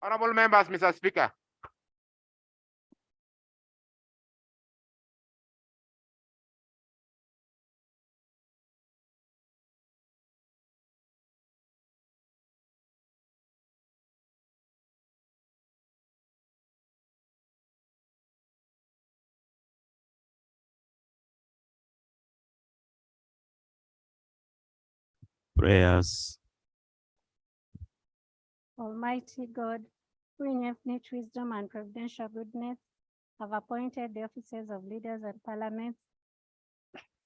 Honorable members, Mr. Speaker. Prayers. Almighty God, who in infinite wisdom and providential goodness have appointed the offices of leaders and parliaments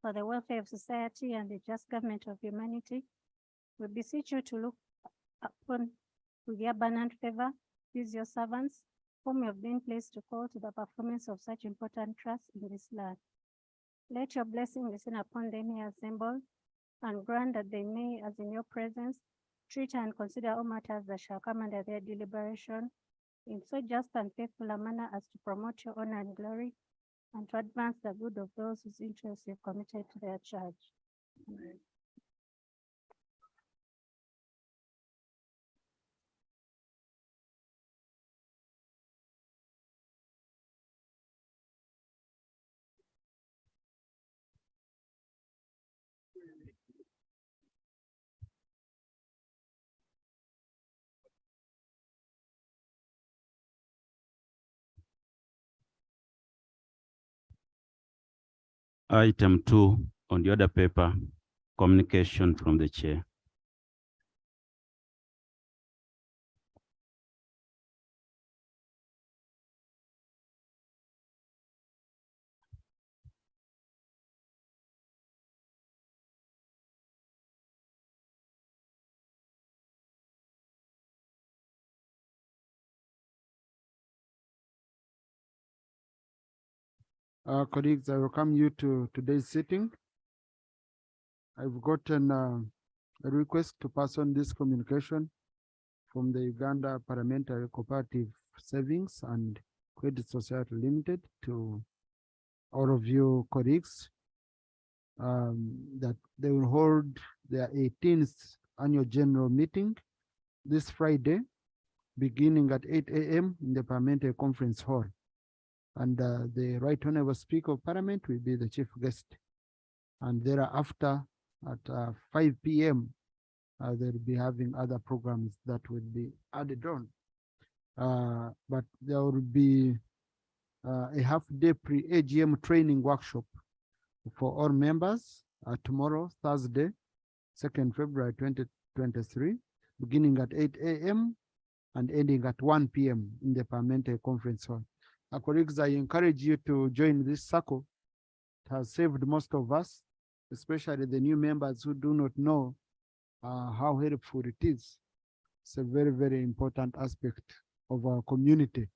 for the welfare of society and the just government of humanity, we beseech you to look upon with your abundant favor these your servants, whom you have been placed to call to the performance of such important trust in this land. Let your blessing descend upon them here assembled, and grant that they may, as in your presence, treat and consider all matters that shall come under their deliberation in so just and faithful a manner as to promote your honor and glory, and to advance the good of those whose interests you have committed to their charge. Amen. Item 2 on the other paper, communication from the chair. Colleagues, I welcome you to today's sitting. I've gotten a request to pass on this communication from the Uganda Parliamentary Cooperative Savings and Credit Society Limited to all of you colleagues, that they will hold their 18th annual general meeting this Friday, beginning at 8 a.m. in the Parliamentary Conference Hall. And the Right Honorable Speaker of Parliament will be the chief guest. And thereafter, at 5 p.m., they'll be having other programs that will be added on. But there will be a half-day pre-AGM training workshop for all members tomorrow, Thursday, 2nd February 2023, beginning at 8 a.m. and ending at 1 p.m. in the Parliamentary Conference Hall. Colleagues, I encourage you to join this circle. It has saved most of us, especially the new members who do not know how helpful it is. It's a very, very important aspect of our community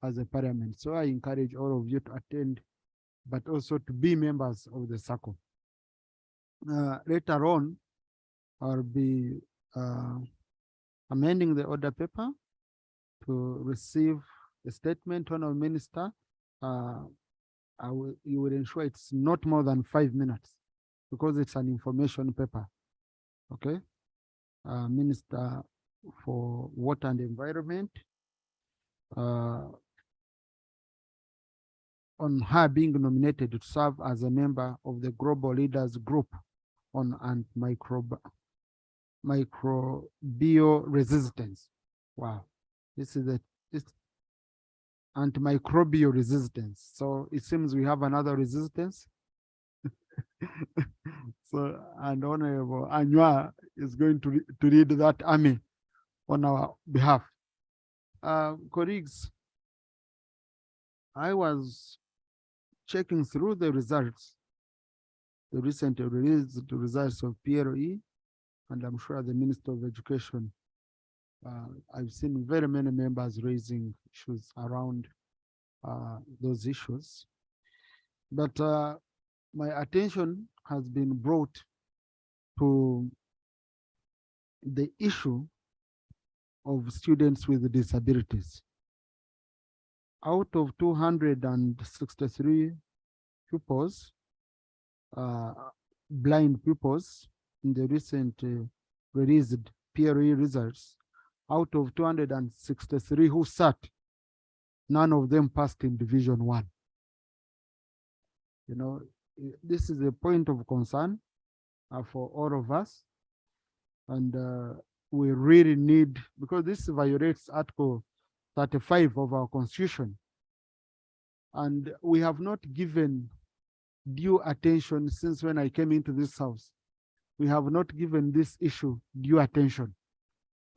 as a parliament. So I encourage all of you to attend, but also to be members of the circle. Later on, I'll be amending the order paper to receive a statement on our minister. You will ensure it's not more than 5 minutes because it's an information paper. Okay. Minister for Water and Environment, on her being nominated to serve as a member of the Global Leaders Group on microbial resistance. Wow, this is antimicrobial resistance. So it seems we have another resistance. So, and Honorable Anua is going to lead that army on our behalf. Colleagues, I was checking through the results, the recently released results of PLE, and I'm sure the Minister of Education, I've seen very many members raising issues around those issues. But my attention has been brought to the issue of students with disabilities. Out of 263 pupils, blind pupils in the recent released PRE results, out of 263 who sat, none of them passed in Division 1. You know, this is a point of concern for all of us. And we really need, because this violates Article 35 of our Constitution. And we have not given due attention since when I came into this house. We have not given this issue due attention.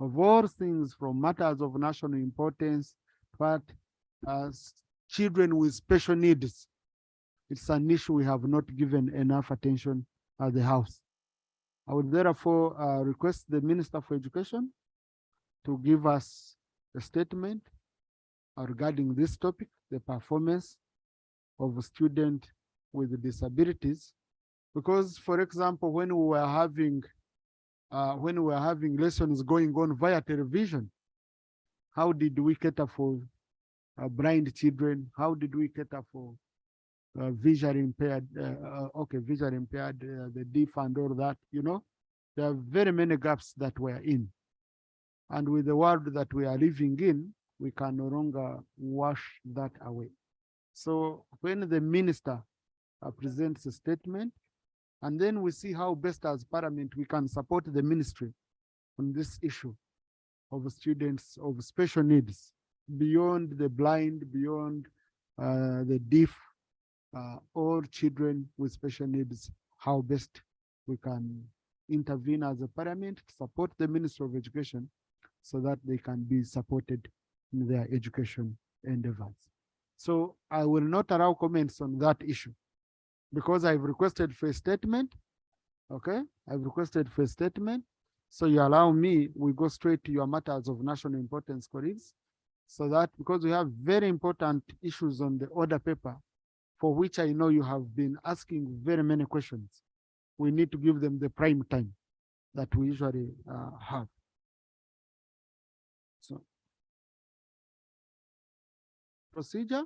Of all things, from matters of national importance, but children with special needs, it's an issue we have not given enough attention at the house. I would therefore request the Minister for Education to give us a statement regarding this topic, the performance of a student with disabilities. Because, for example, when we were having lessons going on via television, how did we cater for blind children? How did we cater for visually impaired, the deaf and all that, you know? There are very many gaps that we're in. And with the world that we are living in, we can no longer wash that away. So when the minister presents a statement, and then we see how best as Parliament we can support the ministry on this issue of students of special needs, beyond the blind, beyond the deaf, all children with special needs, how best we can intervene as a Parliament to support the Ministry of Education so that they can be supported in their education endeavors. So I will not allow comments on that issue because I've requested for a statement. Okay, I've requested for a statement. So you allow me, we go straight to your matters of national importance, colleagues, so that because we have very important issues on the order paper, for which I know you have been asking very many questions. We need to give them the prime time that we usually have. So, procedure,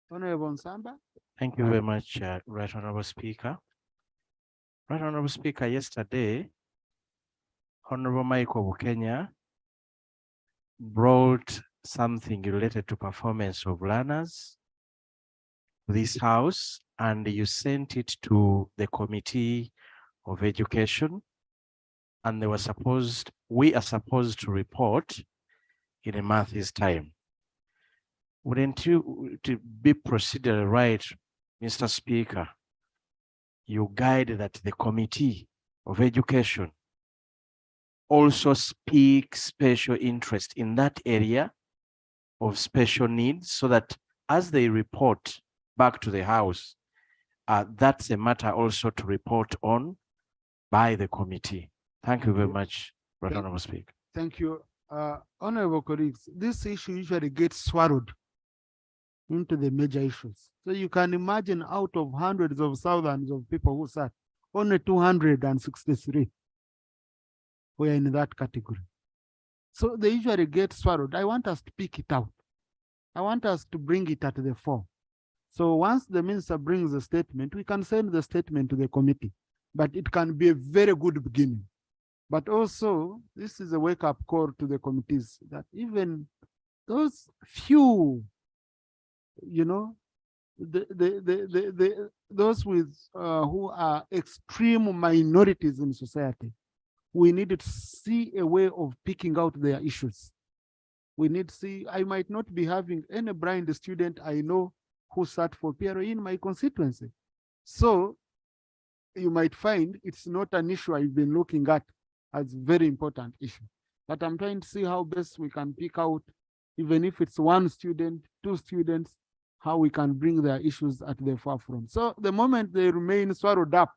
Honorable Nsamba. Thank you very much, Right Honorable Speaker. Right Honorable Speaker, yesterday, Honorable Michael Bukenya brought something related to performance of learners to this house, and you sent it to the Committee of Education, and we are supposed to report in a month's time. Wouldn't you, to be procedurally right, Mr. Speaker, you guide that the Committee of Education also speak special interest in that area of special needs, so that as they report back to the House, that's a matter also to report on by the committee. Thank you very much, Right Honorable Speaker. Thank you. Honorable colleagues, this issue usually gets swallowed into the major issues. So you can imagine out of hundreds of thousands of people who sat, only 263 were in that category. So they usually get swallowed. I want us to pick it out. I want us to bring it at the fore. So once the minister brings the statement, we can send the statement to the committee, but it can be a very good beginning. But also, this is a wake-up call to the committees that even those few, you know, those with who are extreme minorities in society, we need to see a way of picking out their issues. We need to see, I might not be having any blind student I know who sat for PRO in my constituency. So you might find it's not an issue I've been looking at as very important issue. But I'm trying to see how best we can pick out, even if it's one student, two students, how we can bring their issues at the forefront. So the moment they remain swallowed up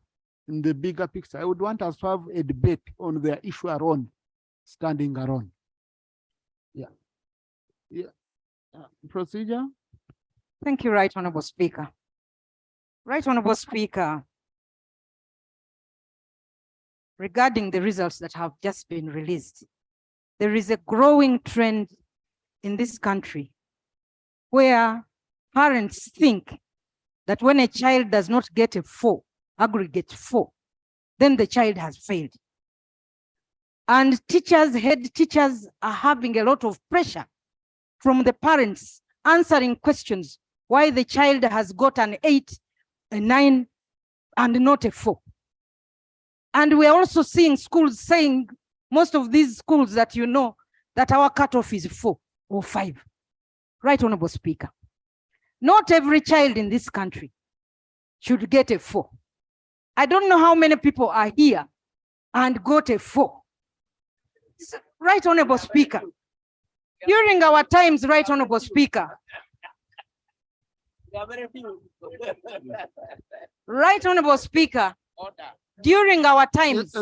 in the bigger picture, I would want us to have a debate on their issue alone, standing alone. Yeah. Yeah. Procedure. Thank you, Right Honorable Speaker. Right Honorable Speaker, regarding the results that have just been released, there is a growing trend in this country where parents think that when a child does not get a 4, aggregate 4, then the child has failed. And teachers, head teachers are having a lot of pressure from the parents answering questions why the child has got an 8, a 9, and not a 4. And we're also seeing schools saying, most of these schools that you know, that our cutoff is 4 or 5. Right, Honorable Speaker. Not every child in this country should get a 4. I don't know how many people are here and got a 4. Right, Honorable Speaker. During our times, right, Honorable Speaker. Right, Honorable Speaker. During our times.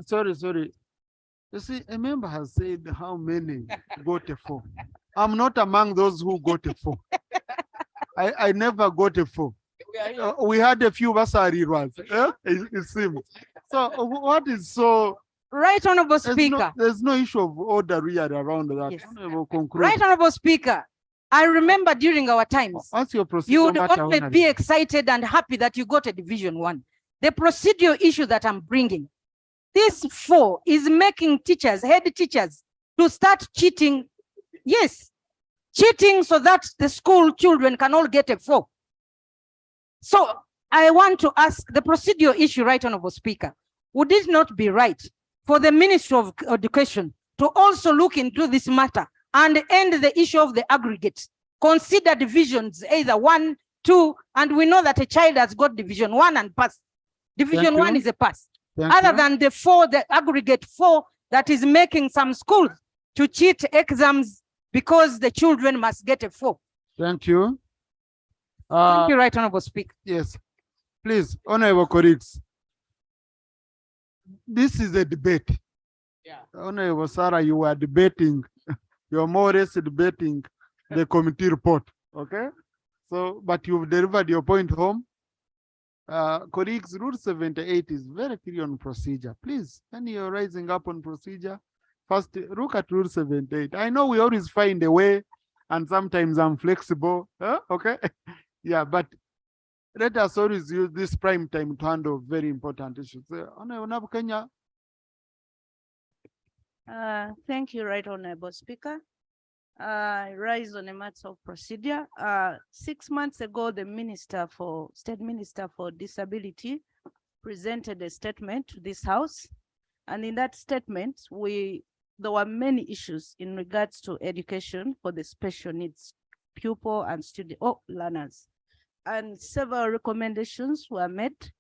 Sorry. You see, a member has said how many got a 4. I'm not among those who got a 4. I never got a 4. We had a few bursary ones. It seems. So what is so? Right, Honorable Speaker. There's no issue of order really around that. Yes. We'll conclude. Right, Honorable Speaker. I remember during our times, What's your procedure? you would always be excited and happy that you got a Division 1. The procedural issue that I'm bringing, this 4 is making teachers, head teachers, to start cheating. Yes, cheating so that the school children can all get a 4. So I want to ask the procedural issue, right, Honorable Speaker, would it not be right for the Ministry of Education to also look into this matter and end the issue of the aggregate? Consider divisions, either 1, 2, and we know that a child has got Division 1 and pass. Division 1 is a pass. Other than the 4, the aggregate 4 that is making some schools to cheat exams because the children must get a 4. Thank you. Thank you, right, Honorable Speaker. Yes, please, honorable colleagues. This is a debate. Yeah. Honorable Sarah, you are debating. You're more or less debating the committee report. Okay. So, but you've delivered your point home. Colleagues, Rule 78 is very clear on procedure. Please, when you're rising up on procedure, first look at Rule 78. I know we always find a way, and sometimes I'm flexible. Okay. Yeah, but let us always use this prime time to handle very important issues. Honorable Kenya. Thank you, Right Honorable Speaker. I rise on a matter of procedure. 6 months ago, the State Minister for Disability presented a statement to this House. And in that statement, there were many issues in regards to education for the special needs pupil and student learners. And several recommendations were made,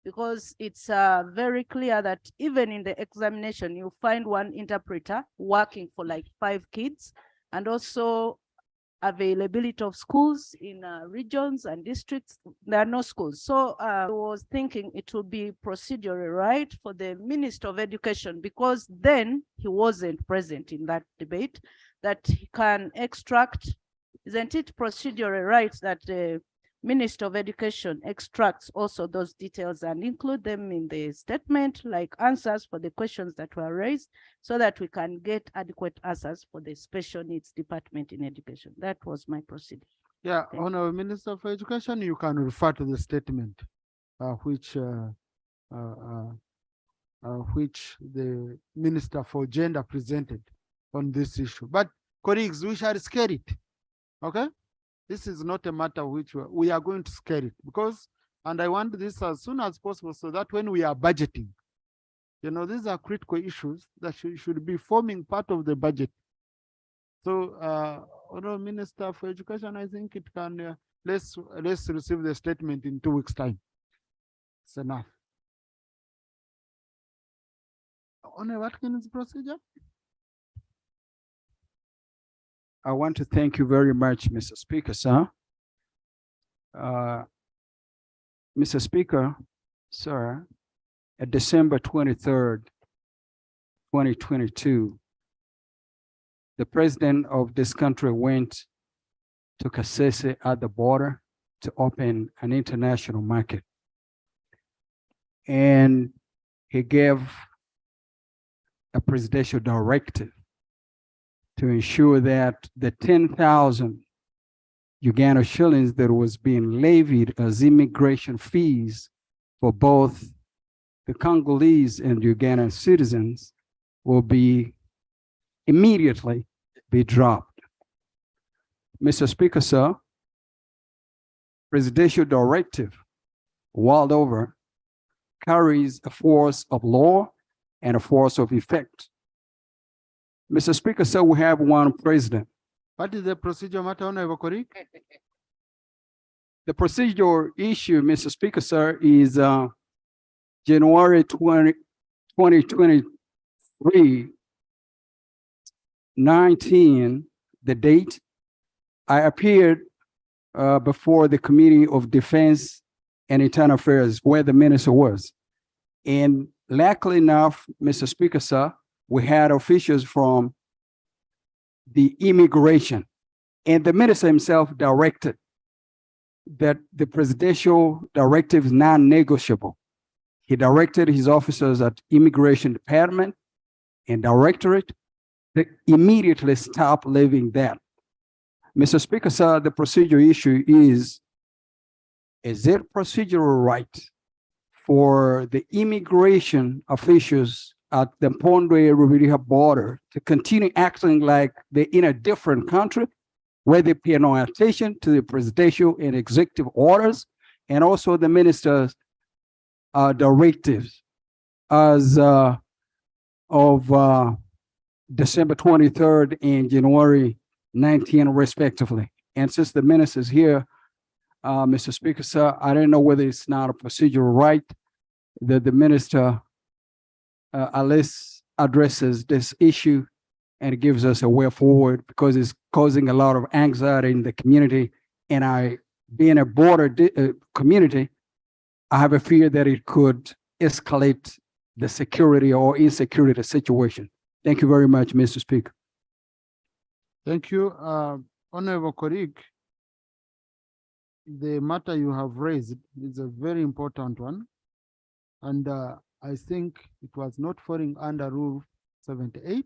because it's very clear that even in the examination, you find one interpreter working for like 5 kids, and also availability of schools in regions and districts. There are no schools. So I was thinking it would be procedurally right for the Minister of Education, because then he wasn't present in that debate, that he can extract, isn't it procedurally right that the Minister of Education extracts also those details and include them in the statement, like answers for the questions that were raised, so that we can get adequate answers for the special needs department in education. That was my procedure. Yeah, Honorable Minister for Education, you can refer to the statement which the Minister for Gender presented on this issue. But colleagues, we shall scale it. Okay? This is not a matter which we are going to scale it, because, and I want this as soon as possible, so that when we are budgeting, you know, these are critical issues that should be forming part of the budget. So, Honorable Minister for Education, I think it can, let's receive the statement in 2 weeks' time. It's enough. Honorable Watkins procedure? I want to thank you very much, Mr. Speaker, sir. Mr. Speaker, sir, at December 23rd, 2022, the president of this country went to Kasese at the border to open an international market. And he gave a presidential directive to ensure that the 10,000 Uganda shillings that was being levied as immigration fees for both the Congolese and Ugandan citizens will be immediately be dropped. Mr. Speaker, sir, presidential directive world over carries a force of law and a force of effect. Mr. Speaker, sir, we have one president. What is the procedure matter, Honorable Korik? The procedural issue, Mr. Speaker, sir, is January 2023, 19, the date. I appeared before the Committee of Defense and Internal Affairs, where the minister was. And luckily enough, Mr. Speaker, sir, we had officials from the immigration, and the minister himself directed that the presidential directive is non-negotiable. He directed his officers at Immigration Department and Directorate to immediately stop leaving that. Mr. Speaker, sir, the procedure issue is it procedural right for the immigration officials at the Pondwe-Rubiriha border to continue acting like they're in a different country where they pay no attention to the presidential and executive orders and also the minister's directives as of December 23rd and January 19 respectively. And since the minister is here, Mr. Speaker, sir, I don't know whether it's not a procedural right that the minister at least addresses this issue and gives us a way forward, because it's causing a lot of anxiety in the community. And being a border community, I have a fear that it could escalate the security or insecurity situation. Thank you very much, Mr. Speaker. Thank you. Honorable Korik, the matter you have raised is a very important one. And I think it was not falling under Rule 78.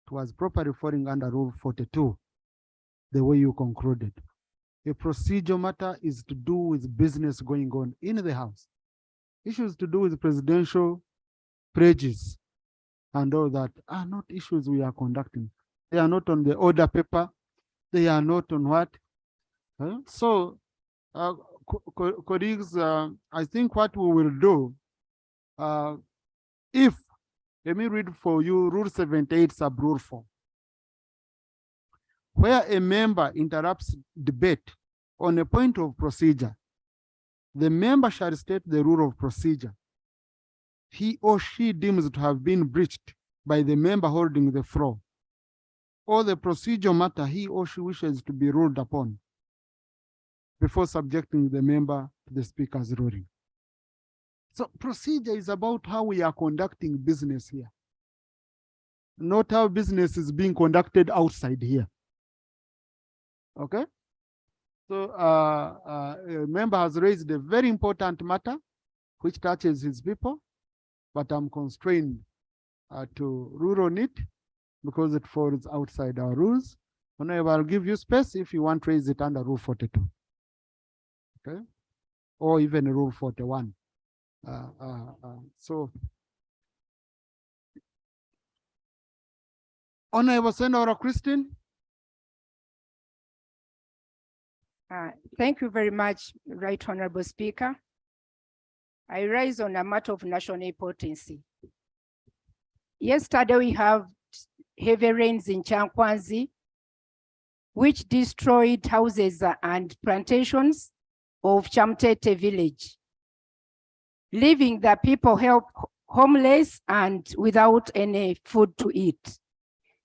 It was properly falling under Rule 42, the way you concluded. A procedure matter is to do with business going on in the House. Issues to do with presidential pledges and all that are not issues we are conducting. They are not on the order paper. They are not on what? So, colleagues, I think what we will do, let me read for you Rule 78, sub Rule 4. Where a member interrupts debate on a point of procedure, the member shall state the rule of procedure he or she deems to have been breached by the member holding the floor, or the procedure matter he or she wishes to be ruled upon before subjecting the member to the speaker's ruling. So procedure is about how we are conducting business here, not how business is being conducted outside here. Okay? So a member has raised a very important matter which touches his people, but I'm constrained to rule on it because it falls outside our rules. However, I'll give you space if you want to raise it under Rule 42. Okay? Or even Rule 41. So, Honorable Senator Christine. Thank you very much, Right Honorable Speaker. I rise on a matter of national importance. Yesterday, we have heavy rains in Chankwanzi, which destroyed houses and plantations of Chamtete village, leaving the people homeless and without any food to eat.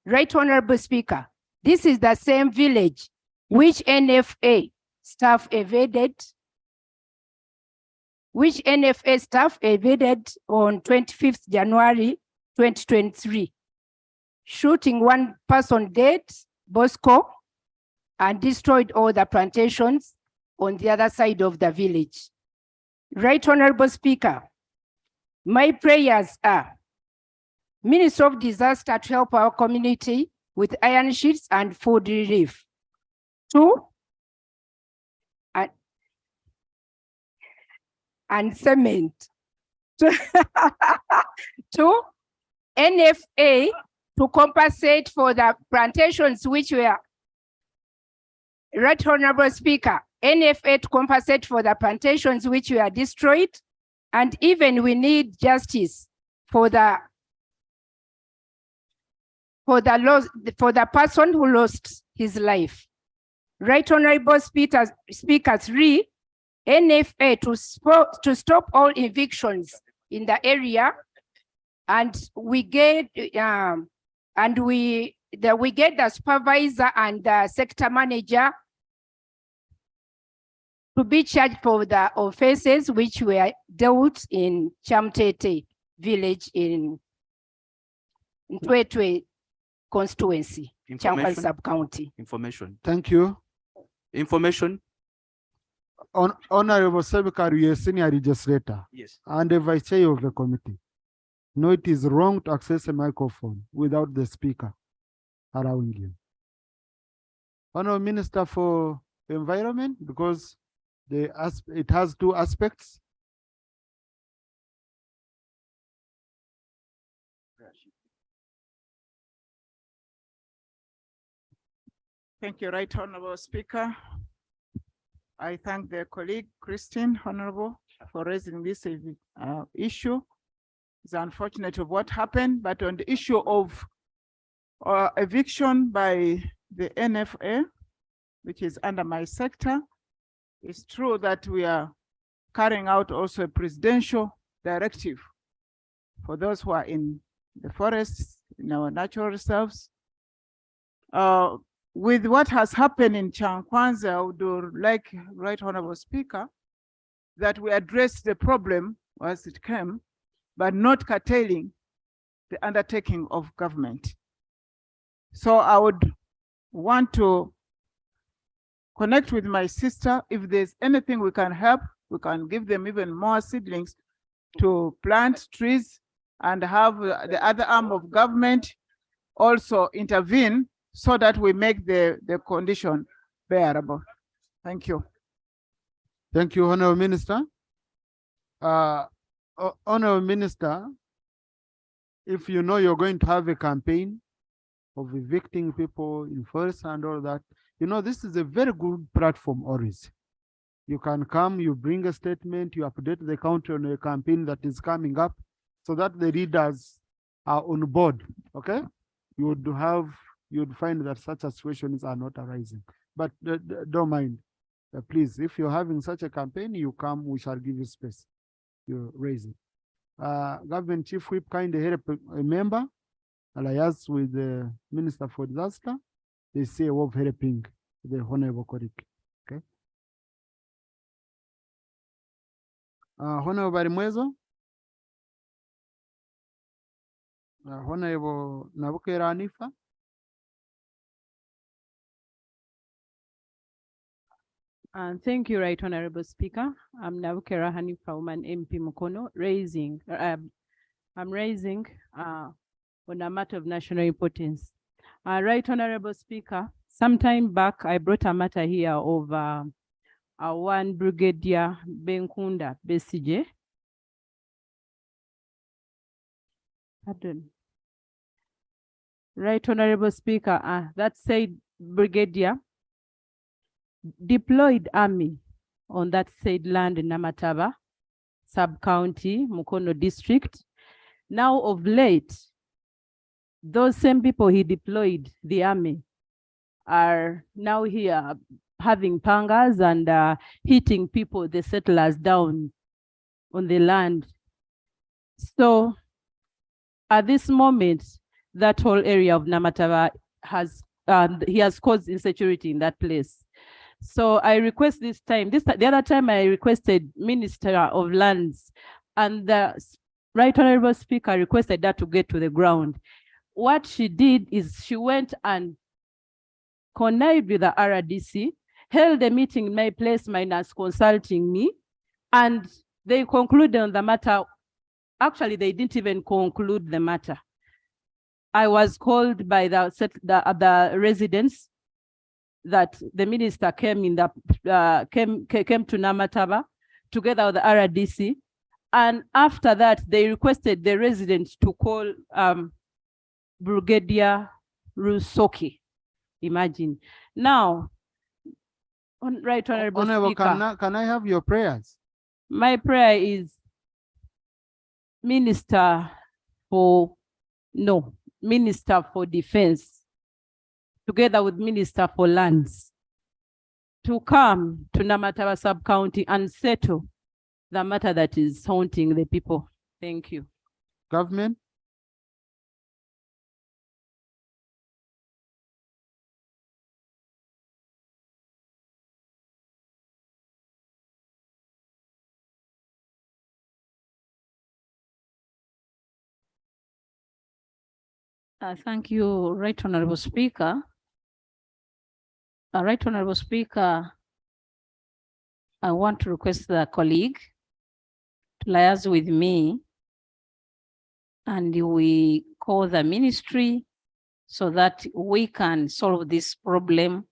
Right Honorable Speaker, this is the same village which NFA staff evaded on 25th January 2023, shooting one person dead, Bosco, and destroyed all the plantations on the other side of the village. Right Honorable Speaker, my prayers are Minister of Disaster to help our community with iron sheets and food relief. 2, and cement. 2, NFA to compensate for the plantations which were, Right Honorable Speaker, NFA to compensate for the plantations which were destroyed, and even we need justice for the person who lost his life. Right Honorable Speaker 3, NFA to stop all evictions in the area, and we get the supervisor and the sector manager to be charged for the offenses which were dealt in Chamtete village in Twetwe constituency, Chankwan sub-county. Information. Thank you. Information. Honorable Secretary, you are a senior legislator Yes. and the vice chair of the committee. No, it is wrong to access a microphone without the speaker allowing you. Honorable Minister for Environment, because it has two aspects. Thank you, Right Honorable Speaker. I thank the colleague, Christine, Honorable, for raising this issue. It's unfortunate of what happened, but on the issue of eviction by the NFA, which is under my sector, it's true that we are carrying out also a presidential directive for those who are in the forests, in our natural reserves. With what has happened in Chankwanza, I would like, Right Honorable Speaker, that we address the problem as it came, but not curtailing the undertaking of government. So I would want to connect with my sister. If there's anything we can help, we can give them even more seedlings to plant trees and have the other arm of government also intervene so that we make the condition bearable. Thank you. Thank you, Honorable Minister. Honorable Minister, if you know you're going to have a campaign of evicting people in forest and all that, you know, this is a very good platform always. You can come, you bring a statement, you update the county on a campaign that is coming up so that the readers are on board, okay? You'd find that such situations are not arising, but don't mind. Please, if you're having such a campaign, you come, we shall give you space. You raise it. Government Chief Whip kindly help a member, alias with the Minister for Disaster. They say a word of helping the Honorable colleague. Okay. Honorable Barimwezo. Honorable Nabukera Anifa. Thank you, Right Honorable Speaker. I'm Nabukera Hanifa, woman MP Mukono, I'm raising on a matter of national importance. Right Honorable Speaker, sometime back, I brought a matter here of one Brigadier Benkunda Besije. Pardon. Right Honorable Speaker, that said Brigadier deployed army on that said land in Namataba, sub-county, Mukono district. Now of late, those same people he deployed, the army, are now here having pangas and hitting people, the settlers down on the land. So at this moment, that whole area of Namataba he has caused insecurity in that place. So I request this time, the other time I requested Minister of Lands, and the Right Honorable Speaker requested that to get to the ground. What she did is she went and connived with the RDC, held a meeting in my place minus consulting me, and they concluded on the matter. Actually, they didn't even conclude the matter. I was called by the residents that the minister came in came to Namataba together with the RDC, And after that, they requested the residents to call Brigadier Rusoki. Imagine. Now, Right Honorable Honorable, Speaker, can I have your prayers? my prayer is Minister for Defense, together with Minister for Lands, to come to Namataba sub-county and settle the matter that is haunting the people. Thank you. Government? Thank you, Right Honorable Speaker. Right Honorable Speaker, I want to request the colleague to liaise with me and we call the ministry so that we can solve this problem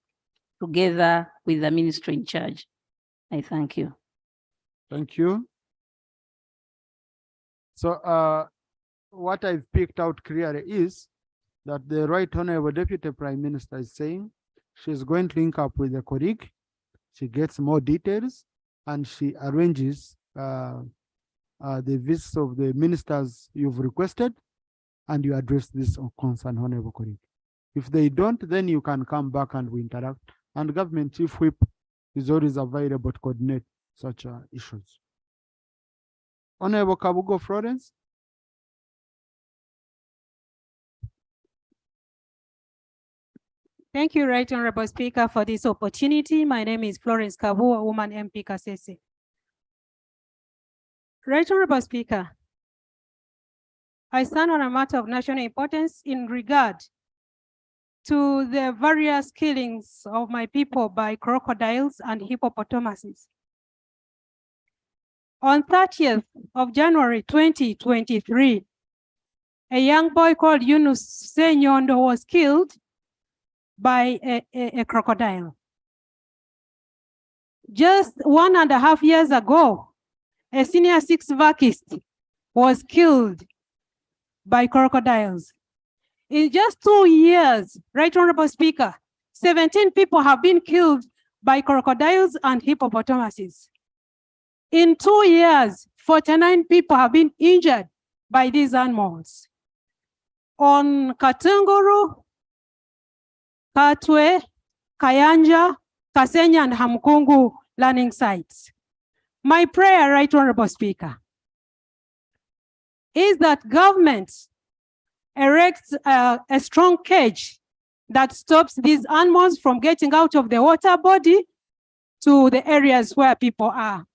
together with the ministry in charge. I thank you. Thank you. So what I've picked out clearly is that the Right Honorable Deputy Prime Minister is saying she's going to link up with the colleague. She gets more details and she arranges the visits of the ministers you've requested and you address this concern, Honorable colleague. If they don't, then you can come back and we interact. And Government Chief Whip is always available to coordinate such issues. Honorable Kabugo Florence. Thank you, Right Honorable Speaker, for this opportunity. My name is Florence Kabu, a woman MP Kasese. Right Honorable Speaker, I stand on a matter of national importance in regard to the various killings of my people by crocodiles and hippopotamuses. On 30th of January 2023, a young boy called Yunus Senyondo was killed by a crocodile. Just 1.5 years ago, a senior 6 vacist was killed by crocodiles. In just 2 years, Right Honorable Speaker, 17 people have been killed by crocodiles and hippopotamuses. In 2 years, 49 people have been injured by these animals. On Katunguru, Katwe, Kayanja, Kasenya, and Hamkungu learning sites. My prayer, Right Honorable Speaker, is that government erects a strong cage that stops these animals from getting out of the water body to the areas where people are.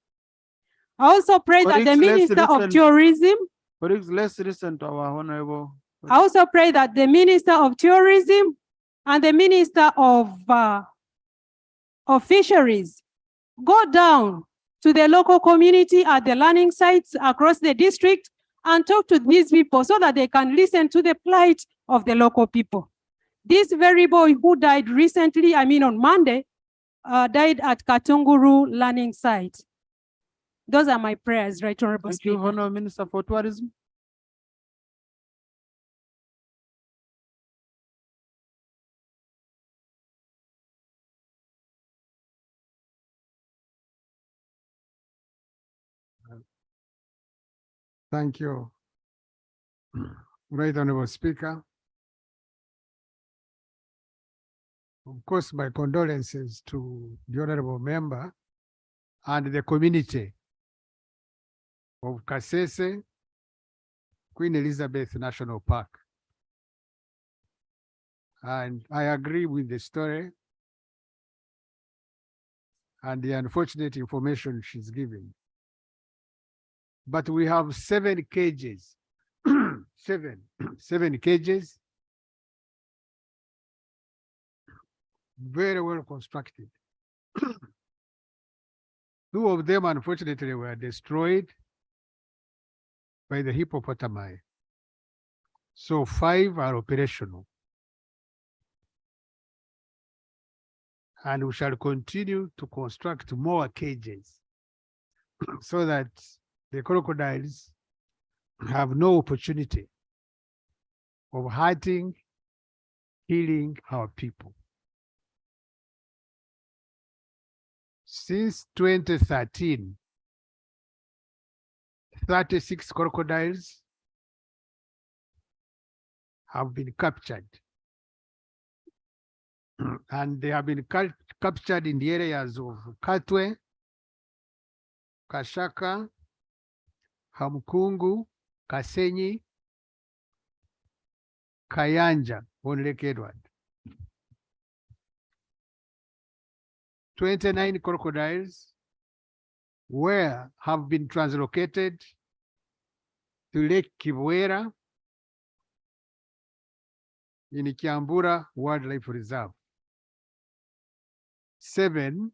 I also pray that the Minister of Tourism. Let's listen to our Honorable. I also pray that the Minister of Tourism and the Minister of Fisheries go down to the local community at the learning sites across the district and talk to these people so that they can listen to the plight of the local people. This very boy who died recently, on Monday, died at Katunguru learning site. Those are my prayers, Right Honorable Speaker. Thank you, Honorable Minister for Tourism. Thank you, Right Honorable Speaker. Of course, my condolences to the Honorable Member and the community of Kasese, Queen Elizabeth National Park. And I agree with the story and the unfortunate information she's giving. But we have 7 cages, seven cages, very well constructed. 2 of them, unfortunately, were destroyed by the hippopotami. So 5 are operational. And we shall continue to construct more cages so that the crocodiles have no opportunity of hurting, killing our people. Since 2013, 36 crocodiles have been captured. And they have been captured in the areas of Katwe, Kashaka, Hamkungu, Kasenyi, Kayanja on Lake Edward. 29 crocodiles have been translocated to Lake Kibwera in Kiambura Wildlife Reserve. 7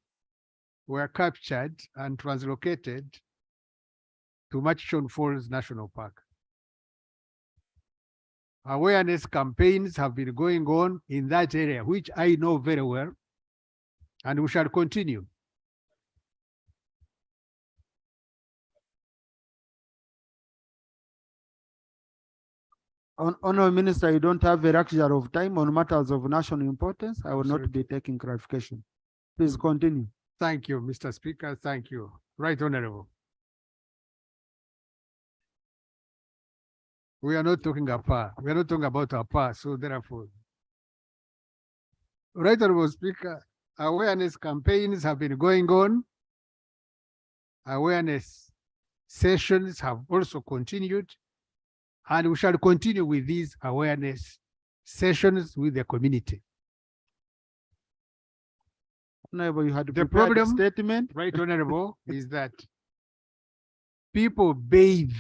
were captured and translocated to Murchison Falls National Park. Awareness campaigns have been going on in that area, which I know very well, and we shall continue. Honourable Minister, you don't have a luxury of time on matters of national importance. I will not be taking clarification. Please continue. Thank you, Mr. Speaker. Thank you. Right Honorable. We are not talking APA. We are not talking about APA, so therefore. Right Honorable Speaker, awareness campaigns have been going on. Awareness sessions have also continued, and we shall continue with these awareness sessions with the community. Honorable, you had The prepared a problem, statement. Right Honorable, is that people bathe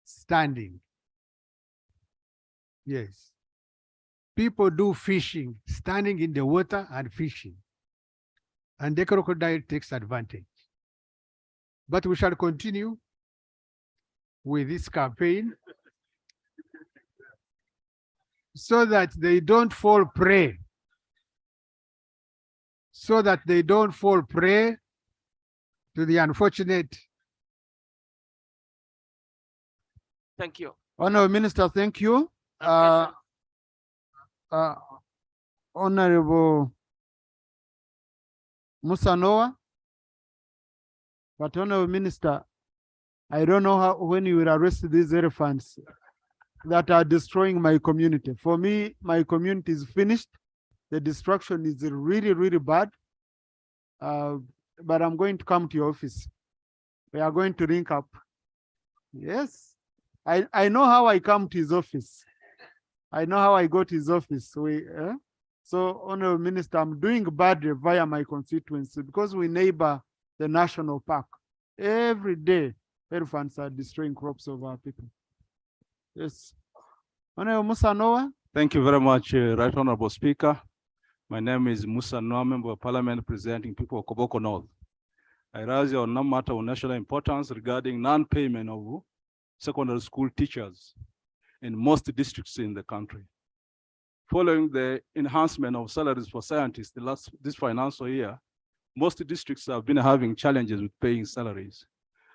standing. Yes. People do fishing, standing in the water and fishing. And the crocodile takes advantage. But we shall continue with this campaign so that they don't fall prey. So that they don't fall prey to the unfortunate. Thank you. Honourable Minister, thank you. Honourable Musa Noah. But Honourable Minister, I don't know how when you will arrest these elephants that are destroying my community. For me, my community is finished. The destruction is really, really bad. But I'm going to come to your office. We are going to link up. Yes. I know how I come to his office. I know how I go to his office. So, Honourable Minister, I'm doing badly via my constituency because we neighbor the national park. Every day, elephants are destroying crops of our people. Yes. Honourable Musa Noah. Thank you very much, Right Honorable Speaker. My name is Musa Noah, Member of Parliament representing people of Koboko North. I rise on a matter of national importance regarding non-payment of secondary school teachers in most districts in the country. Following the enhancement of salaries for scientists this financial year, most districts have been having challenges with paying salaries,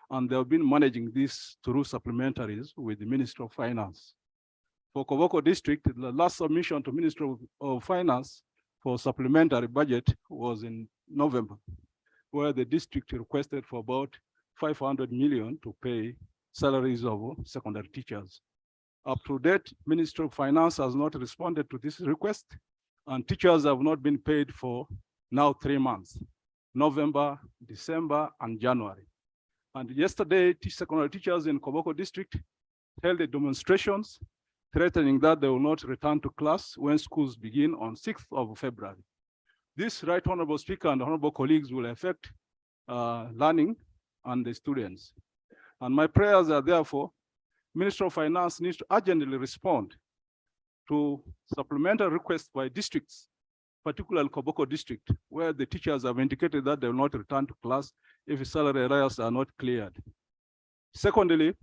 and they have been managing this through supplementaries with the Ministry of Finance. For Koboko District, the last submission to Ministry of Finance for supplementary budget was in November, where the district requested for about 500 million to pay salaries of secondary teachers. Up to date, Ministry of Finance has not responded to this request, and teachers have not been paid for now 3 months, November, December, and January. And yesterday, secondary teachers in Koboko District held demonstrations threatening that they will not return to class when schools begin on 6th of February. This, Right Honorable Speaker and honorable colleagues, will affect learning and the students. And my prayers are therefore, Minister of Finance needs to urgently respond to supplementary requests by districts, particularly Koboko District, where the teachers have indicated that they will not return to class if salary arrears are not cleared. Secondly,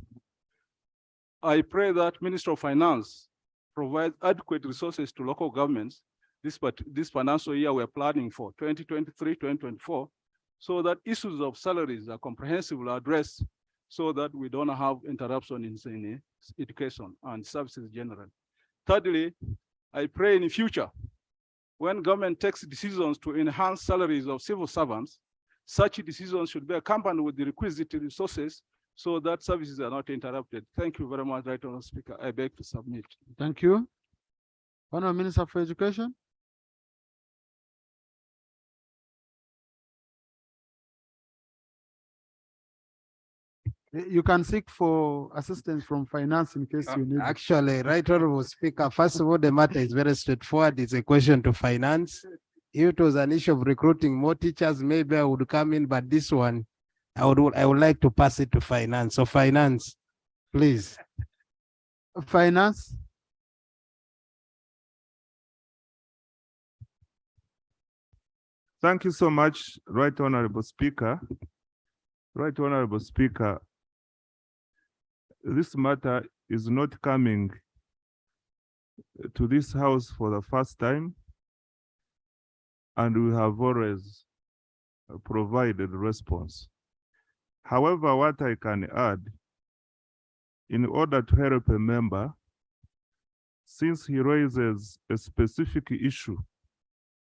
I pray that Minister of Finance provides adequate resources to local governments this financial year we're planning for, 2023-2024, so that issues of salaries are comprehensively addressed so that we don't have interruption in education and services generally. Thirdly, I pray in the future, when government takes decisions to enhance salaries of civil servants, such decisions should be accompanied with the requisite resources so that services are not interrupted. Thank you very much, Right Honourable Speaker. I beg to submit. Thank you. Honourable Minister for Education. You can seek for assistance from finance in case you need. Actually, Right Honorable Speaker, first of all, the matter is very straightforward. It's a question to finance. If it was an issue of recruiting more teachers, maybe I would come in, but this one, I would like to pass it to finance. So finance, please. Finance. Thank you so much, Right Honorable Speaker. Right Honorable Speaker, this matter is not coming to this House for the first time, and we have always provided response. However, what I can add, in order to help a member, since he raises a specific issue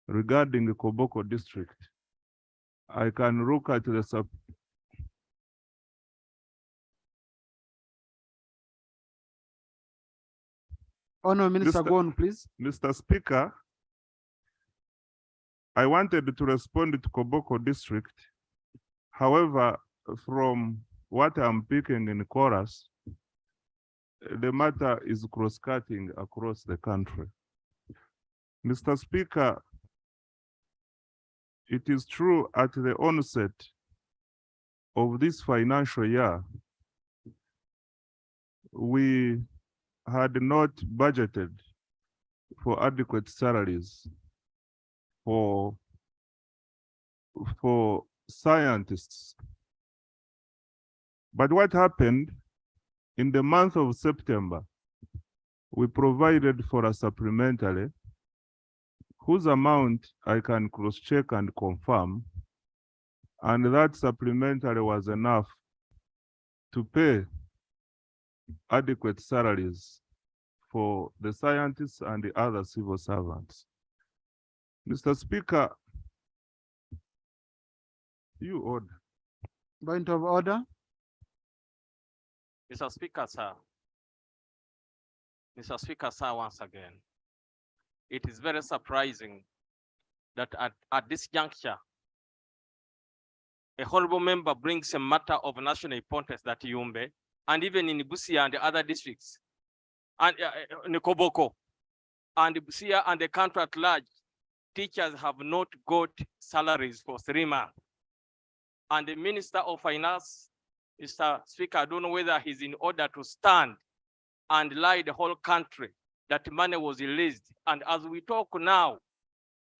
regarding the Koboko district, I can look at the Honourable Minister, go on, please. Mr. Speaker, I wanted to respond to Koboko district. However, from what I'm picking in chorus, the matter is cross-cutting across the country. Mr. Speaker, it is true at the onset of this financial year, we had not budgeted for adequate salaries for scientists. But what happened in the month of September, we provided for a supplementary whose amount I can cross-check and confirm, and that supplementary was enough to pay adequate salaries for the scientists and the other civil servants. Mr. Speaker, you order. Point of order. Mr. Speaker, sir. Mr. Speaker, sir, once again, it is very surprising that at this juncture, a honorable member brings a matter of national importance that Yumbe, and even in Busia and the other districts, and in Koboko, and Busia and the country at large, teachers have not got salaries for 3 months. And the Minister of Finance, Mr. Speaker, I don't know whether he's in order to stand and lie the whole country that money was released. And as we talk now,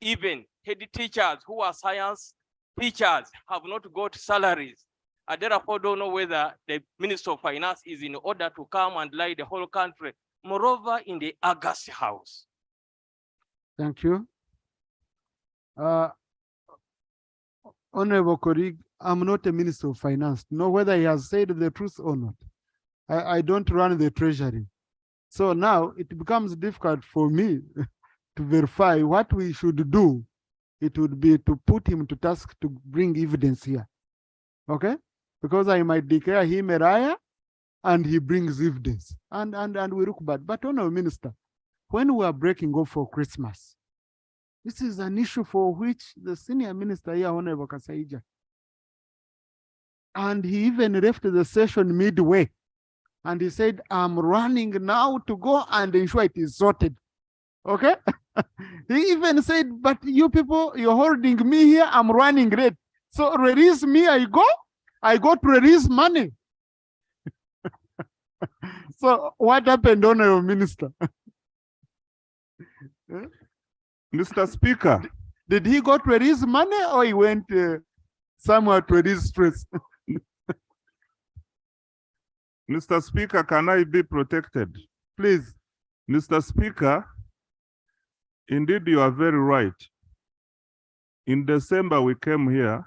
even head teachers who are science teachers have not got salaries. I therefore don't know whether the Minister of Finance is in order to come and lie the whole country, moreover in the August House. Thank you. Honorable colleague, I'm not a Minister of Finance. Know whether he has said the truth or not. I don't run the treasury. So now it becomes difficult for me to verify what we should do. It would be to put him to task to bring evidence here. Okay? Because I might declare him a liar and he brings evidence. And we look bad. But Honorable Minister, when we are breaking off for Christmas, this is an issue for which the senior minister here, Honorable Kasaija, and he even left the session midway. And he said, I'm running now to go and ensure it is sorted. Okay? He even said, but you people, you're holding me here, I'm running late. So release me, I go to release money. So what happened, Honorable Minister? Mr. Speaker. Did he go to release money or he went somewhere to release stress? Mr. Speaker, can I be protected? Please. Mr. Speaker, indeed you are very right. In December we came here,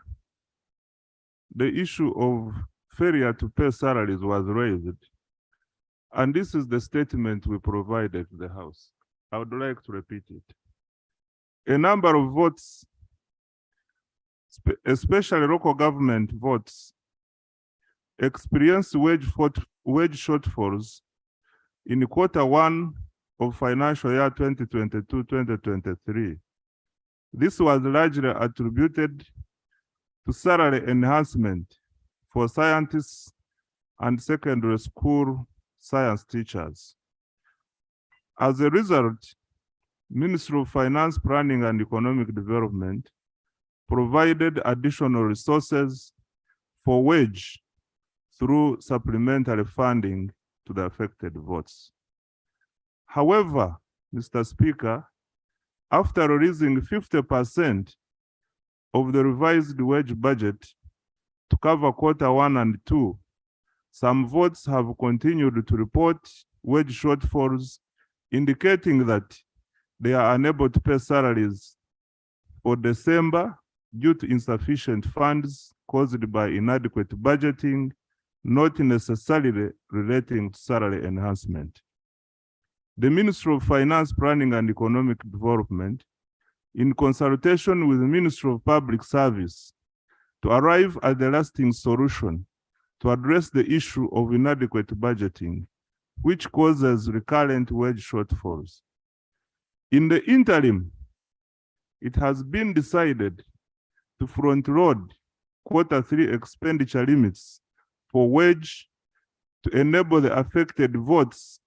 the issue of failure to pay salaries was raised. And this is the statement we provided to the House. I would like to repeat it. A number of votes, especially local government votes, experienced wage shortfalls in Q1 of financial year 2022-2023. This was largely attributed to salary enhancement for scientists and secondary school science teachers. As a result, Ministry of Finance, Planning and Economic Development provided additional resources for wage through supplementary funding to the affected votes. However, Mr. Speaker, after releasing 50% of the revised wage budget to cover Q1 and 2, some votes have continued to report wage shortfalls, indicating that they are unable to pay salaries for December due to insufficient funds caused by inadequate budgeting, not necessarily relating to salary enhancement. The Ministry of Finance, Planning and Economic Development, in consultation with the Ministry of Public Service, to arrive at the lasting solution to address the issue of inadequate budgeting, which causes recurrent wage shortfalls. In the interim, it has been decided to front-load Q3 expenditure limits for wage to enable the affected votes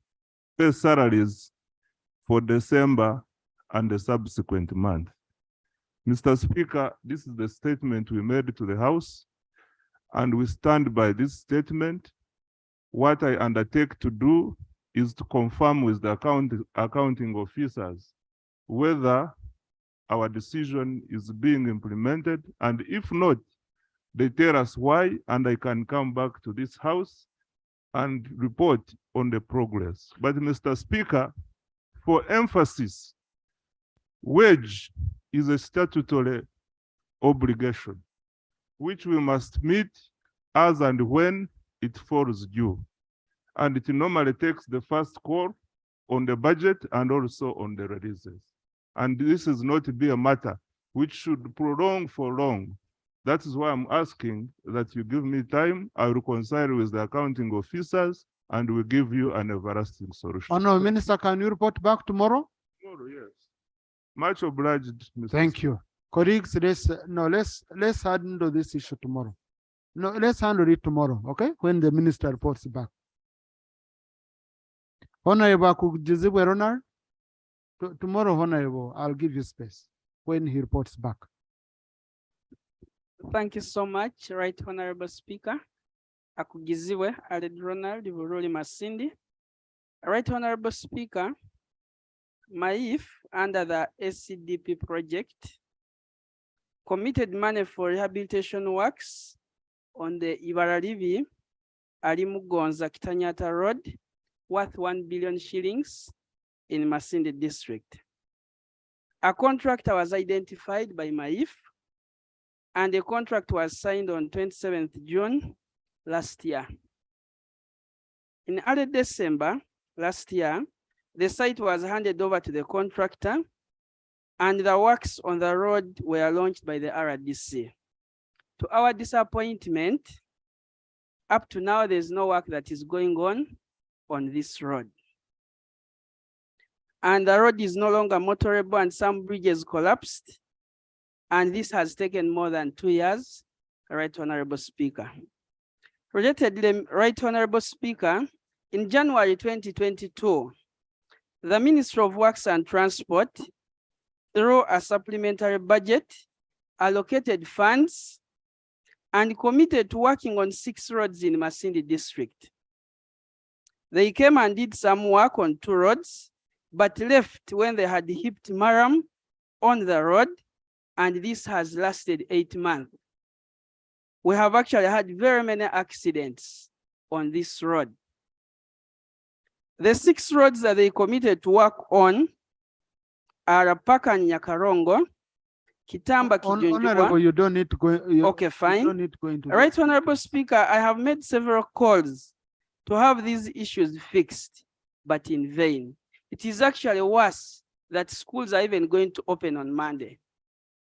pay salaries for December and the subsequent month. Mr. Speaker, this is the statement we made to the House, and we stand by this statement. What I undertake to do is to confirm with the accounting officers whether our decision is being implemented, and if not, they tell us why, and I can come back to this House and report on the progress. But Mr. Speaker, for emphasis, wage is a statutory obligation, which we must meet as and when it falls due. And it normally takes the first call on the budget and also on the releases. And this is not to be a matter which should prolong for long. That is why I'm asking that you give me time. I will reconcile with the accounting officers and we give you an everlasting solution. Honorable Minister, can you report back tomorrow? Tomorrow, yes. Much obliged, Mr. Thank you. Colleagues, let's handle this issue tomorrow. No, let's handle it tomorrow, okay? When the minister reports back. Honorable Kujizibwe Ronald, tomorrow, Honorable, I'll give you space when he reports back. Thank you so much, Right Honorable Speaker. Akugiziwe Aled Ronald Buruli Masindi. Right Honorable Speaker, MAIF under the SCDP project committed money for rehabilitation works on the Ibaralivi Alimugonza Kitanyata Road worth 1 billion shillings in Masindi district. A contractor was identified by MAIF and the contract was signed on 27th June last year. In early December last year, the site was handed over to the contractor and the works on the road were launched by the RDC. To our disappointment, up to now, there's no work that is going on this road. And the road is no longer motorable and some bridges collapsed. And this has taken more than 2 years, Right Honorable Speaker. Relatedly, Right Honorable Speaker, in January 2022, the Ministry of Works and Transport, through a supplementary budget, allocated funds and committed to working on 6 roads in Masindi district. They came and did some work on 2 roads, but left when they had heaped maram on the road, and this has lasted 8 months. We have actually had very many accidents on this road. The 6 roads that they committed to work on are Pakan Nyakarongo, Kitamba Honorable, Kijunjibwa. you don't need to go. Okay, You fine. don't need to go into Right, this. Honorable Speaker, I have made several calls to have these issues fixed, but in vain. It is actually worse that schools are even going to open on Monday.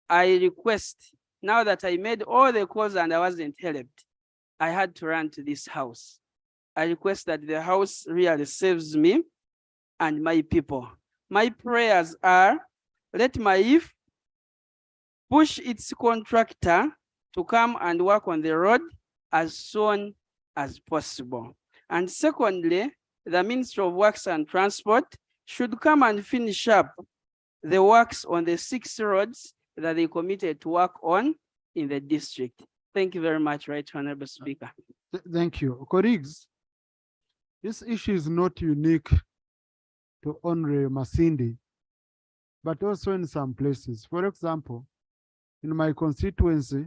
I request, now that I made all the calls and I wasn't helped, I had to run to this house. I request that the house really saves me and my people. My prayers are, let MAIF push its contractor to come and work on the road as soon as possible. And secondly, the Ministry of Works and Transport should come and finish up the works on the 6 roads that they committed to work on in the district. Thank you very much, Right Honorable Speaker. Thank you. Colleagues, this issue is not unique to Honorable Masindi, but also in some places. For example, in my constituency,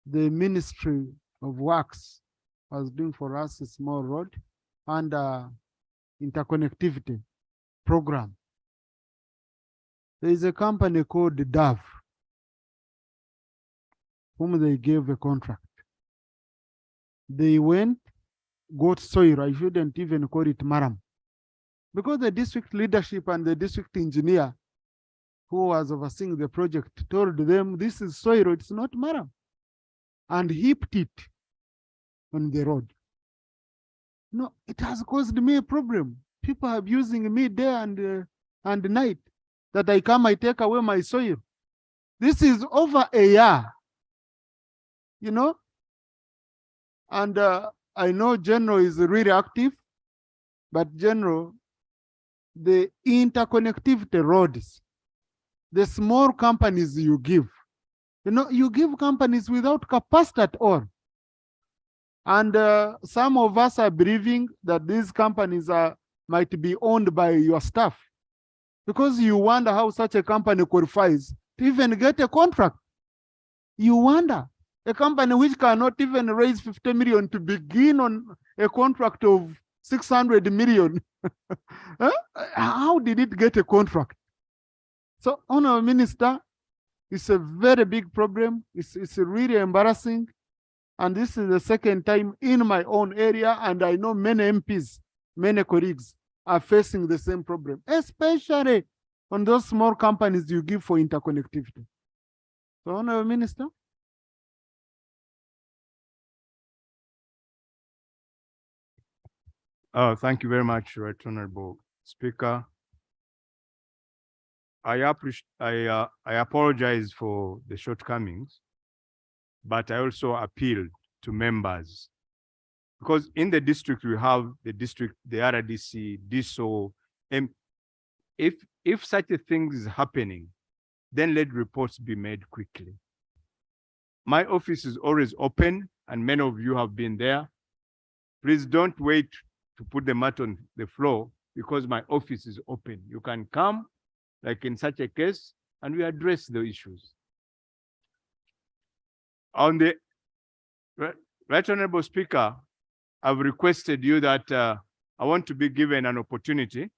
the Ministry of Works was doing for us a small road and interconnectivity program. There is a company called Dove, whom they gave a contract. They went, got soil, I shouldn't even call it maram, because the district leadership and the district engineer who was overseeing the project told them this is soil, it's not maram, and heaped it on the road. No, it has caused me a problem. People are abusing me day and night, that I come, I take away my soil. This is over a year, you know? And I know General is really active, but General, the interconnectivity roads, the small companies you give, you know, you give companies without capacity at all. And some of us are believing that these companies might be owned by your staff, because you wonder how such a company qualifies to even get a contract. You wonder, a company which cannot even raise 50 million to begin on a contract of 600 million. Huh? How did it get a contract? So, Honorable Minister, it's a very big problem. It's really embarrassing. And this is the second time in my own area, and I know many MPs, many colleagues are facing the same problem, especially on those small companies you give for interconnectivity. So, Honorable Minister. Thank you very much, Right Honorable Speaker. I apologize for the shortcomings, but I also appeal to members, because in the district we have the district, the RDC, DISO, and if such a thing is happening, then let reports be made quickly. My office is always open, and many of you have been there. Please don't wait to put the mat on the floor, because my office is open. You can come, like in such a case, and we address the issues. On the Right Honorable Speaker, I've requested you that I want to be given an opportunity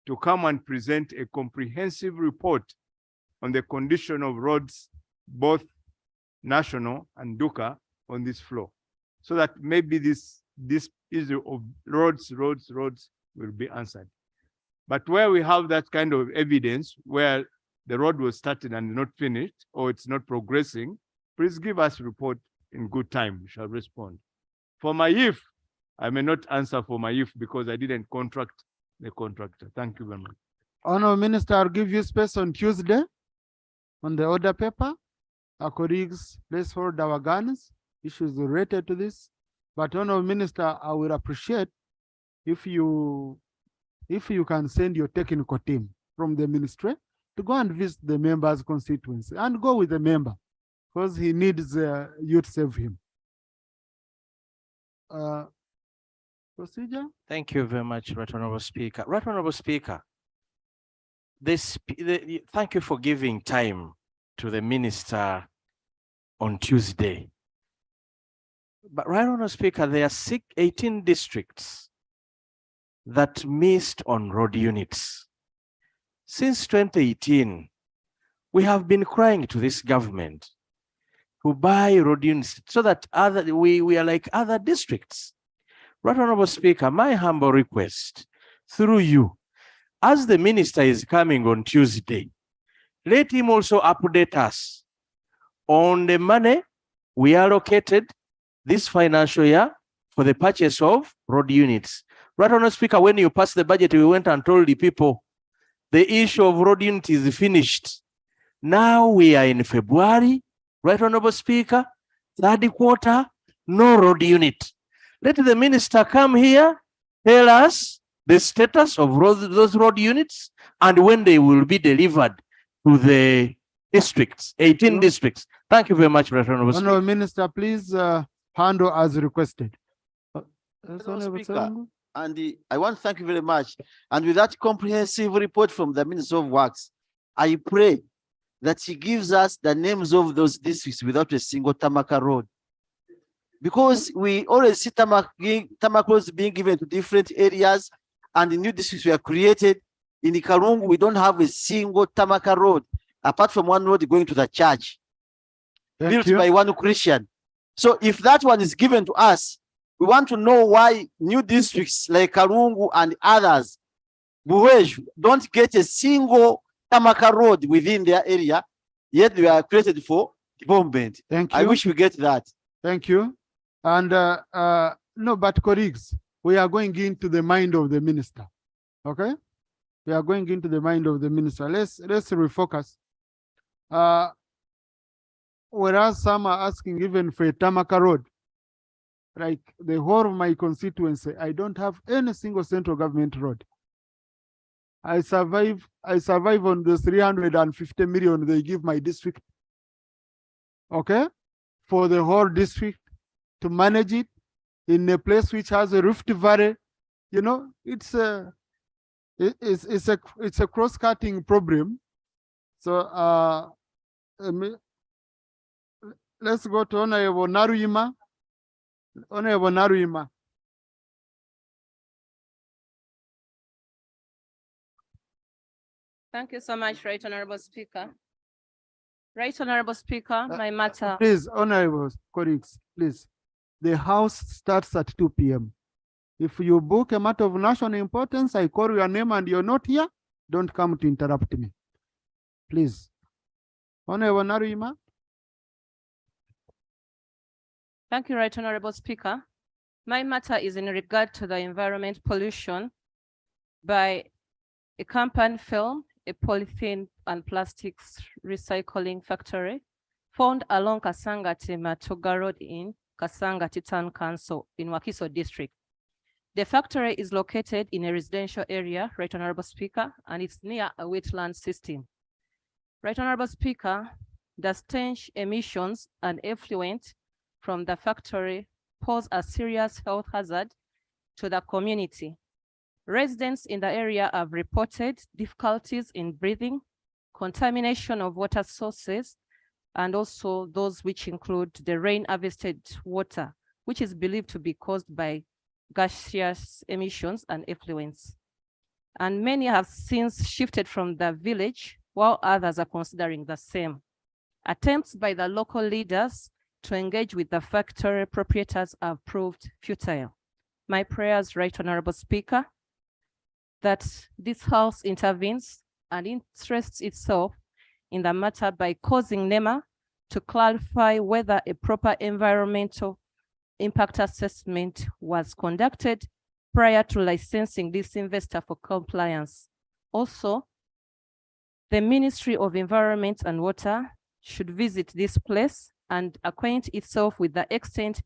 to come and present a comprehensive report on the condition of roads, both national and Duka, on this floor, so that maybe this issue of roads will be answered. But where we have that kind of evidence, where the road was started and not finished, or it's not progressing, please give us a report in good time. We shall respond. For MAIF, I may not answer for MAIF because I didn't contract the contractor. Thank you very much. Honorable Minister, I'll give you space on Tuesday on the order paper. Our colleagues, let's hold our guns. Issues related to this. But Honorable Minister, I will appreciate if you can send your technical team from the ministry to go and visit the member's constituency, and go with the member, because he needs you to save him. Procedure? Thank you very much, Right Honorable Speaker. Right Honorable Speaker, thank you for giving time to the minister on Tuesday. But Right Honorable Speaker, there are 18 districts that missed on road units. Since 2018, We have been crying to this government to buy road units so that we are like other districts. Right Honorable Speaker, my humble request through you, as the minister is coming on Tuesday, let him also update us on the money we allocated this financial year for the purchase of road units. Right Honorable Speaker, when you passed the budget, we went and told the people the issue of road unit is finished. Now we are in February, Right Honorable Speaker, third quarter, no road unit. Let the minister come here, tell us the status of those road units and when they will be delivered to the districts, 18 districts. Thank you very much, Right Honorable Speaker. Honorable Minister, please handle as requested. Honorable Speaker, and I want to thank you very much. And with that comprehensive report from the Minister of Works, I pray that he gives us the names of those districts without a single Tamaka road. Because we always see Tamaka roads being given to different areas and the new districts were created. In the Karungu, we don't have a single Tamaka road, apart from one road going to the church, built by one Christian. So if that one is given to us, we want to know why new districts like Karungu and others, Buweju, don't get a single Tamaka road within their area, yet they are created for development. Thank you. I wish we get that. Thank you. And no, but colleagues, we are going into the mind of the minister. Okay? We are going into the mind of the minister. Let's refocus. Whereas some are asking even for a Tamaka road, like the whole of my constituency, I don't have any single central government road. I survive on the 350 million they give my district. Okay? For the whole district to manage it in a place which has a Rift Valley, you know, it's a cross-cutting problem. So let's go to Honorable Naruima. Honorable Naruima. Thank you so much, Right Honorable Speaker. Right Honorable Speaker, my matter. Please, honorable colleagues, please. The House starts at 2 p.m. If you book a matter of national importance, I call your name and you're not here, don't come to interrupt me. Please. Honorable Naruima. Thank you, Right Honorable Speaker. My matter is in regard to the environment pollution by a company film, a polythene and plastics recycling factory found along Kasangati Matoga Road in Kasangati Town Council in Wakiso District. The factory is located in a residential area, Right Honorable Speaker, and it's near a wetland system. Right Honorable Speaker, the stench emissions and effluent from the factory pose a serious health hazard to the community. Residents in the area have reported difficulties in breathing, contamination of water sources, and also those which include the rain harvested water, which is believed to be caused by gaseous emissions and effluents. And many have since shifted from the village, while others are considering the same. Attempts by the local leaders to engage with the factory proprietors have proved futile. My prayers, Right Honorable Speaker, that this House intervenes and interests itself in the matter by causing NEMA to clarify whether a proper environmental impact assessment was conducted prior to licensing this investor for compliance. Also, the Ministry of Environment and Water should visit this place and acquaint itself with the extent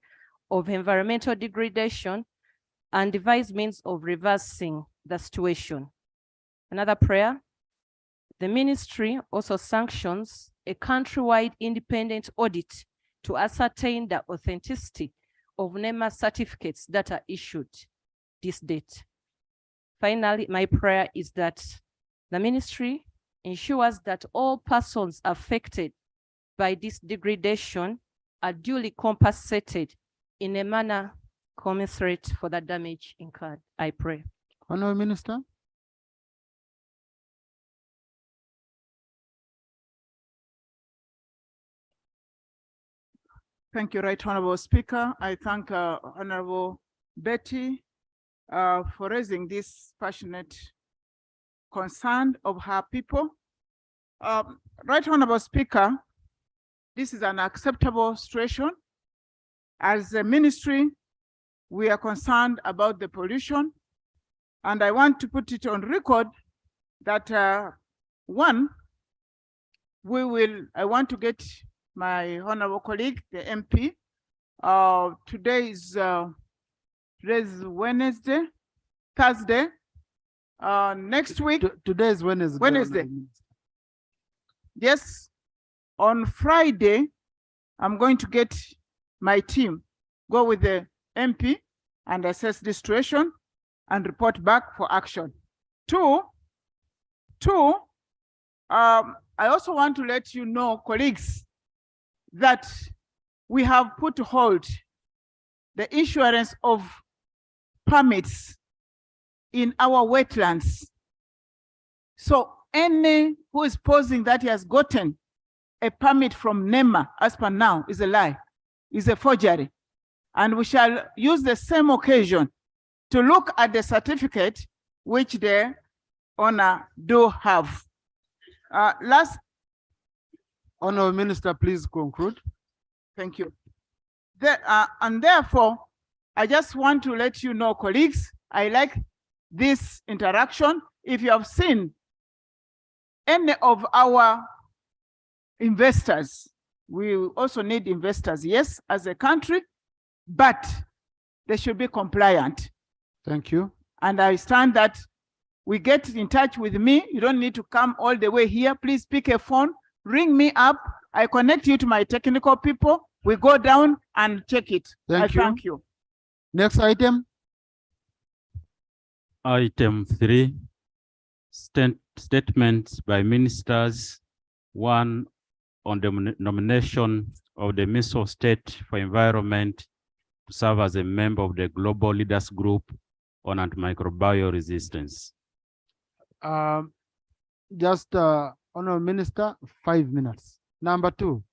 of environmental degradation and devise means of reversing the situation. Another prayer, the ministry also sanctions a countrywide independent audit to ascertain the authenticity of NEMA certificates that are issued this date. Finally, my prayer is that the ministry ensures that all persons affected by this degradation are duly compensated in a manner commensurate for the damage incurred. I pray. Honorable Minister. Thank you, Right Honorable Speaker. I thank Honorable Betty for raising this passionate concern of her people. Right Honorable Speaker, this is an acceptable situation. As a ministry, we are concerned about the pollution, and I want to put it on record that one, I want to get my honorable colleague, the MP. Today's Wednesday, Thursday. Next week. Today is Wednesday. Wednesday. Yes. On Friday, I'm going to get my team, go with the MP and assess the situation and report back for action. Two, I also want to let you know, colleagues, that we have put to hold the issuance of permits in our wetlands. So any who is posing that he has gotten a permit from NEMA as per now is a lie, is a forgery. And we shall use the same occasion to look at the certificate which the owner do have. Last. Honorable Minister, please conclude. Thank you. And therefore, I just want to let you know, colleagues, I like this interaction. If you have seen any of our investors, we also need investors, yes, as a country, but they should be compliant. Thank you. And I stand that we get in touch with me. You don't need to come all the way here. Please pick a phone, ring me up. I connect you to my technical people. We go down and check it. Thank you. Thank you. Next item. Item 3, statements by ministers. 1, on the nomination of the Minister of State for Environment to serve as a member of the Global Leaders Group on antimicrobial resistance. Honorable Minister, 5 minutes. Number 2,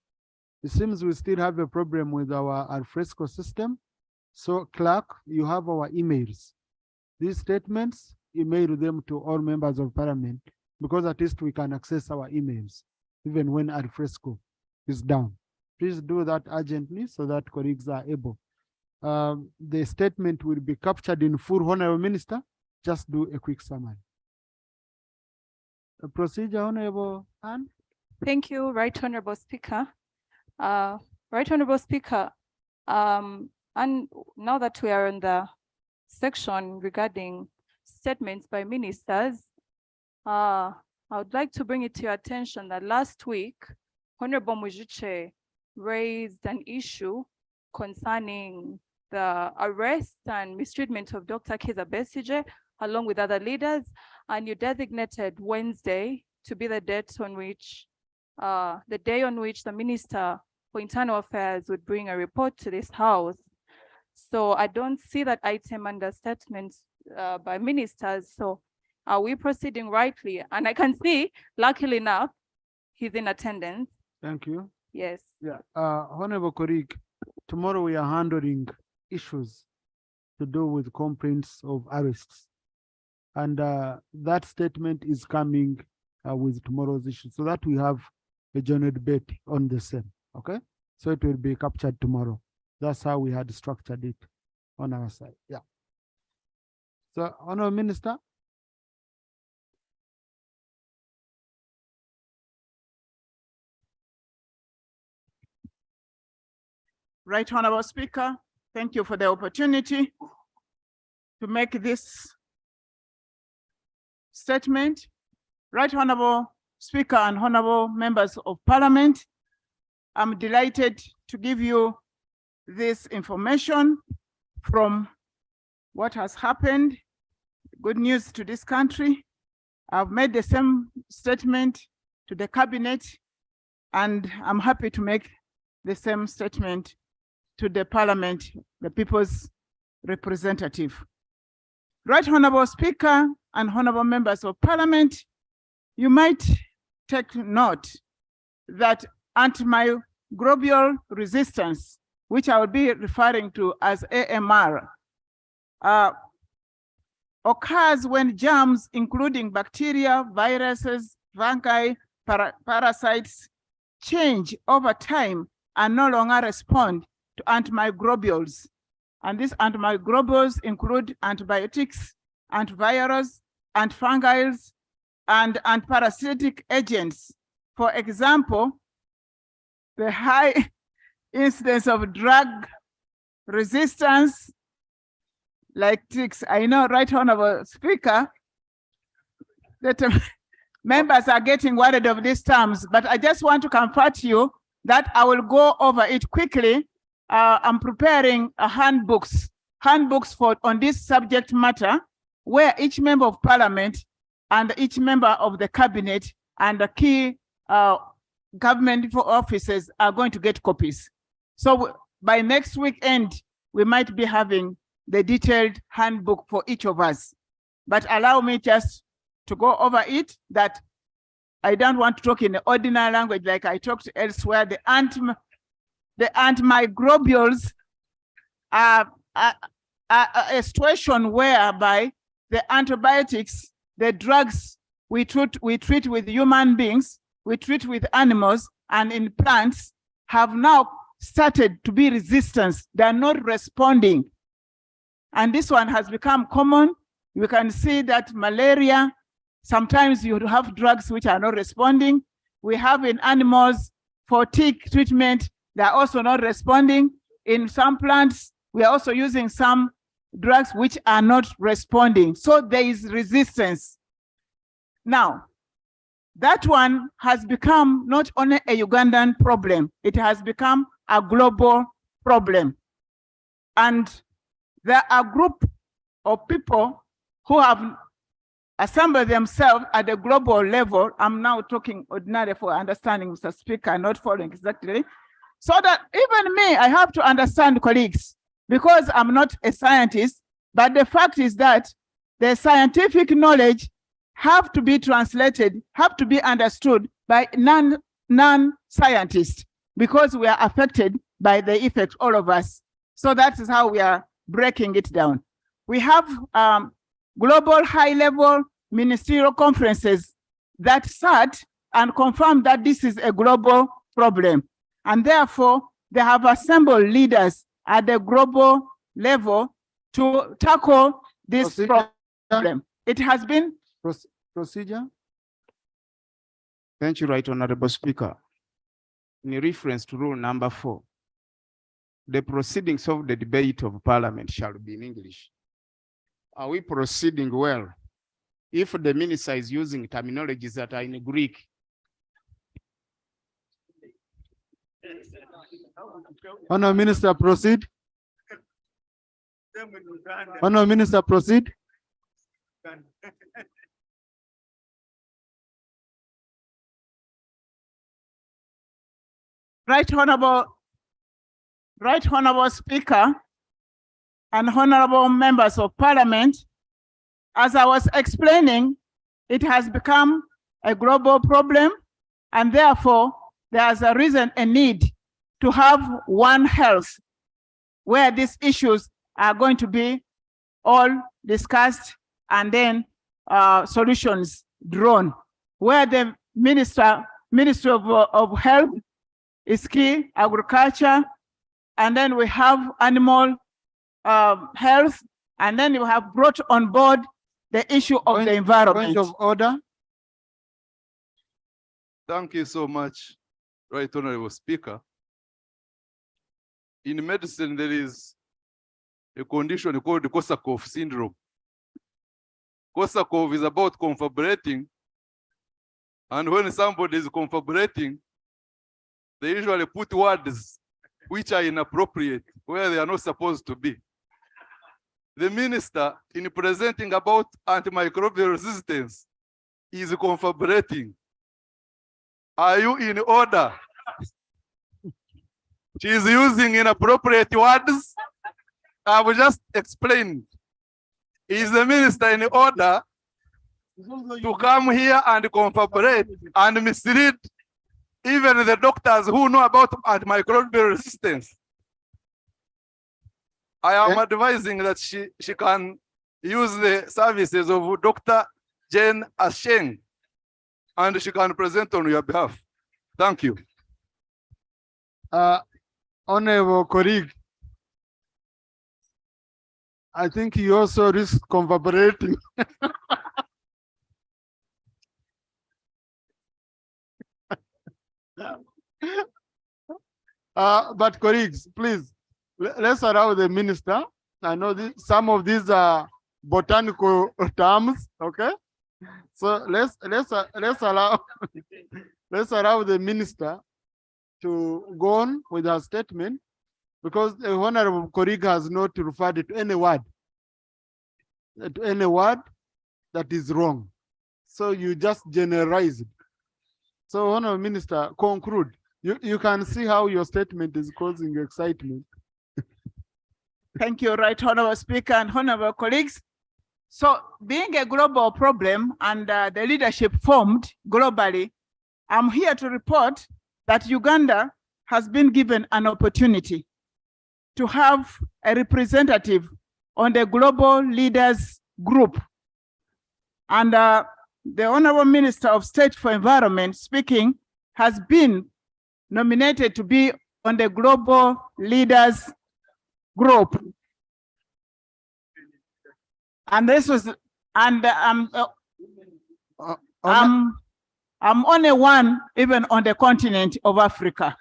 it seems we still have a problem with our alfresco system. So clerk, you have our emails. These statements, email them to all members of parliament, because at least we can access our emails, even when alfresco is down. Please do that urgently so that colleagues are able. The statement will be captured in full, Honorable Minister. Just do a quick summary. A procedure, Honorable Anne. Thank you, Right Honorable Speaker. Right Honorable Speaker, and now that we are in the section regarding statements by ministers, I would like to bring it to your attention that last week, Honorable Mujiche raised an issue concerning the arrest and mistreatment of Dr. Kizza Besigye, along with other leaders, and you designated Wednesday to be the date on which, the day on which the Minister for Internal Affairs would bring a report to this House. So I don't see that item under statements by ministers. So are we proceeding rightly? And I can see, luckily enough, he's in attendance. Thank you. Yes. Yeah. Honorable colleague, tomorrow we are handling issues to do with complaints of arrests. And that statement is coming with tomorrow's issue, so that we have a general debate on the same. Okay, so it will be captured tomorrow. That's how we had structured it on our side. Yeah. So, Honorable Minister. Right Honorable Speaker, thank you for the opportunity to make this statement. Right Honorable Speaker and honorable members of Parliament, I'm delighted to give you this information from what has happened. Good news to this country. I've made the same statement to the cabinet, and I'm happy to make the same statement to the Parliament, the people's representative. Right Honorable Speaker and honorable members of Parliament, you might take note that antimicrobial resistance which I will be referring to as AMR, occurs when germs, including bacteria, viruses, fungi, parasites, change over time and no longer respond to antimicrobials. And these antimicrobials include antibiotics, antivirals, antifungals, and parasitic agents. For example, the high incidence of drug resistance like ticks. I know, Right Honorable Speaker, that members are getting worried of these terms, but I just want to comfort you that I will go over it quickly. I'm preparing handbooks for on this subject matter, where each member of parliament and each member of the cabinet and the key government offices are going to get copies. So by next weekend, we might be having the detailed handbook for each of us. But allow me just to go over it, that I don't want to talk in the ordinary language like I talked elsewhere. The antimicrobials are a situation whereby the antibiotics, the drugs we treat with human beings, we treat with animals and in plants, have now started to be resistant. They are not responding. And this one has become common. You can see that malaria, sometimes you have drugs which are not responding. We have in animals for tick treatment, they are also not responding. In some plants, we are also using some drugs which are not responding. So there is resistance. Now, that one has become not only a Ugandan problem, it has become a global problem. And there are a group of people who have assembled themselves at the global level. I'm now talking ordinarily for understanding, Mr. Speaker, not following exactly. So that even me, I have to understand, colleagues, because I'm not a scientist, but the fact is that the scientific knowledge have to be translated, have to be understood by non-scientists, because we are affected by the effect, all of us. So that is how we are breaking it down. We have global high-level ministerial conferences that sat and confirmed that this is a global problem. And therefore, they have assembled leaders at the global level to tackle this problem. It has been procedure. Thank you, Right Honorable Speaker. In reference to rule number 4, the proceedings of the debate of Parliament shall be in English. Are we proceeding well? If the minister is using terminologies that are in Greek, Honourable Minister, proceed. Honourable Minister, proceed. Right Honorable Speaker and honorable members of Parliament, as I was explaining, it has become a global problem, and therefore there's a need to have one health where these issues are going to be all discussed and then solutions drawn, where the Ministry of Health is key, agriculture, and then we have animal health, and then you have brought on board the issue of the environment. Point of order. Thank you so much, Right Honorable Speaker. In medicine, there is a condition called the Korsakoff syndrome. Korsakoff is about confabulating, and when somebody is confabulating, they usually put words which are inappropriate where they are not supposed to be. The minister, in presenting about antimicrobial resistance, is confabulating. Are you in order? She is using inappropriate words. I will just explain. Is the minister in order to come here and confabulate and mislead even the doctors who know about antimicrobial resistance? I am advising that she can use the services of Dr. Jane Asheng, and she can present on your behalf. Thank you. Honorable colleague, I think you also risk cooperating. But colleagues, please, let's allow the minister. I know some of these are botanical terms, okay? So let's allow let's allow the minister to go on with her statement, because the honorable colleague has not referred to any word that is wrong. So you just generalize it. So honorable minister, conclude. You can see how your statement is causing excitement. Thank you, Right Honorable Speaker and honorable colleagues. So being a global problem and the leadership formed globally, I'm here to report that Uganda has been given an opportunity to have a representative on the Global Leaders Group. And the Honorable Minister of State for Environment speaking has been nominated to be on the Global Leaders Group. And this was, and I'm only one even on the continent of Africa.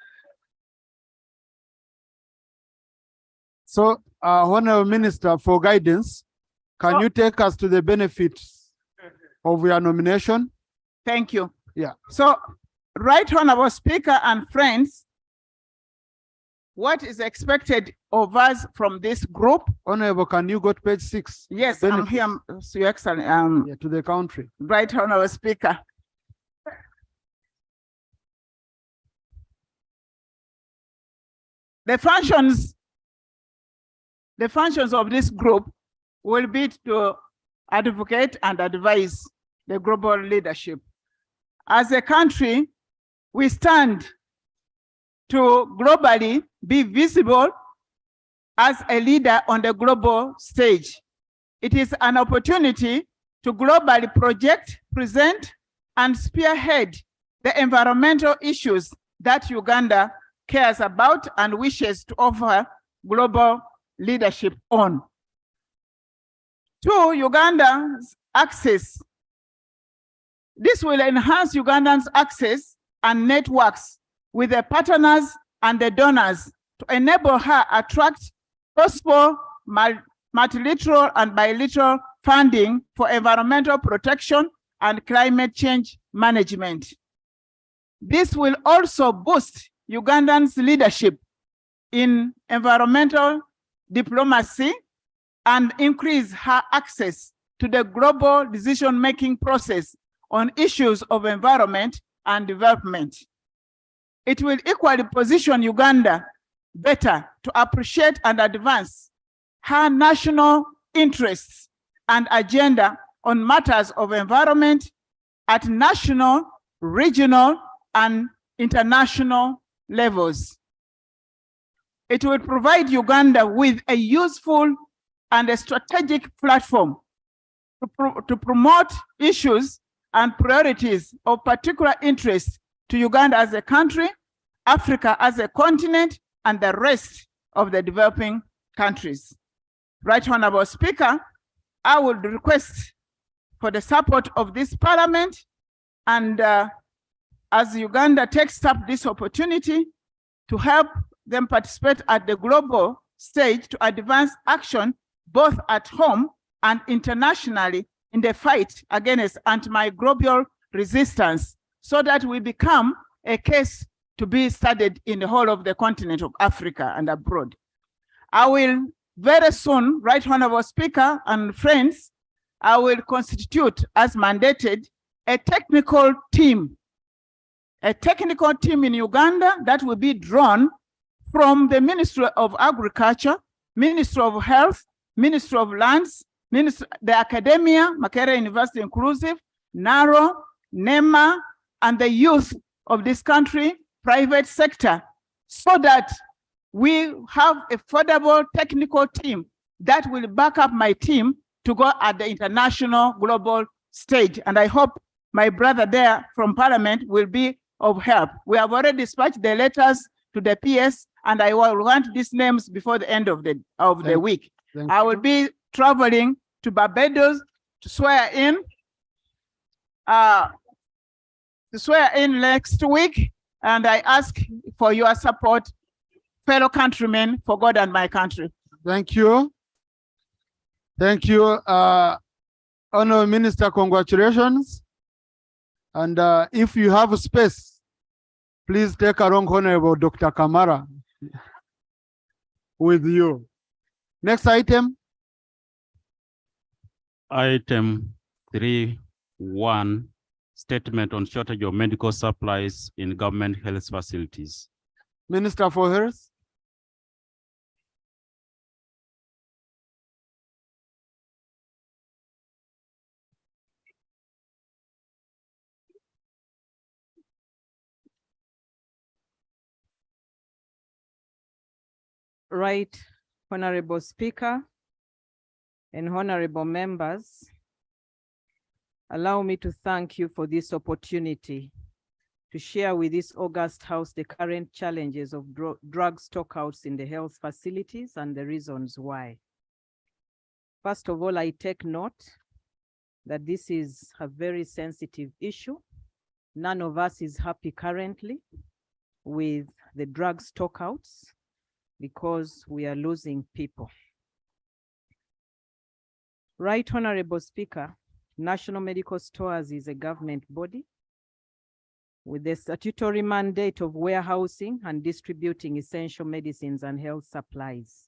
So, Honorable Minister, for guidance, can you take us to the benefits of your nomination? Thank you. Yeah. So, Right Honorable Speaker and friends, what is expected of us from this group? Honorable, can you go to page 6? Yes, I'm here, Your Excellency. Yeah, to the country. Right Honorable Speaker. The functions of this group will be to advocate and advise the global leadership. As a country, we stand to globally be visible as a leader on the global stage. It is an opportunity to globally project, present, and spearhead the environmental issues that Uganda cares about and wishes to offer global leadership on. 2, Uganda's access. This will enhance Ugandans' access and networks with the partners and the donors to enable her attract possible multilateral and bilateral funding for environmental protection and climate change management. This will also boost Ugandans' leadership in environmental diplomacy and increase her access to the global decision-making process on issues of environment and development. It will equally position Uganda better to appreciate and advance her national interests and agenda on matters of environment at national, regional, and international levels. It will provide Uganda with a useful and a strategic platform to promote issues and priorities of particular interest to Uganda as a country, Africa as a continent, and the rest of the developing countries. Right Honorable Speaker, I would request for the support of this Parliament, and as Uganda takes up this opportunity to help them participate at the global stage to advance action both at home and internationally in the fight against antimicrobial resistance, so that we become a case to be studied in the whole of the continent of Africa and abroad. I will very soon, Right Honorable Speaker and friends, I will constitute as mandated a technical team in Uganda that will be drawn from the Ministry of Agriculture, Ministry of Health, Ministry of Lands, the academia, Makerere University Inclusive, NARO, NEMA, and the youth of this country, private sector, so that we have a affordable technical team that will back up my team to go at the international global stage. And I hope my brother there from Parliament will be of help. We have already dispatched the letters to the PS, and I will want these names before the end of the week. I will be traveling to Barbados to swear in next week, and I ask for your support, fellow countrymen, for God and my country. Thank you. Thank you, Honourable Minister, congratulations. And if you have space, please take along Honourable Dr. Kamara with you. Next item. Item 3.1, statement on shortage of medical supplies in government health facilities. Minister for Health. Right, Honorable Speaker and honorable members, allow me to thank you for this opportunity to share with this August House the current challenges of drug stockouts in the health facilities and the reasons why. First of all, I take note that this is a very sensitive issue. None of us is happy currently with the drug stockouts because we are losing people. Right, Honorable Speaker, National Medical Stores is a government body with the statutory mandate of warehousing and distributing essential medicines and health supplies.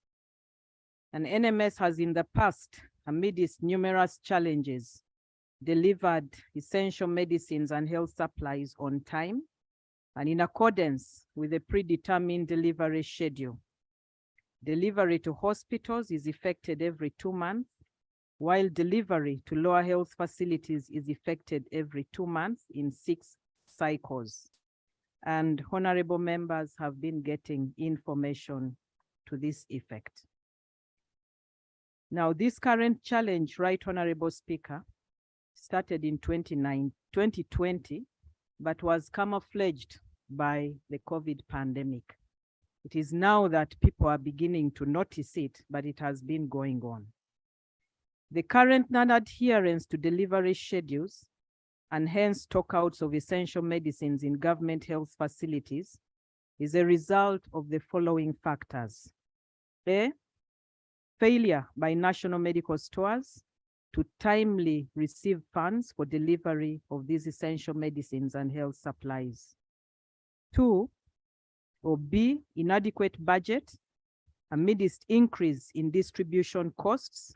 And NMS has in the past, amidst numerous challenges, delivered essential medicines and health supplies on time and in accordance with a predetermined delivery schedule. Delivery to hospitals is effected every 2 months, while delivery to lower health facilities is effected every 2 months in 6 cycles. And honorable members have been getting information to this effect. Now, this current challenge, Right Honorable Speaker, started in 2020, but was camouflaged by the COVID pandemic. It is now that people are beginning to notice it, but it has been going on. The current non-adherence to delivery schedules and hence stockouts of essential medicines in government health facilities is a result of the following factors. A, failure by national medical stores to timely receive funds for delivery of these essential medicines and health supplies. 2, or B, inadequate budget amidst increase in distribution costs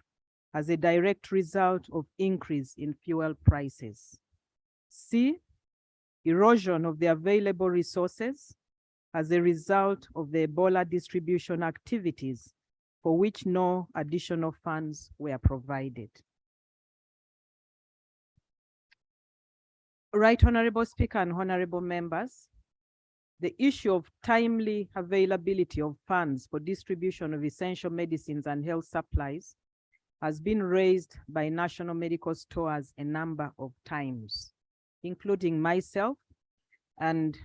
as a direct result of increase in fuel prices. C, erosion of the available resources as a result of the Ebola distribution activities for which no additional funds were provided. Right, Honorable Speaker and honorable members, the issue of timely availability of funds for distribution of essential medicines and health supplies has been raised by national medical stores a number of times, including myself. And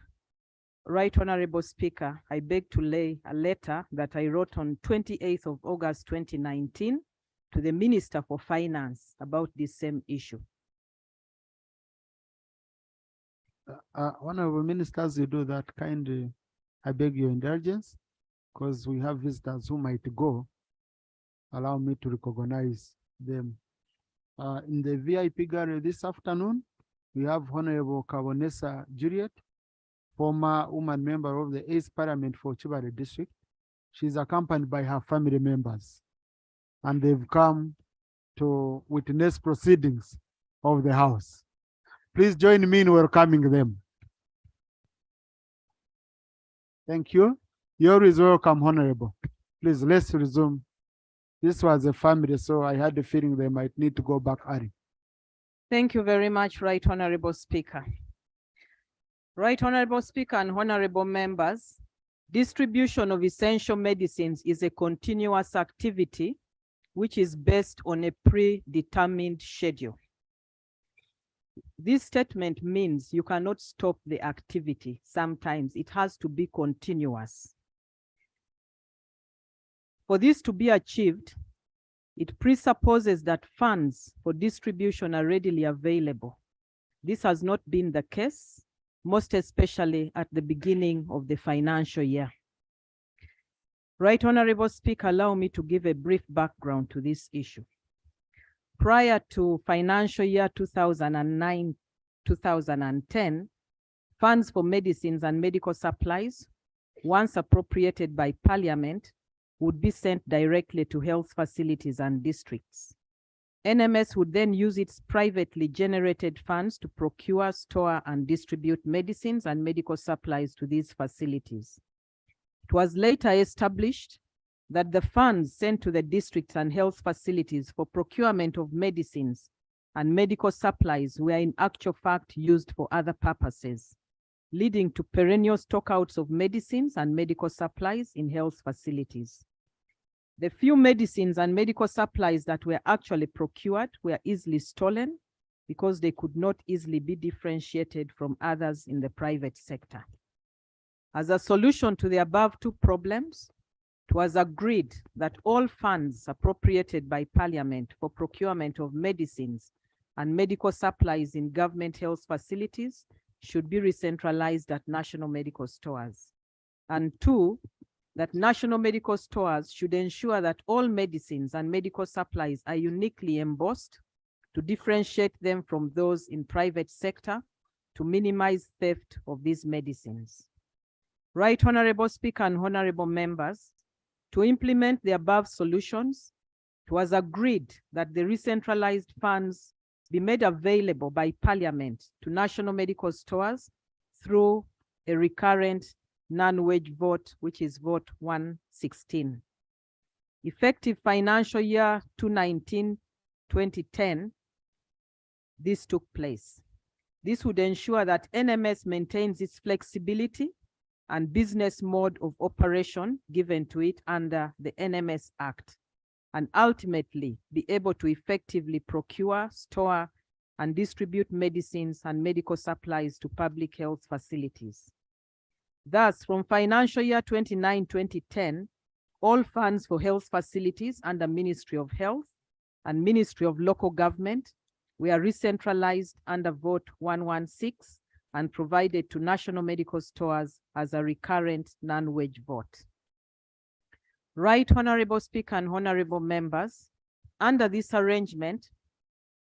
Right Honorable Speaker, I beg to lay a letter that I wrote on 28th of August 2019 to the Minister for Finance about this same issue. Honorable ministers, you do that kindly. I beg your indulgence, because we have visitors who might go. Allow me to recognize them. In the VIP gallery this afternoon, we have Honorable Kabonesa Juliet, former woman member of the 8th Parliament for Chibale District. She's accompanied by her family members, and they've come to witness proceedings of the House. Please join me in welcoming them. Thank you. You're always welcome, Honorable. Please, let's resume. This was a family, so I had the feeling they might need to go back early. Thank you very much, Right Honorable Speaker. Right Honorable Speaker and honorable members, Distribution of essential medicines is a continuous activity which is based on a predetermined schedule. This statement means you cannot stop the activity. Sometimes it has to be continuous. For this to be achieved, it presupposes that funds for distribution are readily available. This has not been the case, most especially at the beginning of the financial year. Right Honorable Speaker, allow me to give a brief background to this issue. Prior to financial year 2009-2010, funds for medicines and medical supplies, once appropriated by Parliament, would be sent directly to health facilities and districts. NMS would then use its privately generated funds to procure, store, and distribute medicines and medical supplies to these facilities. It was later established that the funds sent to the districts and health facilities for procurement of medicines and medical supplies were in actual fact used for other purposes, leading to perennial stockouts of medicines and medical supplies in health facilities. The few medicines and medical supplies that were actually procured were easily stolen because they could not easily be differentiated from others in the private sector. As a solution to the above two problems, it was agreed that all funds appropriated by Parliament for procurement of medicines and medical supplies in government health facilities should be re-centralized at national medical stores. And two, that national medical stores should ensure that all medicines and medical supplies are uniquely embossed to differentiate them from those in private sector to minimize theft of these medicines. Right Honorable Speaker and honorable members, to implement the above solutions, it was agreed that the re-centralized funds be made available by Parliament to national medical stores through a recurrent non-wage vote, which is vote 116. Effective financial year 2019-2010, this took place. This would ensure that NMS maintains its flexibility and business mode of operation given to it under the NMS Act, and ultimately be able to effectively procure, store, and distribute medicines and medical supplies to public health facilities. Thus, from financial year 2009-2010, all funds for health facilities under Ministry of Health and Ministry of Local Government were re-centralized under vote 116 and provided to national medical stores as a recurrent non-wage vote. Right Honorable Speaker and honorable members, under this arrangement,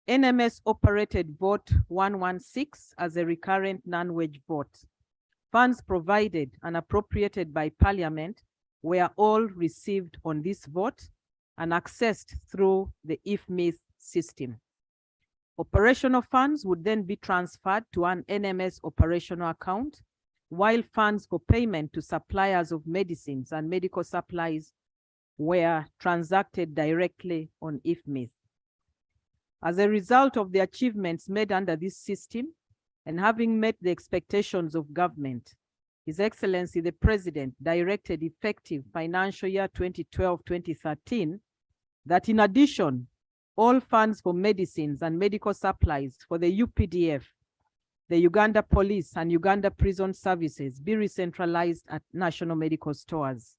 NMS operated vote 116 as a recurrent non-wage vote. Funds provided and appropriated by Parliament were all received on this vote and accessed through the IFMIS system. Operational funds would then be transferred to an NMS operational account, while funds for payment to suppliers of medicines and medical supplies were transacted directly on IFMIS. As a result of the achievements made under this system, and having met the expectations of government, His Excellency the President directed effective financial year 2012-2013 that in addition, all funds for medicines and medical supplies for the UPDF, the Uganda Police and Uganda Prison Services be re-centralized at national medical stores.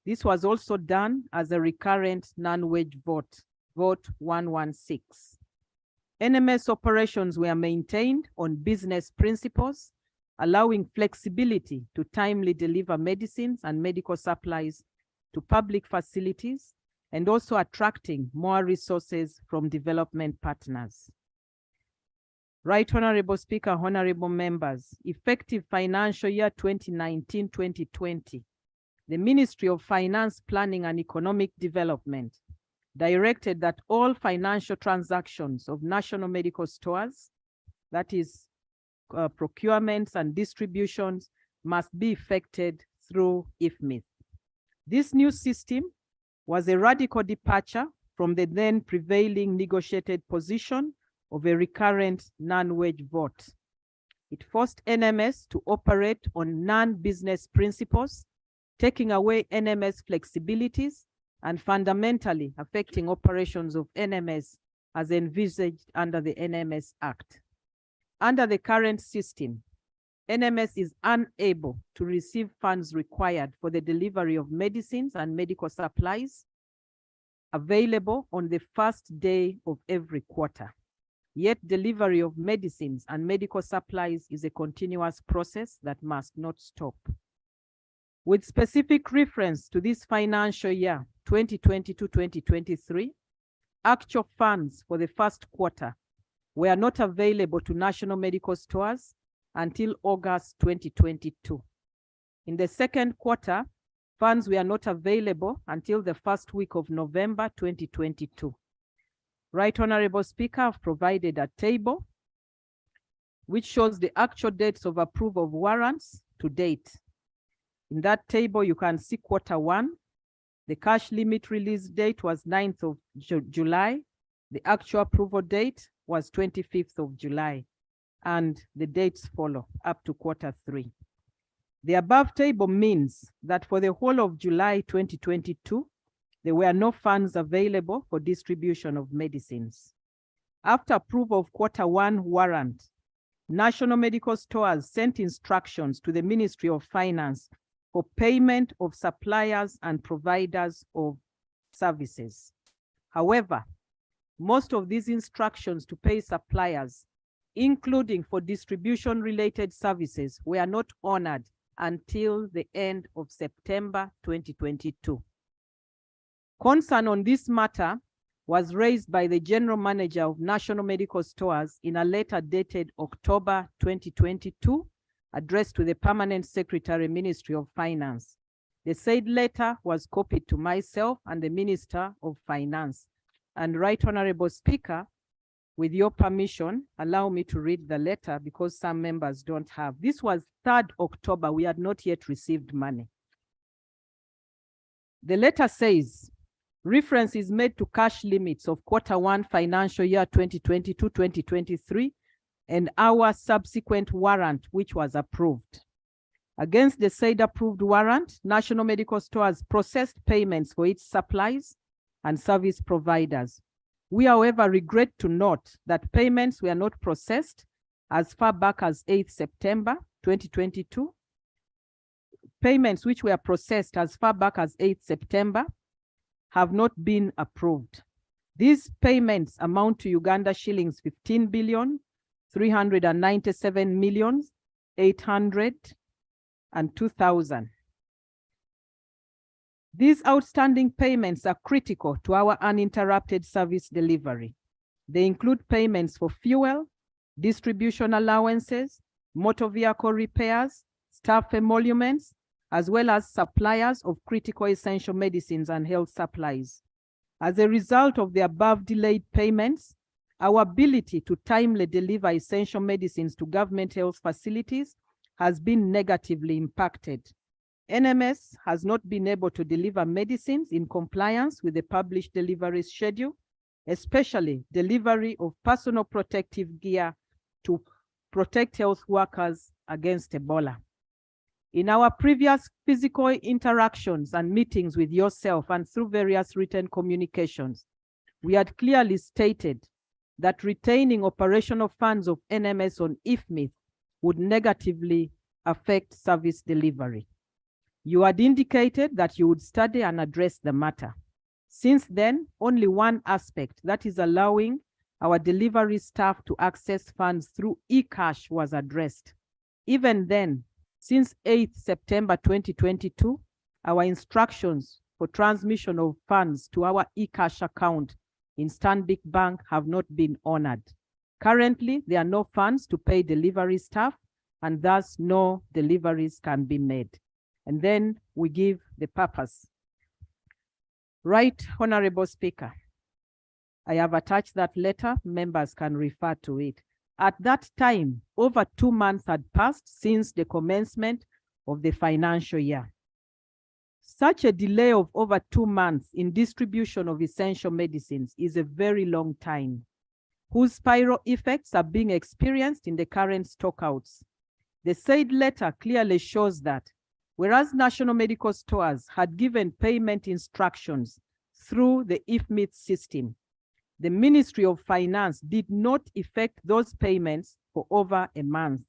This was also done as a recurrent non-wage vote, vote 116. NMS operations were maintained on business principles, allowing flexibility to timely deliver medicines and medical supplies to public facilities, and also attracting more resources from development partners. Right Honorable Speaker, honorable members, effective financial year 2019-2020, the Ministry of Finance, Planning and Economic Development directed that all financial transactions of national medical stores, that is procurements and distributions, must be effected through IFMIS. This new system was a radical departure from the then prevailing negotiated position of a recurrent non-wage vote. It forced NMS to operate on non-business principles taking away NMS flexibilities and fundamentally affecting operations of NMS as envisaged under the NMS Act. Under the current system, NMS is unable to receive funds required for the delivery of medicines and medical supplies available on the first day of every quarter. Yet delivery of medicines and medical supplies is a continuous process that must not stop. With specific reference to this financial year, 2022-2023, actual funds for the first quarter were not available to national medical stores until August 2022. In the second quarter, funds were not available until the first week of November 2022. Right Honorable Speaker, I've provided a table which shows the actual dates of approval of warrants to date. In that table, you can see quarter one. The cash limit release date was 9th of July. The actual approval date was 25th of July. And the dates follow up to quarter three. The above table means that for the whole of July 2022, there were no funds available for distribution of medicines. After approval of quarter one warrant, national medical stores sent instructions to the Ministry of Finance for payment of suppliers and providers of services. However, most of these instructions to pay suppliers, including for distribution-related services, were not honored until the end of September 2022. Concern on this matter was raised by the General Manager of National Medical Stores in a letter dated October 2022, addressed to the Permanent Secretary, Ministry of Finance. The said letter was copied to myself and the Minister of Finance. And Right Honorable Speaker, with your permission, allow me to read the letter because some members don't have. This was 3rd October. We had not yet received money. The letter says, reference is made to cash limits of quarter one financial year 2022-2023 and our subsequent warrant, which was approved. Against the said approved warrant, National Medical Stores processed payments for its supplies and service providers. We, however, regret to note that payments were not processed as far back as 8th September 2022. Payments which were processed as far back as 8th September have not been approved. These payments amount to Uganda shillings 15,397,802,000. These outstanding payments are critical to our uninterrupted service delivery. They include payments for fuel, distribution allowances, motor vehicle repairs, staff emoluments, as well as suppliers of critical essential medicines and health supplies. As a result of the above delayed payments, our ability to timely deliver essential medicines to government health facilities has been negatively impacted. NMS has not been able to deliver medicines in compliance with the published delivery schedule, especially delivery of personal protective gear to protect health workers against Ebola. In our previous physical interactions and meetings with yourself and through various written communications, we had clearly stated that retaining operational funds of NMS on IFMIT would negatively affect service delivery. You had indicated that you would study and address the matter. Since then, only one aspect, that is allowing our delivery staff to access funds through eCash, was addressed. Even then, since 8th September 2022, our instructions for transmission of funds to our eCash account in Stanbic Bank have not been honored. Currently, there are no funds to pay delivery staff, and thus no deliveries can be made. And then we give the purpose. Right, Honorable Speaker, I have attached that letter. Members can refer to it. At that time, over 2 months had passed since the commencement of the financial year. Such a delay of over 2 months in distribution of essential medicines is a very long time, whose spiral effects are being experienced in the current stockouts. The said letter clearly shows that Whereas National Medical Stores had given payment instructions through the IFMIT system, the Ministry of Finance did not effect those payments for over a month.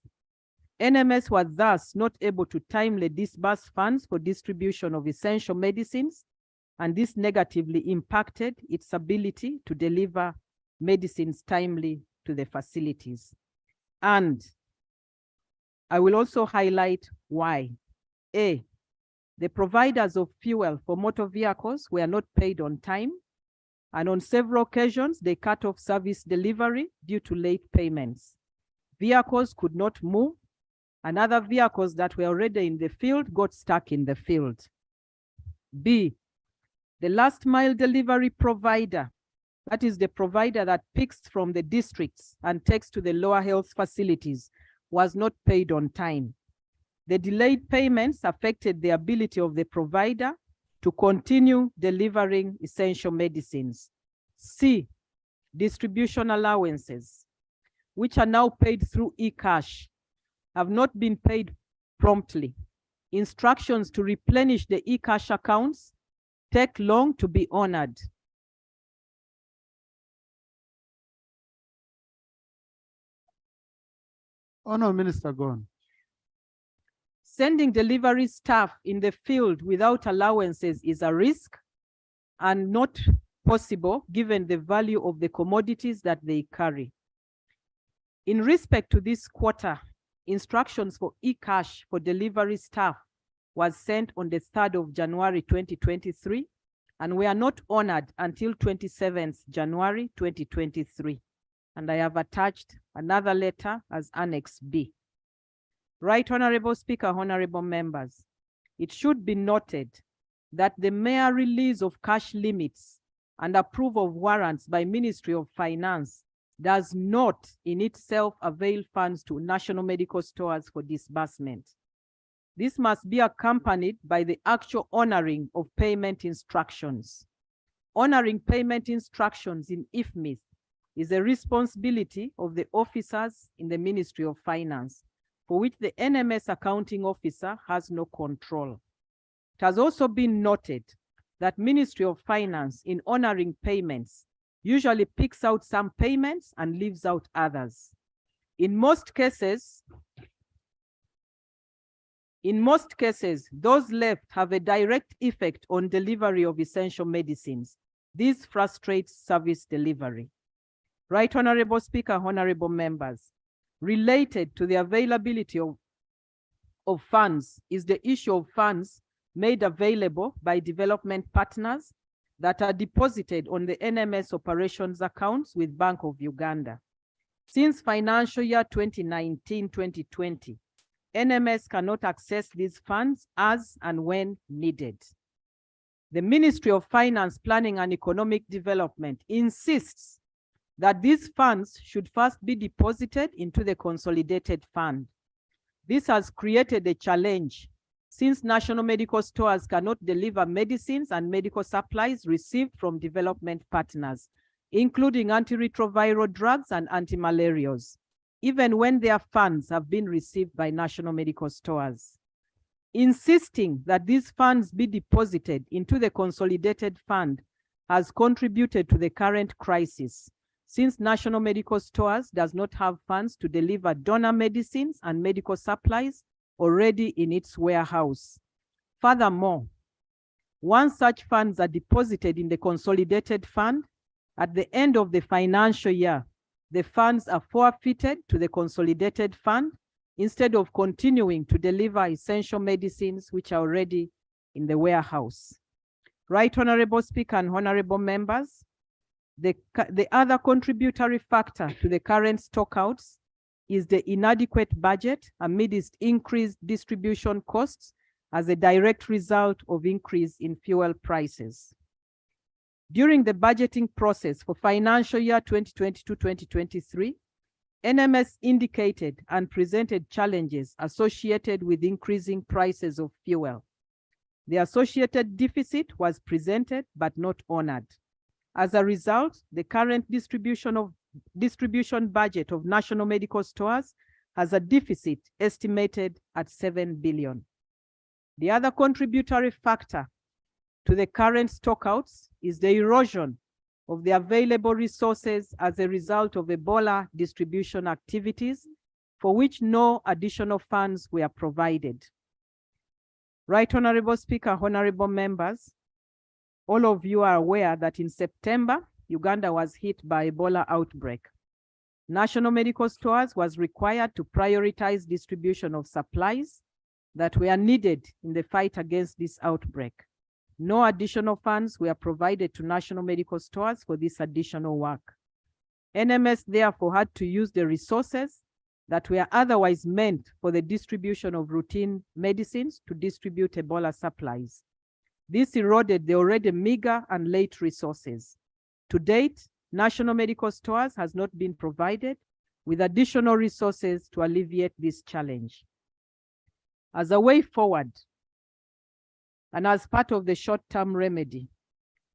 NMS was thus not able to timely disburse funds for distribution of essential medicines, and this negatively impacted its ability to deliver medicines timely to the facilities. And I will also highlight why. A, the providers of fuel for motor vehicles were not paid on time, and on several occasions, they cut off service delivery due to late payments. Vehicles could not move, and other vehicles that were already in the field got stuck in the field. B, the last mile delivery provider, that is the provider that picks from the districts and takes to the lower health facilities, was not paid on time. The delayed payments affected the ability of the provider to continue delivering essential medicines. C, distribution allowances, which are now paid through eCash, have not been paid promptly. Instructions to replenish the eCash accounts take long to be honored. Honorable Minister, go on. Sending delivery staff in the field without allowances is a risk and not possible given the value of the commodities that they carry. In respect to this quarter, instructions for eCash for delivery staff was sent on the 3rd of January 2023 and were not honored until 27th January 2023. And I have attached another letter as Annex B. Right Honorable Speaker, honorable members, it should be noted that the mere release of cash limits and approval of warrants by Ministry of Finance does not in itself avail funds to National Medical Stores for disbursement. This must be accompanied by the actual honoring of payment instructions. Honoring payment instructions in IFMIS is a responsibility of the officers in the Ministry of Finance, for which the NMS accounting officer has no control. It has also been noted that Ministry of Finance in honoring payments usually picks out some payments and leaves out others. In most cases, those left have a direct effect on delivery of essential medicines. This frustrates service delivery. Right Honorable Speaker, honorable members, related to the availability of funds is the issue of funds made available by development partners that are deposited on the NMS operations accounts with Bank of Uganda. Since financial year 2019-2020, NMS cannot access these funds as and when needed. The Ministry of Finance, Planning and Economic Development insists that these funds should first be deposited into the consolidated fund. This has created a challenge since National Medical Stores cannot deliver medicines and medical supplies received from development partners, including antiretroviral drugs and antimalarials, even when their funds have been received by National Medical Stores. Insisting that these funds be deposited into the consolidated fund has contributed to the current crisis, since National Medical Stores does not have funds to deliver donor medicines and medical supplies already in its warehouse. Furthermore, once such funds are deposited in the consolidated fund, at the end of the financial year, the funds are forfeited to the consolidated fund instead of continuing to deliver essential medicines which are already in the warehouse. Right Honorable Speaker and honorable members, the other contributory factor to the current stockouts is the inadequate budget amidst increased distribution costs as a direct result of increase in fuel prices. During the budgeting process for financial year 2022-2023, NMS indicated and presented challenges associated with increasing prices of fuel. The associated deficit was presented but not honored. As a result, the current distribution budget of National Medical Stores has a deficit estimated at 7 billion. The other contributory factor to the current stockouts is the erosion of the available resources as a result of Ebola distribution activities for which no additional funds were provided. Right, Honorable Speaker, honorable members, all of you are aware that in September, Uganda was hit by Ebola outbreak. National Medical Stores was required to prioritize distribution of supplies that were needed in the fight against this outbreak. No additional funds were provided to National Medical Stores for this additional work. NMS therefore had to use the resources that were otherwise meant for the distribution of routine medicines to distribute Ebola supplies. This eroded the already meager and late resources. To date, National Medical Stores has not been provided with additional resources to alleviate this challenge. As a way forward, and as part of the short-term remedy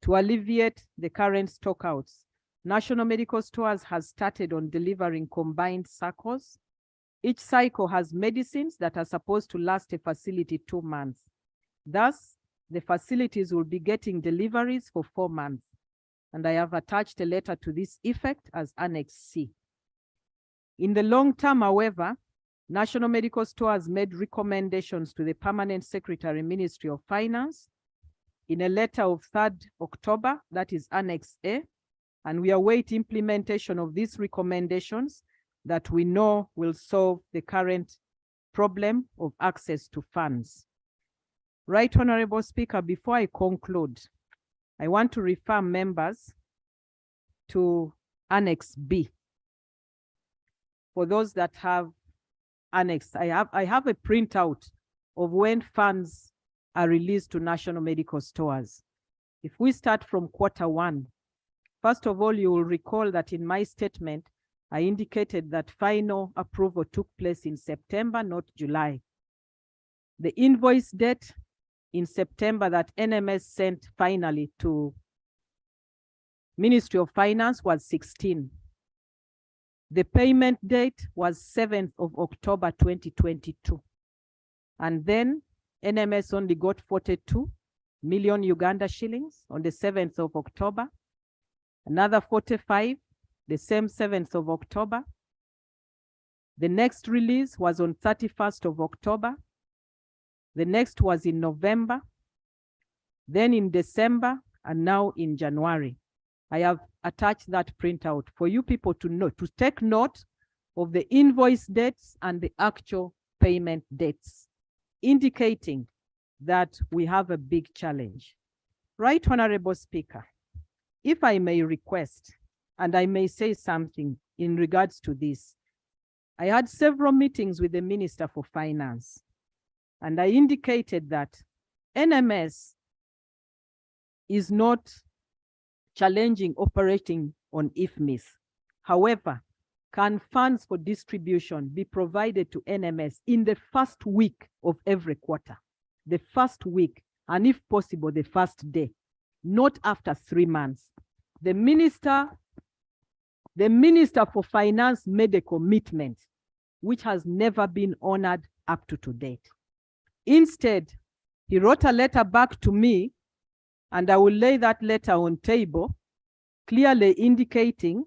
to alleviate the current stockouts, National Medical Stores has started on delivering combined cycles. Each cycle has medicines that are supposed to last a facility 2 months. Thus, the facilities will be getting deliveries for 4 months. And I have attached a letter to this effect as Annex C. In the long term, however, National Medical Stores made recommendations to the Permanent Secretary, Ministry of Finance, in a letter of 3rd October, that is Annex A, and we await implementation of these recommendations that we know will solve the current problem of access to funds. Right, Honorable Speaker, before I conclude, I want to refer members to Annex B. For those that have Annex, I have a printout of when funds are released to National Medical Stores. If we start from Q1, first of all, you will recall that in my statement, I indicated that final approval took place in September, not July. The invoice date in September that NMS sent finally to Ministry of Finance was 16. The payment date was 7th of October 2022. And then NMS only got 42 million Uganda shillings on the 7th of October. Another 45, the same 7th of October. The next release was on 31st of October. The next was in November, then in December, and now in January. I have attached that printout for you people to know, to take note of the invoice dates and the actual payment dates, indicating that we have a big challenge. Right, Honorable Speaker, if I may request, and I may say something in regards to this, I had several meetings with the Minister for Finance, and I indicated that NMS is not challenging operating on IFMIS. However, can funds for distribution be provided to NMS in the first week of every quarter? The first week, and if possible, the first day, not after 3 months. The Minister for Finance made a commitment which has never been honored up to date. Instead, he wrote a letter back to me, and I will lay that letter on table, clearly indicating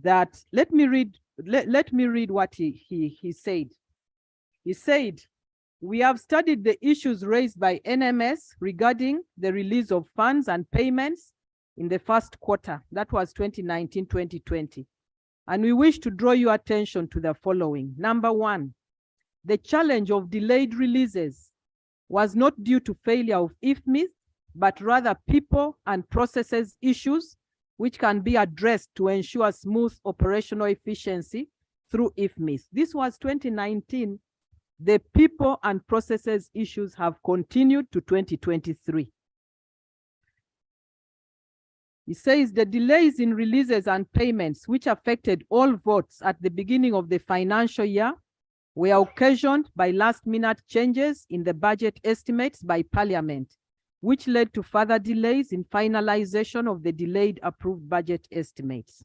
that, let me read what he said. He said, we have studied the issues raised by NMS regarding the release of funds and payments in the first quarter, that was 2019-2020. And we wish to draw your attention to the following. Number one, the challenge of delayed releases was not due to failure of IFMIS, but rather people and processes issues which can be addressed to ensure smooth operational efficiency through IFMIS. This was 2019. The people and processes issues have continued to 2023. He says the delays in releases and payments which affected all votes at the beginning of the financial year were occasioned by last-minute changes in the budget estimates by Parliament, which led to further delays in finalization of the delayed approved budget estimates.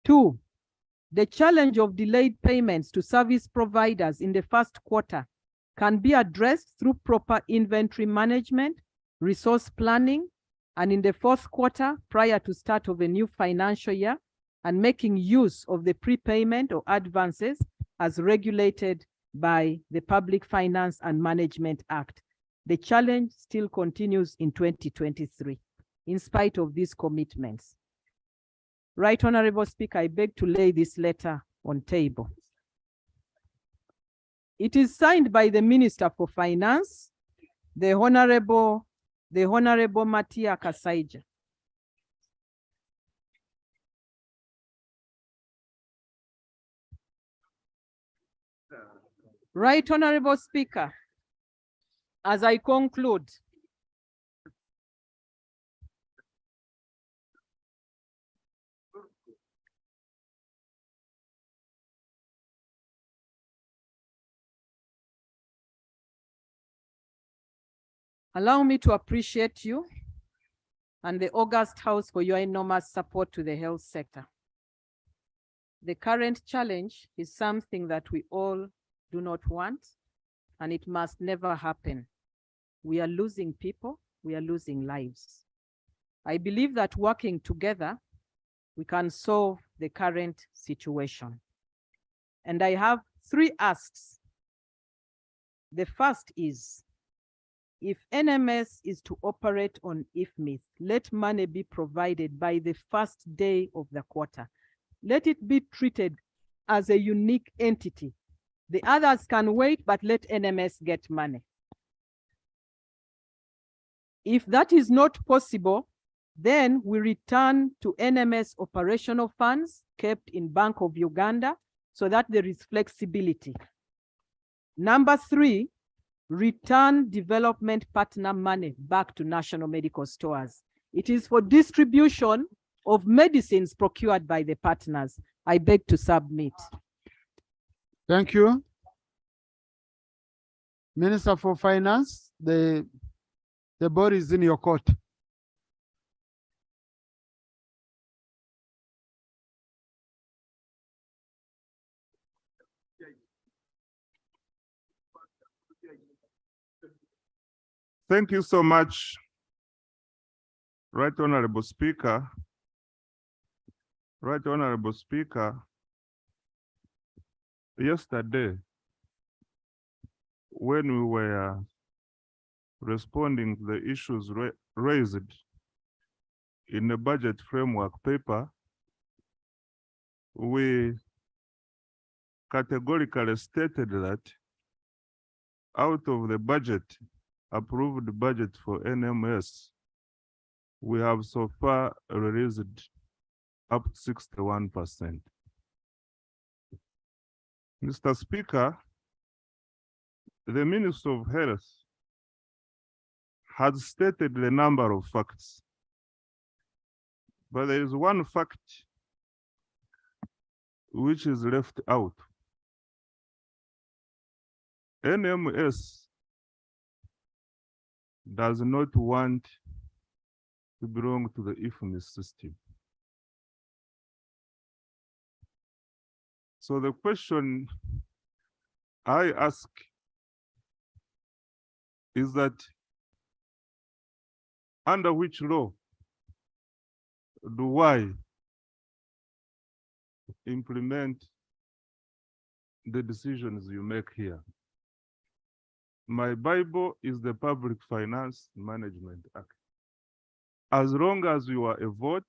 2, the challenge of delayed payments to service providers in the first quarter can be addressed through proper inventory management, resource planning, and in the fourth quarter prior to start of a new financial year, and making use of the prepayment or advances as regulated by the Public Finance and Management Act. The challenge still continues in 2023, in spite of these commitments. Right Honorable Speaker, I beg to lay this letter on table. It is signed by the Minister for Finance, the Honorable Matia Kasaija. Right Honorable Speaker, as I conclude, allow me to appreciate you and the August House for your enormous support to the health sector. The current challenge is something that we all do not want, and it must never happen. We are losing people, we are losing lives. I believe that working together, we can solve the current situation. And I have 3 asks. The first is, if NMS is to operate on IFMIS, let money be provided by the first day of the quarter. Let it be treated as a unique entity. The others can wait, but let NMS get money. If that is not possible, then we return to NMS operational funds kept in Bank of Uganda so that there is flexibility. Number 3, return development partner money back to national medical stores. It is for distribution of medicines procured by the partners. I beg to submit. Thank you. Minister for Finance, the ball is in your court. Thank you so much, Right Honorable Speaker. Right Honorable Speaker, yesterday, when we were responding to the issues raised in the budget framework paper, we categorically stated that out of the budget, approved budget for NMS, we have so far released up to 61%. Mr. Speaker, the Minister of Health has stated the number of facts, but there is one fact which is left out. NMS does not want to belong to the IFMIS system. So the question I ask is that under which law do I implement the decisions you make here? My Bible is the Public Finance Management Act. As long as you are a vote,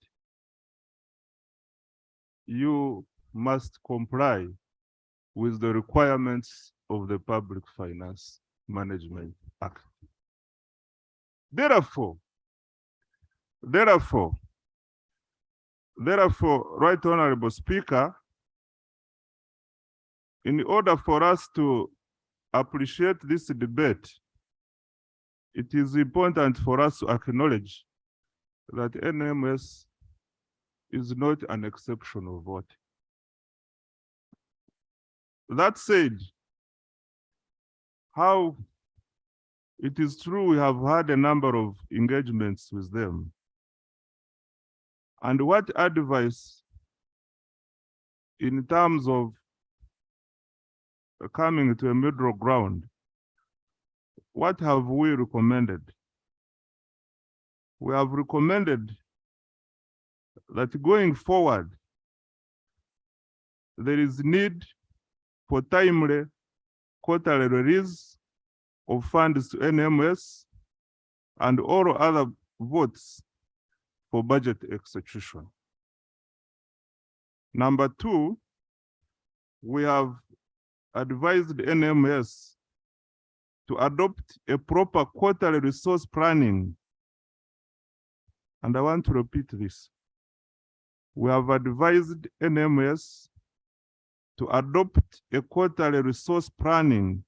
you must comply with the requirements of the Public Finance Management Act. Therefore, Right Honorable Speaker, in order for us to appreciate this debate, it is important for us to acknowledge that NMS is not an exceptional vote. That said, how it is true we have had a number of engagements with them. And what advice in terms of coming to a middle ground what have we recommended? We have recommended that going forward, there is need for timely quarterly release of funds to NMS and all other votes for budget execution. Number two, we have advised NMS to adopt a proper quarterly resource planning. And I want to repeat this. We have advised NMS to adopt a quarterly resource planning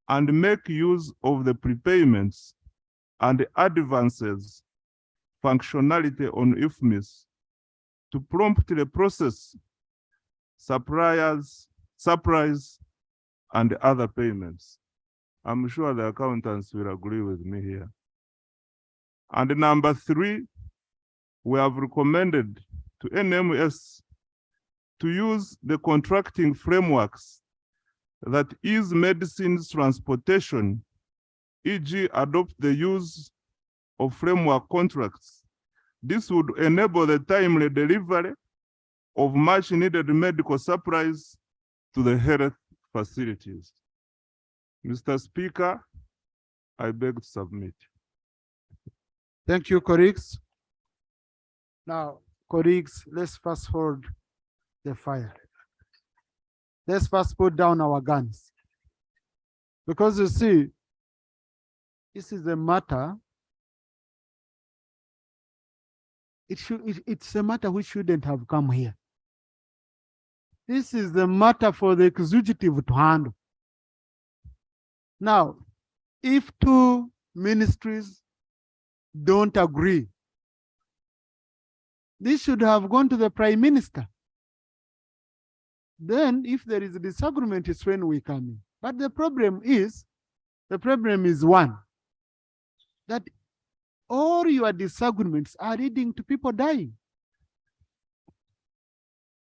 and make use of the prepayments and advances functionality on IFMIS to promptly process supplies, and other payments. I'm sure the accountants will agree with me here. And number three, we have recommended to NMS to use the contracting frameworks that ease medicines transportation, e.g. adopt the use of framework contracts. This would enable the timely delivery of much needed medical supplies to the health facilities. Mr. Speaker, I beg to submit. Thank you, colleagues. Now, colleagues, let's fast forward the fire. Let's first put down our guns. Because you see, this is a matter, it's a matter which shouldn't have come here. This is the matter for the executive to handle. Now, if two ministries don't agree, this should have gone to the Prime Minister. Then if there is a disagreement, it's when we come in. But the problem is one, that all your disagreements are leading to people dying.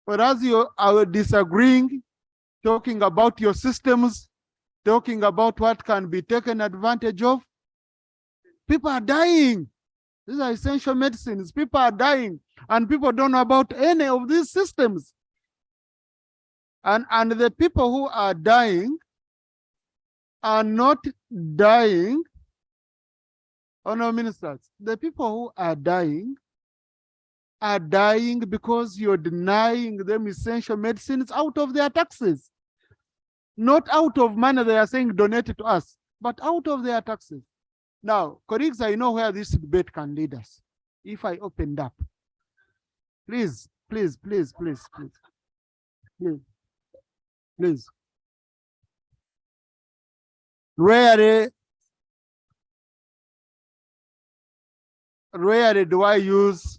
Whereas you are disagreeing, talking about your systems, talking about what can be taken advantage of, people are dying. These are essential medicines. People are dying, and people don't know about any of these systems. And the people who are dying are not dying, Honorable Ministers, the people who are dying because you're denying them essential medicines out of their taxes. Not out of money they are saying donated to us, but out of their taxes. Now, colleagues, I know where this debate can lead us. If I opened up, please. Rarely do I use,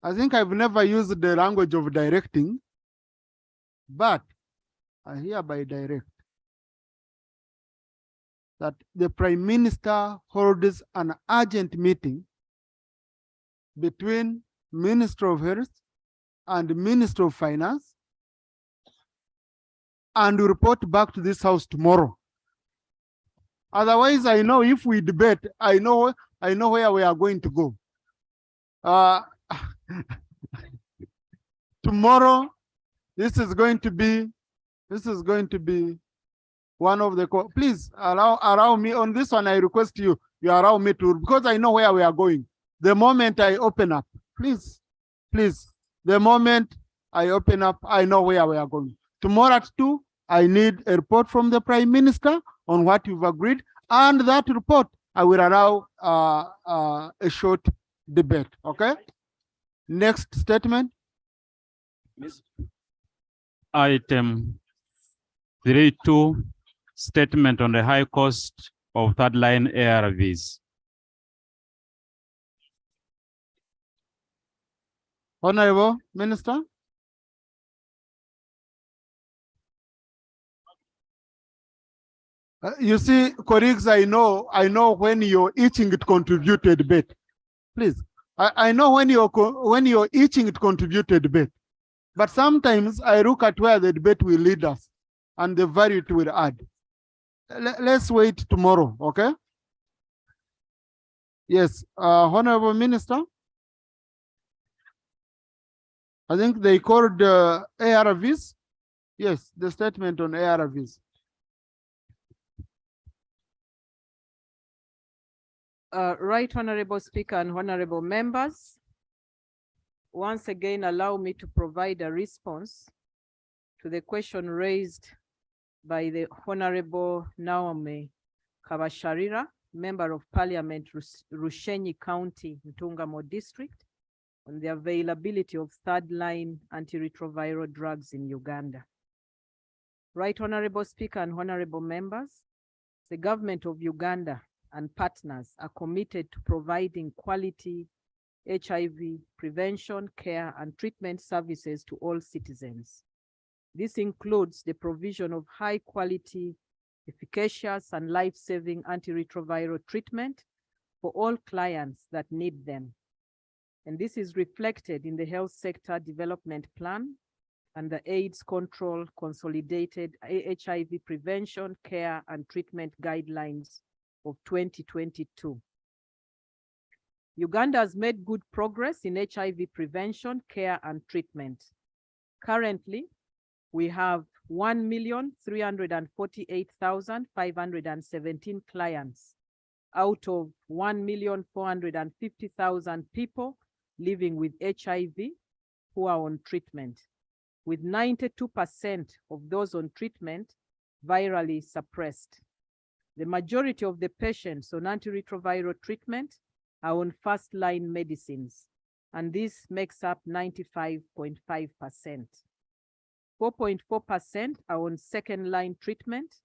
I think I've never used the language of directing, but I hereby direct that the Prime Minister holds an urgent meeting between Minister of Health and Minister of Finance and report back to this house tomorrow. Otherwise, I know if we debate, I know where we are going to go. Tomorrow, this is going to be one of the, please allow me on this one. I request you allow me to, because I know where we are going. The moment I open up, please, the moment I open up, I know where we are going. Tomorrow at 2, I need a report from the Prime Minister on what you've agreed, and that report I will allow a short debate. Okay. Next statement. Item 3.2, statement on the high cost of third-line ARVs. Honorable Minister. You see, colleagues, I know when you're itching to contribute to a debate. Please, I know when you're itching to contribute to a debate. But sometimes I look at where the debate will lead us and the value it will add. let's wait tomorrow, okay? Yes, Honorable Minister. I think they called ARVs. Yes, the statement on ARVs. Right Honorable Speaker and honorable members, once again, allow me to provide a response to the question raised by the Honorable Naomi Kabasharira, Member of Parliament, Rushenyi County, Ntungamo District, on the availability of third-line antiretroviral drugs in Uganda. Right Honorable Speaker and honorable members, the government of Uganda and partners are committed to providing quality HIV prevention, care, and treatment services to all citizens. This includes the provision of high-quality, efficacious, and life-saving antiretroviral treatment for all clients that need them. And this is reflected in the Health Sector Development Plan and the AIDS Control Consolidated HIV Prevention, Care, and Treatment Guidelines of 2022. Uganda has made good progress in HIV prevention, care, and treatment. Currently, we have 1,348,517 clients out of 1,450,000 people living with HIV who are on treatment, with 92% of those on treatment virally suppressed. The majority of the patients on antiretroviral treatment are on first-line medicines, and this makes up 95.5%. 4.4% are on second-line treatment,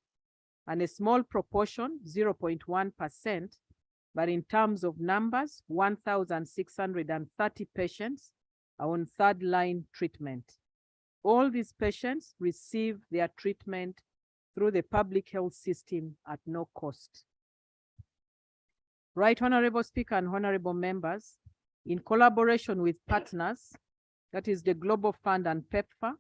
and a small proportion, 0.1%, but in terms of numbers, 1,630 patients are on third-line treatment. All these patients receive their treatment through the public health system at no cost. Right Honorable Speaker and honorable members, in collaboration with partners, that is the Global Fund and PEPFAR,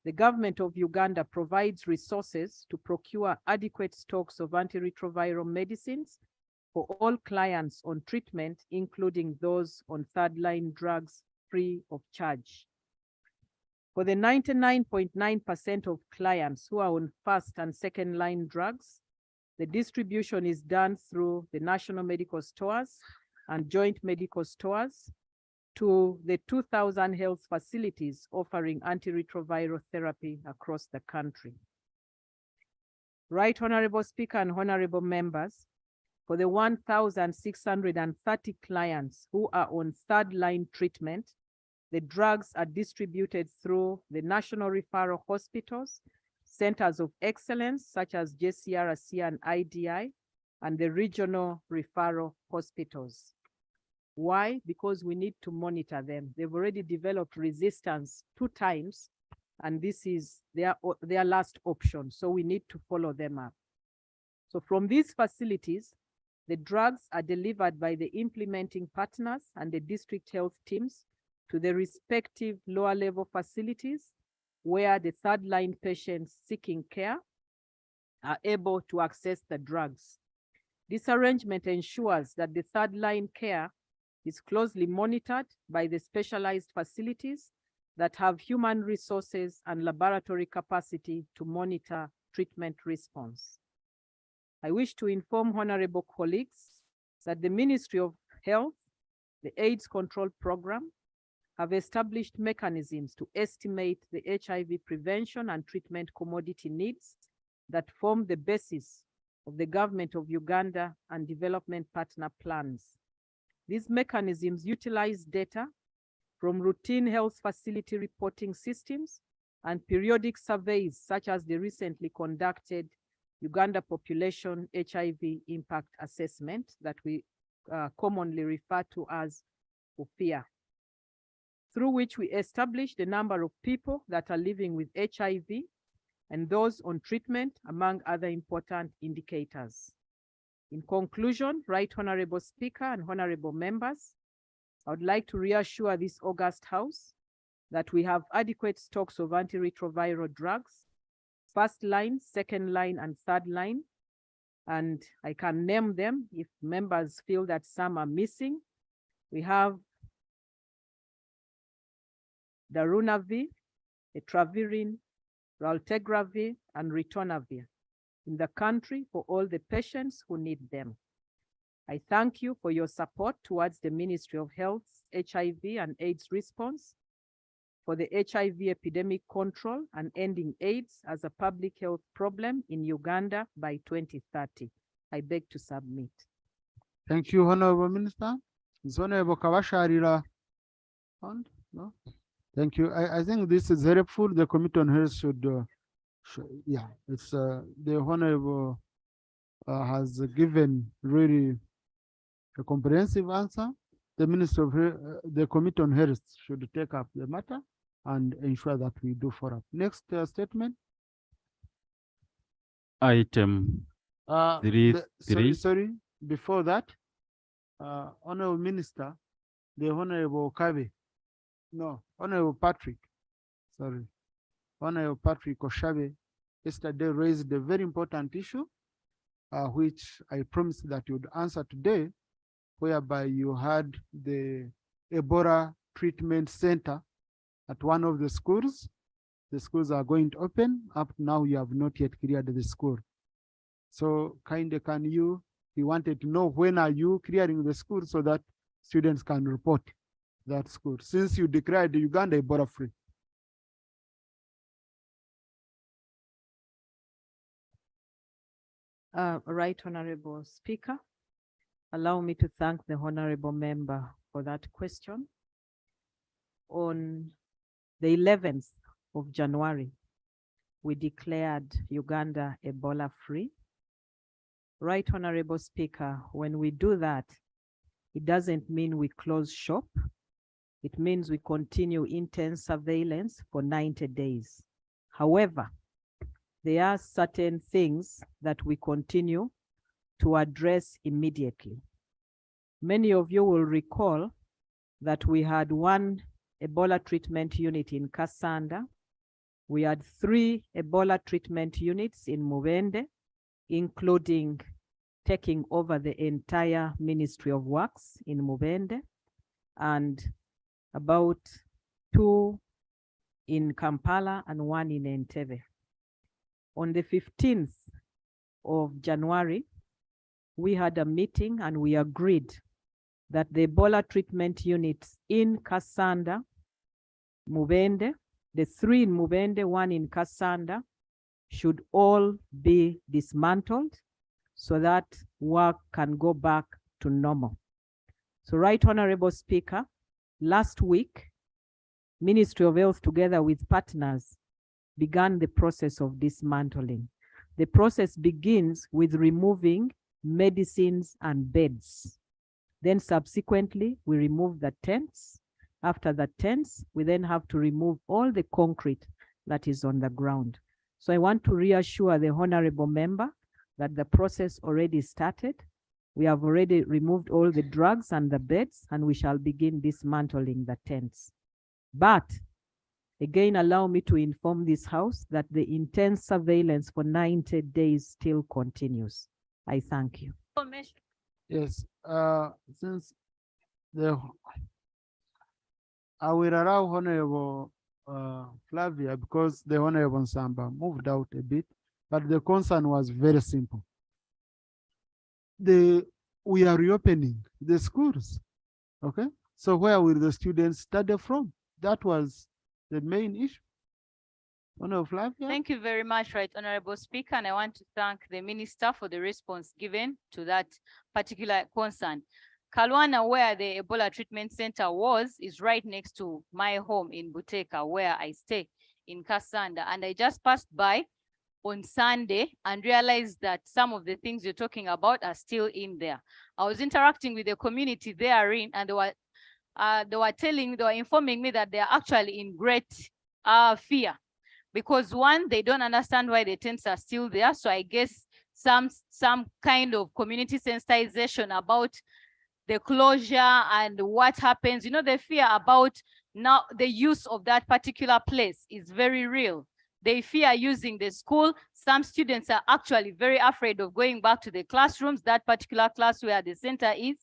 the government of Uganda provides resources to procure adequate stocks of antiretroviral medicines for all clients on treatment, including those on third-line drugs, free of charge. For the 99.9% of clients who are on first and second-line drugs, the distribution is done through the national medical stores and joint medical stores to the 2,000 health facilities offering antiretroviral therapy across the country. Right Honorable Speaker and honorable members, for the 1,630 clients who are on third-line treatment, the drugs are distributed through the national referral hospitals, centers of excellence such as JCRC and IDI, and the regional referral hospitals. Why? Because we need to monitor them. They've already developed resistance 2 times, and this is their last option. So we need to follow them up. So from these facilities, the drugs are delivered by the implementing partners and the district health teams to the respective lower level facilities where the third-line patients seeking care are able to access the drugs. This arrangement ensures that the third-line care is closely monitored by the specialized facilities that have human resources and laboratory capacity to monitor treatment response. I wish to inform honorable colleagues that the Ministry of Health, the AIDS Control Program, have established mechanisms to estimate the HIV prevention and treatment commodity needs that form the basis of the government of Uganda and development partner plans. These mechanisms utilize data from routine health facility reporting systems and periodic surveys, such as the recently conducted Uganda Population HIV Impact Assessment that we commonly refer to as UPIA, through which we establish the number of people that are living with HIV and those on treatment, among other important indicators. In conclusion, Right Honorable Speaker and honorable members, I would like to reassure this august House that we have adequate stocks of antiretroviral drugs, first line, second line, and third line, and I can name them if members feel that some are missing. We have darunavir, etravirine, raltegravir, and ritonavir in the country for all the patients who need them. I thank you for your support towards the Ministry of Health's HIV and AIDS response for the HIV epidemic control and ending AIDS as a public health problem in Uganda by 2030. I beg to submit. Thank you, Honorable Minister. Is Honorable Kawasharila on? No? Thank you. I think this is helpful. The Committee on Health should, yeah, it's the Honorable has given really a comprehensive answer. The Minister of the Committee on Health should take up the matter and ensure that we do follow up. Next statement. Item Sorry. Before that, Honorable Minister, the Honorable Kabe, no, Honorable Patrick, sorry, Honorable Patrick Oshabe yesterday raised a very important issue, which I promised that you would answer today, whereby you had the Ebola treatment center at one of the schools. The schools are going to open. Up now, you have not yet cleared the school. So kindly can you, we wanted to know when are you clearing the school so that students can report that school, since you declared Uganda Ebola free. Right Honorable Speaker, allow me to thank the Honorable Member for that question. On the 11th of January, we declared Uganda Ebola free. Right Honorable Speaker, when we do that, it doesn't mean we close shop. It means we continue intense surveillance for 90 days. However, there are certain things that we continue to address immediately. Many of you will recall that we had one Ebola treatment unit in Kasanda. We had 3 Ebola treatment units in Mubende, including taking over the entire Ministry of Works in Mubende, and about 2 in Kampala and 1 in Entebbe. On the 15th of January, we had a meeting and we agreed that the Ebola treatment units in Kasanda, Mubende, the 3 in Mubende, 1 in Kasanda, should all be dismantled so that work can go back to normal. So, Right Honorable Speaker, last week, Ministry of Health together with partners began the process of dismantling. The process begins with removing medicines and beds. Then subsequently, we remove the tents. After the tents, we then have to remove all the concrete that is on the ground. So I want to reassure the Honorable Member that the process already started. We have already removed all the drugs and the beds, and we shall begin dismantling the tents. But again, allow me to inform this House that the intense surveillance for 90 days still continues. I thank you. Yes, since I will allow Honorable Flavia, because the Honorable Samba moved out a bit, but the concern was very simple. We are reopening the schools, okay? So where will the students study from? That was the main issue. Honorable Flavia. Thank you very much, Right Honorable Speaker, and I want to thank the Minister for the response given to that particular concern. Kalwana, where the Ebola Treatment Center was, is right next to my home in Buteka, where I stay in Kasanda. And I just passed by on Sunday and realized that some of the things you're talking about are still in there. I was interacting with the community therein, and they were informing me that they are actually in great fear. Because one, they don't understand why the tents are still there. So I guess some kind of community sensitization about the closure and what happens. You know, the fear about now the use of that particular place is very real. They fear using the school. Some students are actually very afraid of going back to the classrooms, that particular class where the center is.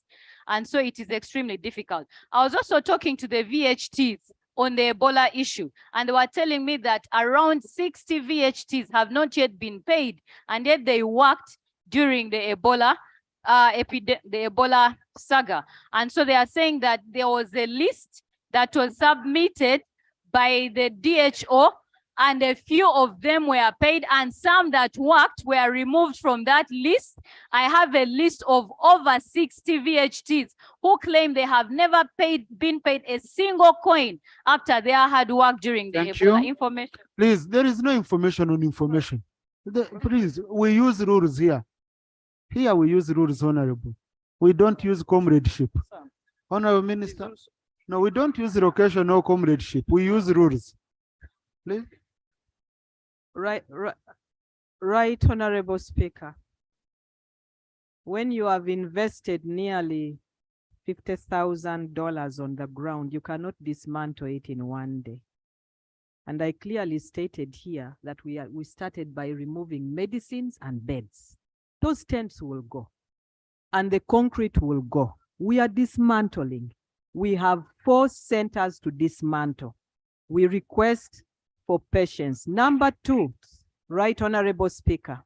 And so it is extremely difficult. I was also talking to the VHTs on the Ebola issue, and they were telling me that around 60 VHTs have not yet been paid, and yet they worked during the Ebola the Ebola saga. And so they are saying that there was a list that was submitted by the DHO, and a few of them were paid, and some that worked were removed from that list. I have a list of over 60 VHTs who claim they have never been paid a single coin after their hard work during the Thank Ebola you. information. Please, there is no information on information. Please, we use rules here. Here we use rules, Honorable. We don't use comradeship. Honorable Minister, no, we don't use location or comradeship. We use rules. Please. Right, Honorable Speaker. When you have invested nearly $50,000 on the ground, you cannot dismantle it in one day. And I clearly stated here that we started by removing medicines and beds. Those tents will go and the concrete will go. We are dismantling. We have 4 centers to dismantle. We request for patience. Number 2, Right Honorable Speaker,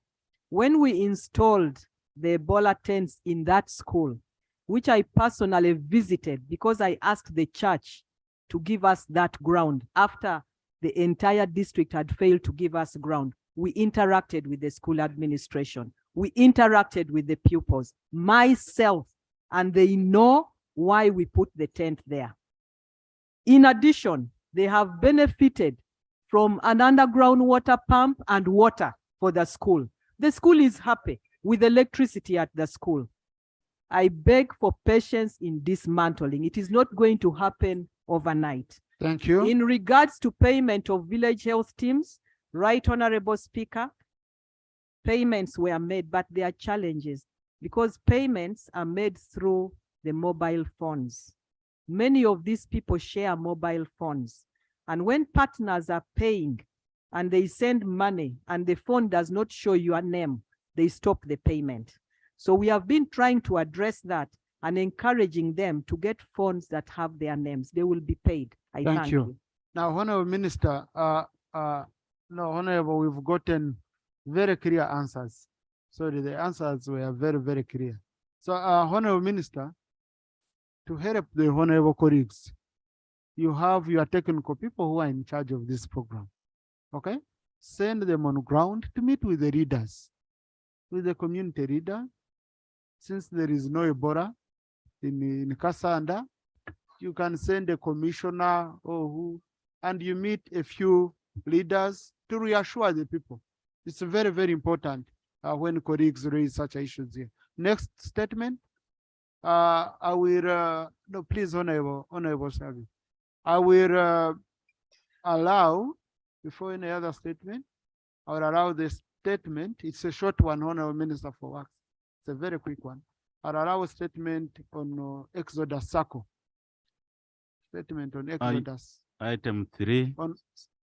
when we installed the Ebola tents in that school, which I personally visited because I asked the church to give us that ground after the entire district had failed to give us ground, we interacted with the school administration. We interacted with the pupils, myself, and they know why we put the tent there. In addition, they have benefited from an underground water pump and water for the school. The school is happy with electricity at the school. I beg for patience in dismantling. It is not going to happen overnight. Thank you. In regards to payment of village health teams, Right Honorable Speaker, payments were made, but there are challenges because payments are made through the mobile phones. Many of these people share mobile phones. And when partners are paying and they send money and the phone does not show your name, they stop the payment. So we have been trying to address that and encouraging them to get phones that have their names. They will be paid. I thank you. Now, Honorable Minister, no, Honorable, we've gotten very clear answers. Sorry, the answers were very, very clear. So, Honorable Minister, to help the Honorable colleagues, you have your technical people who are in charge of this program, okay? Send them on ground to meet with the leaders, with the community leader. Since there is no Ebola in Kasanda, you can send a commissioner or who, and you meet a few leaders to reassure the people. It's very, very important when colleagues raise such issues here. Next statement. I will, no, please, Honorable Savi. I will allow, before any other statement, I will allow the statement. It's a short one, Honorable Minister for Works. It's a very quick one. I'll allow a statement on Exodus Circle. Statement on Exodus. Item 3. On,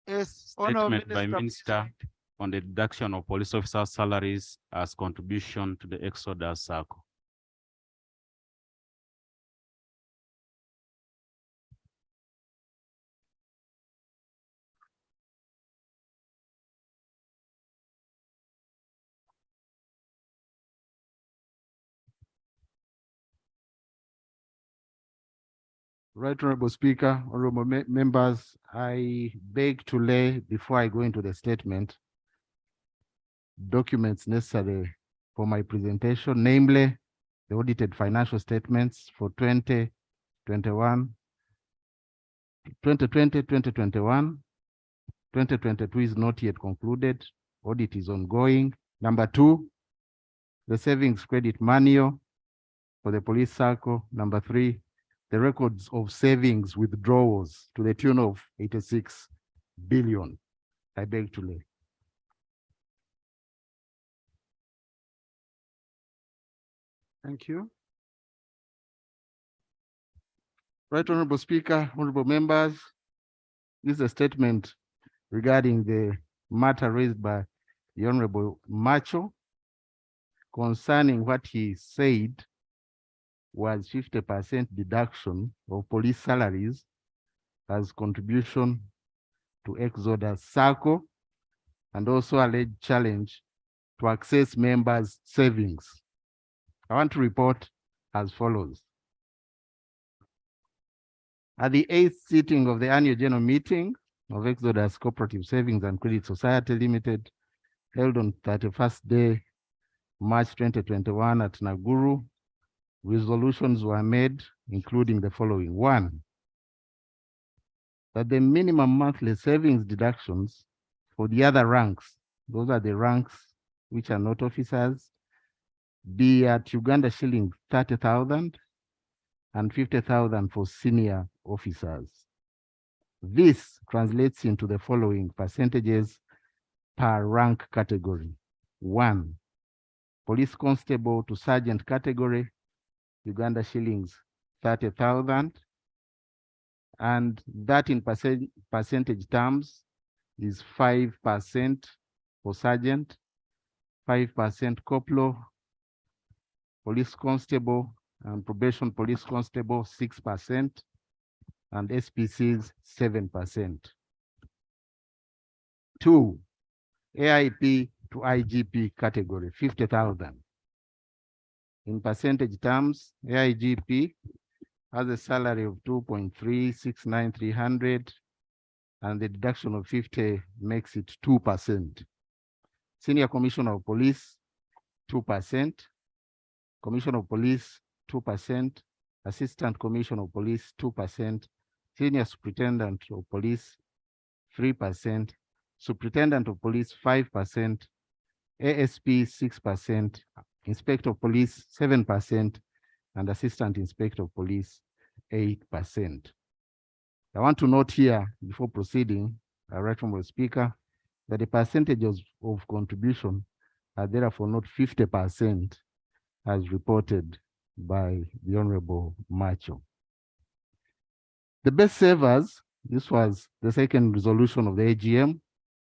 yes, Statement by Minister on the deduction of police officers' salaries as contribution to the Exodus Circle. Right Honorable Speaker, honorable members, I beg to lay before I go into the statement documents necessary for my presentation, namely the audited financial statements for 2021, 2020, 2021, 2022 is not yet concluded. Audit is ongoing. Number 2, the savings credit manual for the police circle. Number 3, the records of savings withdrawals to the tune of 86 billion. I beg to lay. Thank you. Right Honorable Speaker, honorable members, this is a statement regarding the matter raised by the Honorable Macho concerning what he said was 50% deduction of police salaries as contribution to Exodus Circle, and also alleged challenge to access members' savings. I want to report as follows. At the 8th sitting of the annual general meeting of Exodus Cooperative Savings and Credit Society Limited, held on 31st day, March 2021 at Naguru, resolutions were made, including the following. 1, that the minimum monthly savings deductions for the other ranks, those are the ranks which are not officers, be at Uganda shilling 30,000 and 50,000 for senior officers. This translates into the following percentages per rank category. 1, police constable to sergeant category, Uganda shillings 30,000, and that in percentage terms is 5% for sergeant, 5% corporal, police constable and probation police constable 6%, and SPCs 7%. 2, AIP to IGP category 50,000. In percentage terms, AIGP has a salary of 2.369300, and the deduction of 50 makes it 2%. Senior Commissioner of Police 2%, Commissioner of Police 2%, Assistant Commissioner of Police 2%, Senior Superintendent of Police 3%, Superintendent of Police 5%, ASP 6%, Inspector of Police 7%, and Assistant Inspector of Police 8%. I want to note here, before proceeding, Right Honourable Speaker, that the percentages of contribution are therefore not 50% as reported by the Honorable Macho. The best savers, this was the second resolution of the AGM,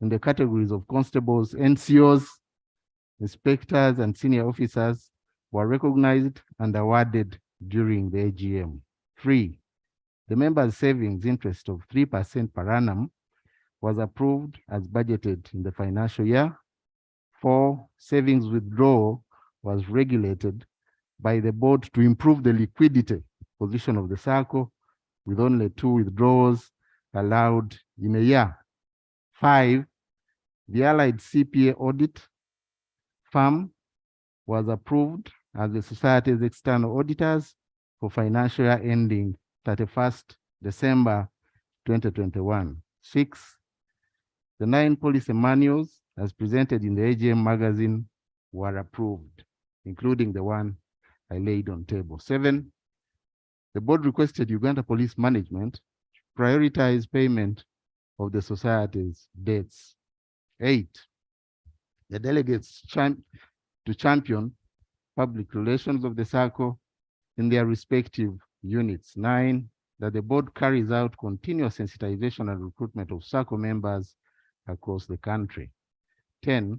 in the categories of constables, NCOs, inspectors, and senior officers were recognized and awarded during the AGM. 3, the members' savings interest of 3% per annum was approved as budgeted in the financial year. 4, savings withdrawal was regulated by the board to improve the liquidity position of the circle, with only 2 withdrawals allowed in a year. 5, the allied CPA audit firm was approved as the society's external auditors for financial year ending 31st December 2021. 6, the 9 policy manuals as presented in the AGM magazine were approved, including the one I laid on table. 7, the board requested Uganda Police Management to prioritize payment of the society's debts. 8, the delegates to champion public relations of the circle in their respective units. 9, that the board carries out continuous sensitization and recruitment of circle members across the country. 10,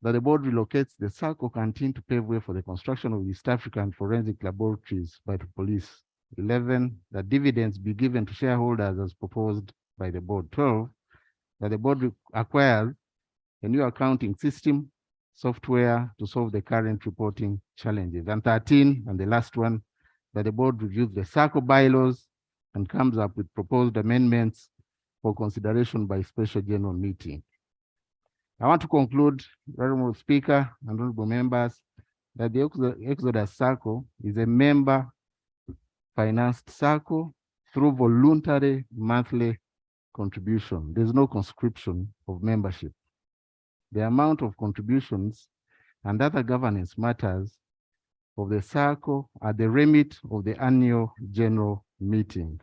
that the board relocates the circle canteen to pave way for the construction of East African forensic laboratories by the police. 11, that dividends be given to shareholders as proposed by the board. 12, that the board acquires a new accounting system software to solve the current reporting challenges. And 13, and the last one, that the board reviews the circle bylaws and comes up with proposed amendments for consideration by special general meeting. I want to conclude, Honorable Speaker and honorable members, that the Exodus Circle is a member financed circle through voluntary monthly contribution. There's no conscription of membership. The amount of contributions and other governance matters of the circle are the remit of the annual general meeting,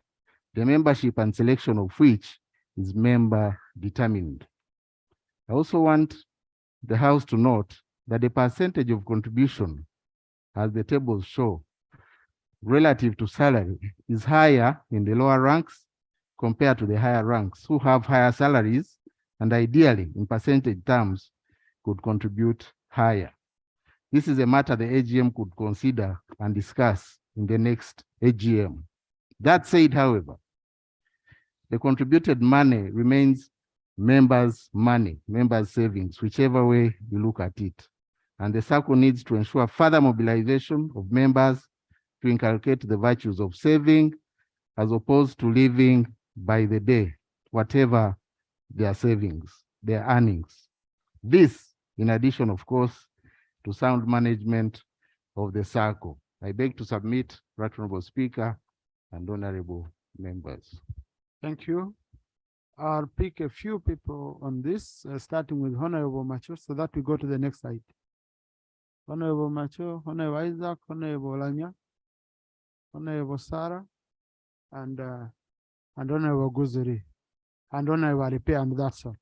the membership and selection of which is member determined. I also want the House to note that the percentage of contribution, as the tables show, relative to salary is higher in the lower ranks compared to the higher ranks who have higher salaries and ideally in percentage terms could contribute higher. This is a matter the AGM could consider and discuss in the next AGM. That said, however, the contributed money remains members' money, members' savings, whichever way you look at it. And the SACCO needs to ensure further mobilization of members to inculcate the virtues of saving as opposed to living by the day, whatever their savings, their earnings. This, in addition, of course, to sound management of the SACCO. I beg to submit, Right Honorable Speaker and honorable members. Thank you. I'll pick a few people on this, starting with Honorable Macho, so that we go to the next slide. Honorable Macho, Honorable Isaac, Honorable Lanya, Honorable Sarah, and Honorable Guzuri, and Honorable Repair, and that's all.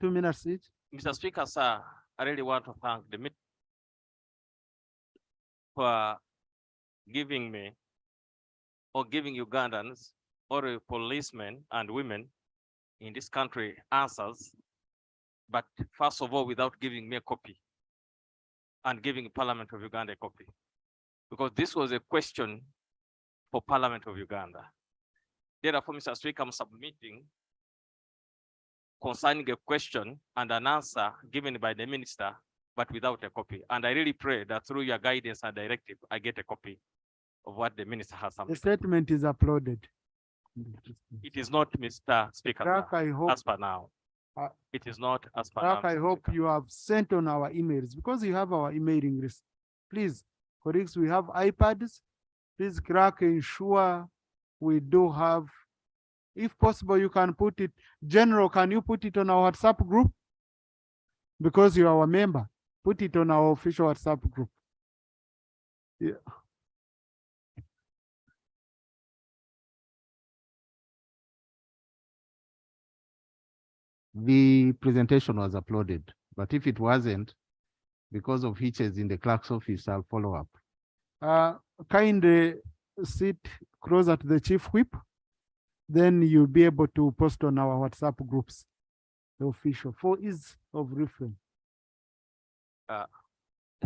2 minutes each. Mr. Speaker, sir, I really want to thank the meeting for giving me or giving Ugandans or policemen and women in this country answers, but first of all, without giving me a copy and giving Parliament of Uganda a copy, because this was a question for Parliament of Uganda. Therefore, Mr. Speaker, I'm submitting concerning a question and an answer given by the minister, but without a copy. And I really pray that through your guidance and directive, I get a copy of what the minister has submitted. The statement is uploaded. It is not, Mr. Speaker, Clerk, I hope, as per now. It is not as per now. Clerk, I hope you have sent on our emails, because you have our emailing list. Please, colleagues, we have iPads. Please, Clerk, ensure we do have, if possible, you can put it, General, can you put it on our WhatsApp group? Because you are our member, put it on our official WhatsApp group. Yeah. The presentation was uploaded, but if it wasn't, because of hitches in the clerk's office, I'll follow up. Kindly sit closer to the chief whip, then you'll be able to post on our WhatsApp groups, the official, for ease of reference.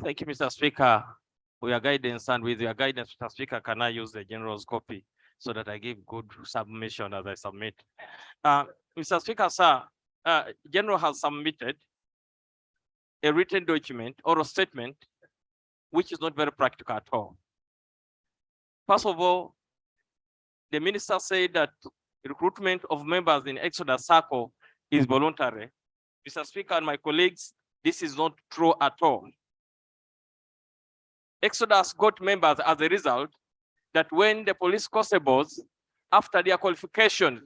Thank you, Mr. Speaker, for your guidance, and with your guidance, Mr. Speaker, can I use the general's copy so that I give good submission as I submit? Mr. Speaker, sir, General has submitted a written document or a statement which is not very practical at all. First of all, the minister said that recruitment of members in Exodus SACCO is voluntary. Mr. Speaker and my colleagues, this is not true at all. Exodus got members as a result that when the police constables, after their qualification,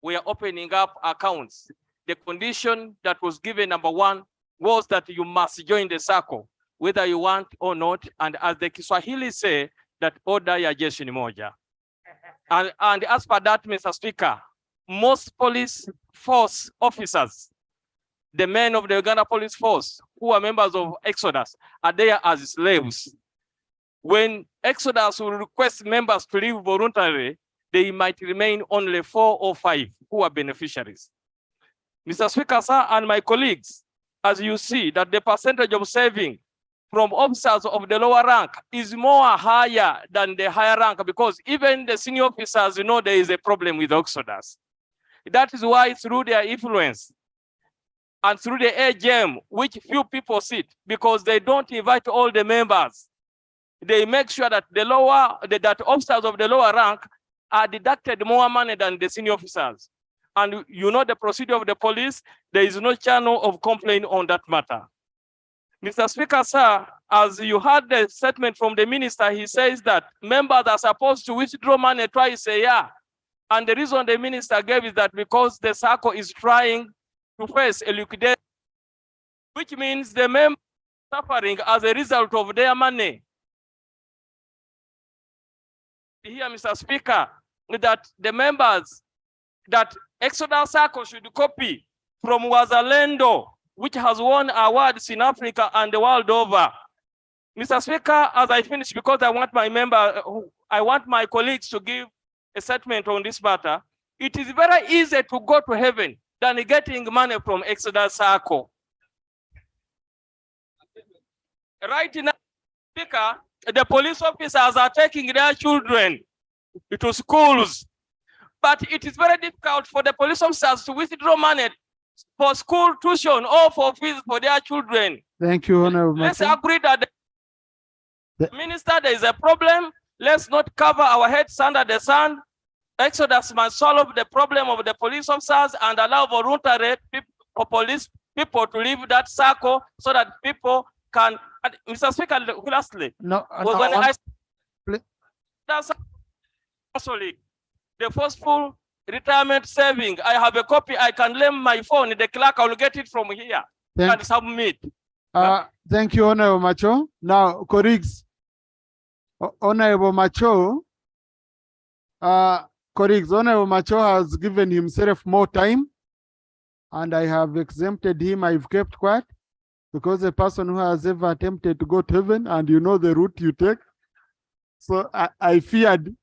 were opening up accounts, the condition that was given, number one, was that you must join the SACCO, whether you want or not. And as the Kiswahili say, that order ya jeshi ni moja. And as per that, Mr. Speaker, most police force officers, the men of the Uganda police force who are members of Exodus, are there as slaves. When Exodus will request members to leave voluntarily, they might remain only 4 or 5 who are beneficiaries. Mr. Speaker, sir, and my colleagues, as you see that the percentage of saving from officers of the lower rank is more higher than the higher rank, because even the senior officers, you know, there is a problem with Exodus. That is why through their influence and through the AGM, which few people sit, because they don't invite all the members, they make sure that that officers of the lower rank are deducted more money than the senior officers. And you know the procedure of the police, there is no channel of complaint on that matter. Mr. Speaker, sir, as you heard the statement from the minister, he says that members are supposed to withdraw money twice a year. And the reason the minister gave is that because the SACCO is trying to face a liquidation, which means the members are suffering as a result of their money. Here, Mr. Speaker, that the members, that Exodus SACCO should copy from Wazalendo, which has won awards in Africa and the world over. Mr. Speaker, as I finish, because I want my colleagues to give a statement on this matter, It is very easy to go to heaven than getting money from Exodus Circle. Right now, Speaker, the police officers are taking their children to schools, but it is very difficult for the police officers to withdraw money for school tuition or for fees for their children. Thank you, Honorable Let's Macho. agree that the minister, there is a problem. Let's not cover our heads under the sun. Exodus must solve the problem of the police officers and allow voluntary for police people to leave that circle so that people can. Mr. Speaker, lastly, that's actually the forceful retirement saving. I have a copy. I can lend my phone. The clerk, I will get it from here and submit. Thank you, Honorable Macho. Now, colleagues, Honorable Macho, Honorable Macho has given himself more time, and I have exempted him. I've kept quiet because a person who has ever attempted to go to heaven, and you know the route you take. So I feared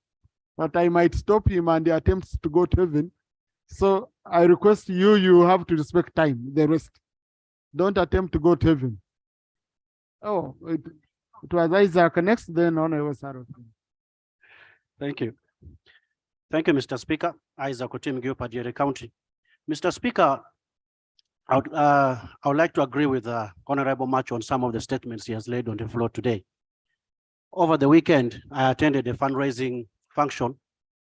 that I might stop him and the attempts to go to heaven. So I request you have to respect time, the rest. Don't attempt to go to heaven. Oh, it was Isaac next, then Honorable Sarah. Thank you. Thank you, Mr. Speaker. Isaac Otimgio, Pajere County. Mr. Speaker, I would like to agree with Honorable Macho on some of the statements he has laid on the floor today. Over the weekend, I attended a fundraising function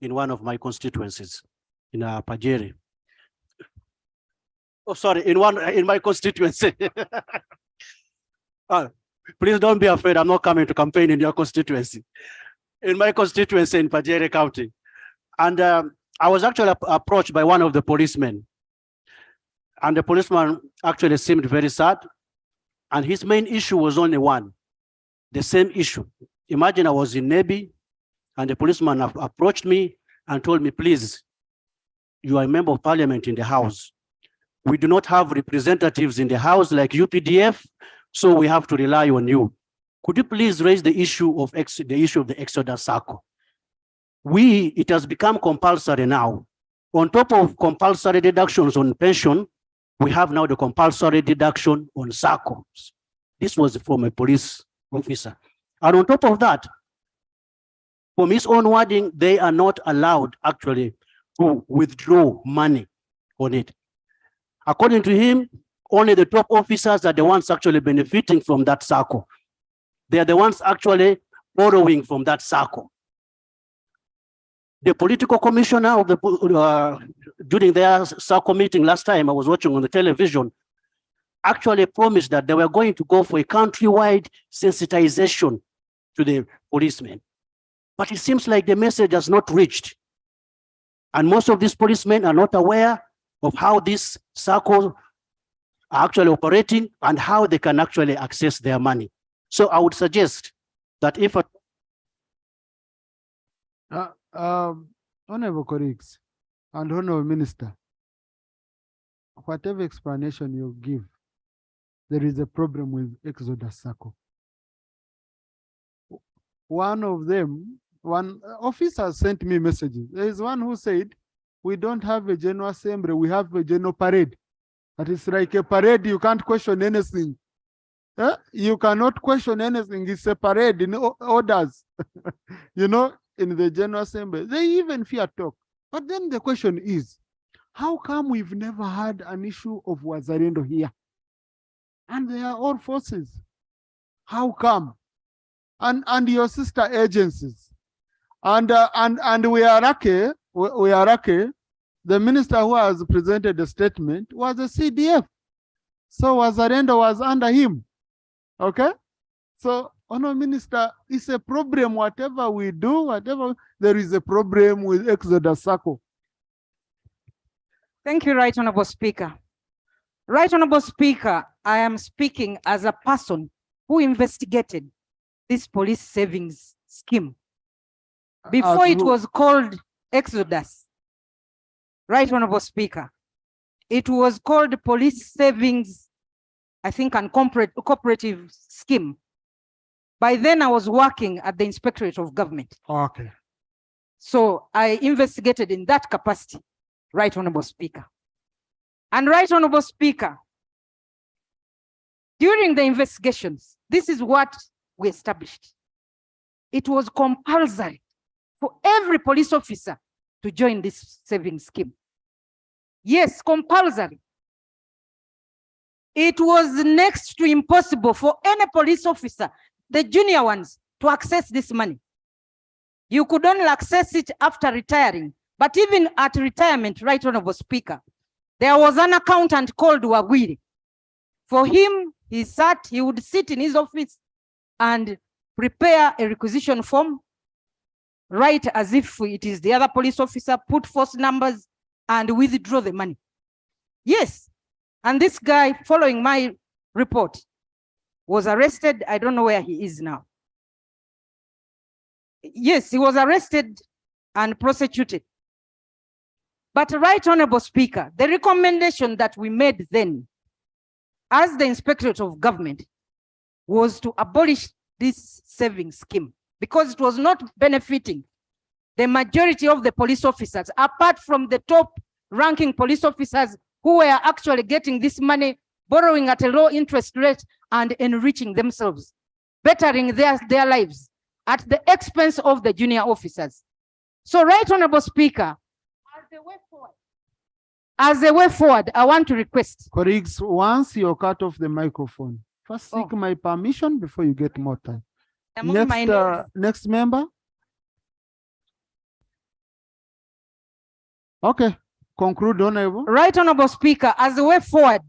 in one of my constituencies in Pajere. Oh, sorry, in my constituency. Please don't be afraid. I'm not coming to campaign in your constituency. In my constituency in Pajere County. And I was actually approached by one of the policemen. And the policeman actually seemed very sad. And his main issue was only one, the same issue. Imagine I was in Navy and the policeman approached me and told me, please, you are a member of parliament in the House. We do not have representatives in the House like UPDF, so we have to rely on you. Could you please raise the issue of the Exodus Circle? It has become compulsory now. On top of compulsory deductions on pension, we have now the compulsory deduction on circles. This was from a police officer. And on top of that, from his own wording, they are not allowed actually to withdraw money on it. According to him, only the top officers are the ones actually benefiting from that circle. They are the ones actually borrowing from that circle. The political commissioner of the during their circle meeting last time I was watching on the television actually promised that they were going to go for a countrywide sensitization to the policemen. But it seems like the message has not reached. And most of these policemen are not aware of how these circles are actually operating and how they can actually access their money. So I would suggest that if Honorable colleagues and Honorable Minister, whatever explanation you give, there is a problem with Exodus Circle. One officer sent me messages. There is one who said, we don't have a general assembly, we have a general parade. That is like a parade, you can't question anything. You cannot question anything, it's a parade in orders. You know, in the General Assembly, they even fear talk. But then the question is, how come we've never had an issue of Wazalendo here? And they are all forces. How come? And your sister agencies. And we are lucky, the minister who has presented the statement was a CDF. So Wazalendo was under him. Okay? So, Honorable Minister, it's a problem, whatever we do, there is a problem with Exodus Circle. Thank you, Right Honorable Speaker. Right Honorable Speaker, I am speaking as a person who investigated this police savings scheme. Before it was called Exodus, Right Honorable Speaker, it was called Police Savings, I think, and cooperative scheme. By then, I was working at the Inspectorate of Government. Okay. So I investigated in that capacity. Right Honorable Speaker. And Right Honorable Speaker, during the investigations, this is what we established. It was compulsory for every police officer to join this saving scheme. Yes, compulsory. It was next to impossible for any police officer, the junior ones, to access this money. You could only access it after retiring. But even at retirement, Right Honorable Speaker, there was an accountant called Wagwiri. For him, he would sit in his office and prepare a requisition form, write as if it is the other police officer, put false numbers, and withdraw the money. Yes, and this guy, following my report, was arrested. I don't know where he is now. Yes, he was arrested and prosecuted. But Right Honorable Speaker, the recommendation that we made then, as the Inspectorate of Government, was to abolish this saving scheme because it was not benefiting the majority of the police officers, apart from the top ranking police officers who were actually getting this money, borrowing at a low interest rate and enriching themselves, bettering their lives at the expense of the junior officers. So Right Honorable Speaker, as a way forward, I want to request. Colleagues, once you cut off the microphone, first seek my permission before you get more time. Next member. Okay, conclude, Honorable. Right Honorable Speaker, as a way forward,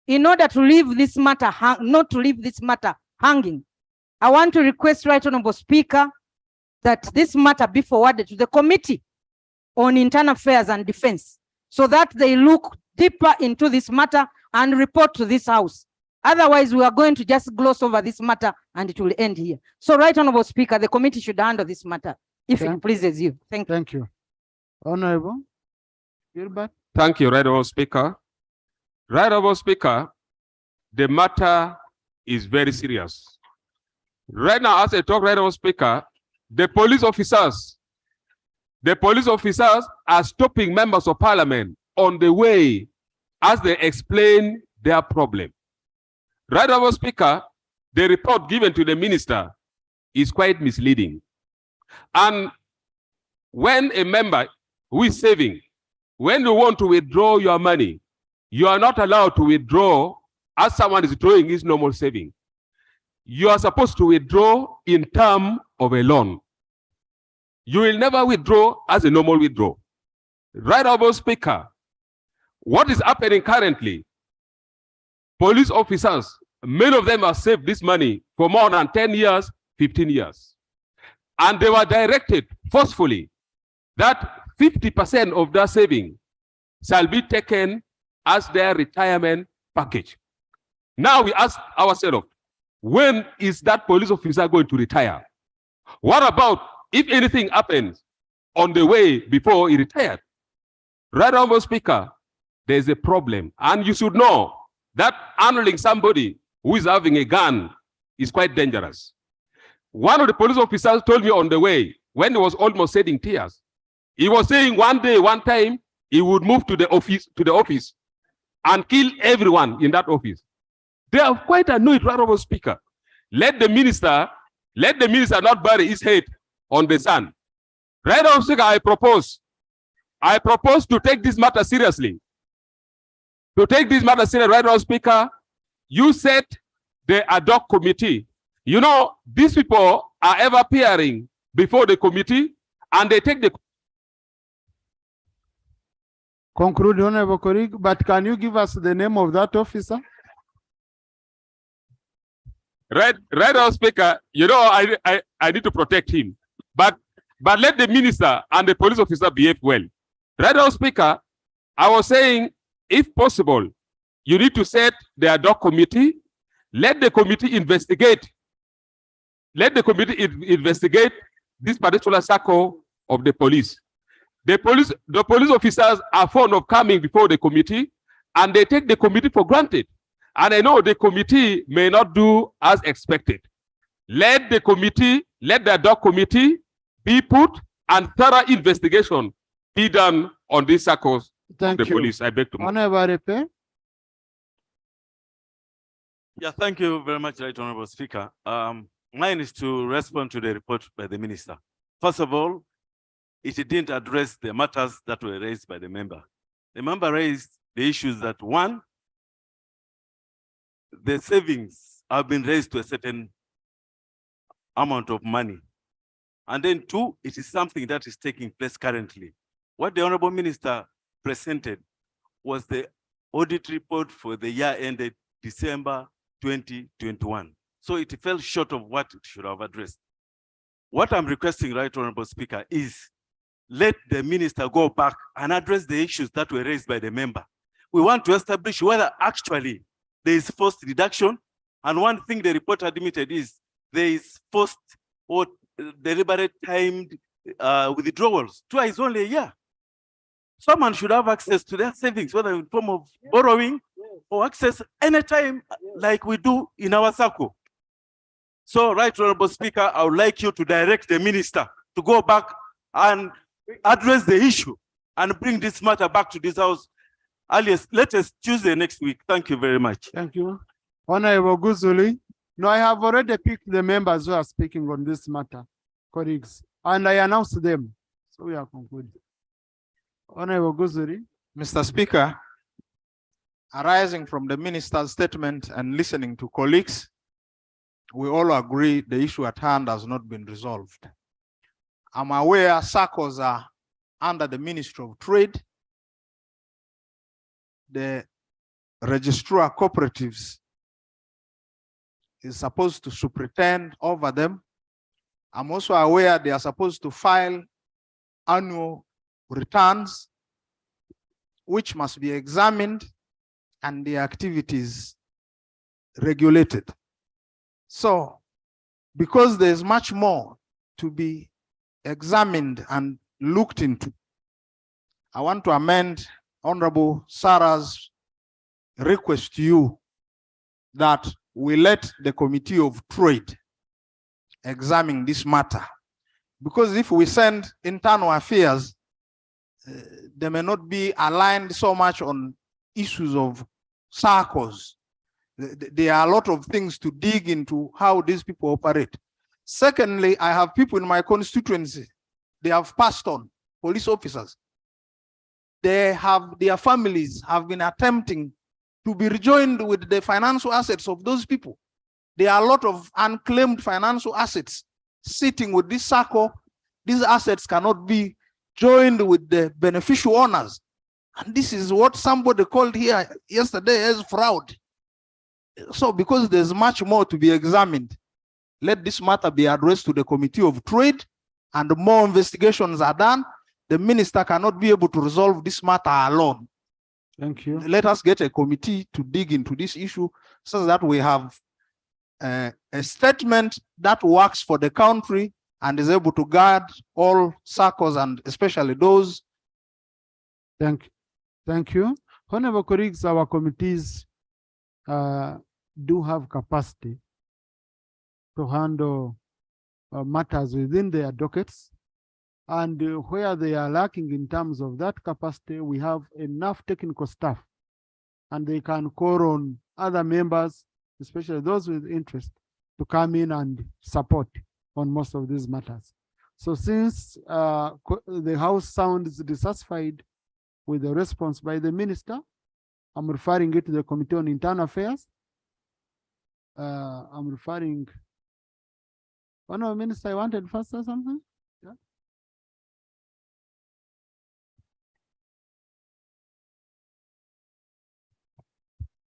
in order to leave this matter, not to leave this matter hanging, I want to request Right Honorable Speaker that this matter be forwarded to the Committee on Internal Affairs and Defense, so that they look deeper into this matter and report to this House. Otherwise, we are going to just gloss over this matter and it will end here. So Right Honorable Speaker, the committee should handle this matter, if it pleases you. Thank you. Thank you. Honorable Gilbert. Thank you, Right Honorable Speaker. Right Honorable Speaker, the matter is very serious. Right now, as I talk, Right Honorable Speaker, the police officers are stopping members of parliament on the way as they explain their problem. Right Honorable Speaker, the report given to the minister is quite misleading. And when a member who is saving, when you want to withdraw your money, you are not allowed to withdraw as someone is drawing his normal saving. You are supposed to withdraw in terms of a loan. You will never withdraw as a normal withdrawal. Right Honorable Speaker, what is happening currently? Police officers, many of them have saved this money for more than 10 years, 15 years. And they were directed forcefully that 50% of their saving shall be taken as their retirement package. Now we ask ourselves, when is that police officer going to retire? What about if anything happens on the way before he retired? Right Honorable Speaker, there's a problem. And you should know that handling somebody who is having a gun is quite dangerous. One of the police officers told me on the way, when he was almost shedding tears, he was saying one day, one time, he would move to the office and kill everyone in that office. They are quite annoyed, Right Honorable Speaker. Let the minister not bury his head on the sand. Right Honorable Speaker, I propose to take this matter seriously. To take this matter seriously, Right Honorable Speaker, you set the ad hoc committee. You know, these people are ever appearing before the committee and they take the... Conclude, Honorable colleague, but can you give us the name of that officer? Right Honorable Speaker, you know, I need to protect him. But let the minister and the police officer behave well. Right Honorable Speaker, I was saying, if possible, you need to set the ad hoc committee. Let the committee investigate. Let the committee investigate this particular circle of the police. The police officers are fond of coming before the committee and they take the committee for granted. And I know the committee may not do as expected. Let the ad hoc committee be put and thorough investigation be done on these circles Thank the you. police. I beg to move. Honorable Repe. Yeah, thank you very much, Right Honorable Speaker. Mine is to respond to the report by the minister. First of all, it didn't address the matters that were raised by the member. The member raised the issues that one, the savings have been raised to a certain amount of money. And then two, it is something that is taking place currently. What the Honorable Minister presented was the audit report for the year ended December 2021. So it fell short of what it should have addressed. What I'm requesting, Right Honorable Speaker, is let the minister go back and address the issues that were raised by the member. We want to establish whether actually there is forced reduction. And one thing the report admitted is there is forced or deliberate timed withdrawals twice only a year. Someone should have access to their savings, whether in form of borrowing or access anytime like we do in our circle. So, Right Honorable Speaker, I would like you to direct the minister to go back and address the issue and bring this matter back to this house earliest, latest Tuesday next week. Thank you very much. Thank you. Honorable Guzuli. No, I have already picked the members who are speaking on this matter, colleagues, and I announced them. So we are concluded. Honorable Guzuli. Mr. Speaker, arising from the minister's statement and listening to colleagues, we all agree the issue at hand has not been resolved. I'm aware SACCOs are under the Ministry of Trade. The registrar cooperatives is supposed to superintend over them. I'm also aware they are supposed to file annual returns, which must be examined and the activities regulated. So, because there's much more to be examined and looked into, I want to amend Honorable Sarah's request to you that we let the Committee of Trade examine this matter. Because if we send internal affairs, they may not be aligned so much on issues of SACCOs. There are a lot of things to dig into how these people operate. Secondly, I have people in my constituency, they have passed on, police officers. They have, their families have been attempting to be rejoined with the financial assets of those people. There are a lot of unclaimed financial assets sitting with this SACCO. These assets cannot be joined with the beneficial owners. And this is what somebody called here yesterday as fraud. So because there's much more to be examined, let this matter be addressed to the Committee of Trade, and more investigations are done. The minister cannot be able to resolve this matter alone. Thank you. Let us get a committee to dig into this issue so that we have a statement that works for the country and is able to guard all SACCOs and especially those. Thank you. Honorable colleagues, our committees do have capacity to handle matters within their dockets. And where they are lacking in terms of that capacity, we have enough technical staff, and they can call on other members, especially those with interest, to come in and support on most of these matters. So since the House sounds dissatisfied with the response by the minister, I'm referring it to the Committee on Internal Affairs. I'm referring, Honorable Minister, I wanted first or something? Yeah.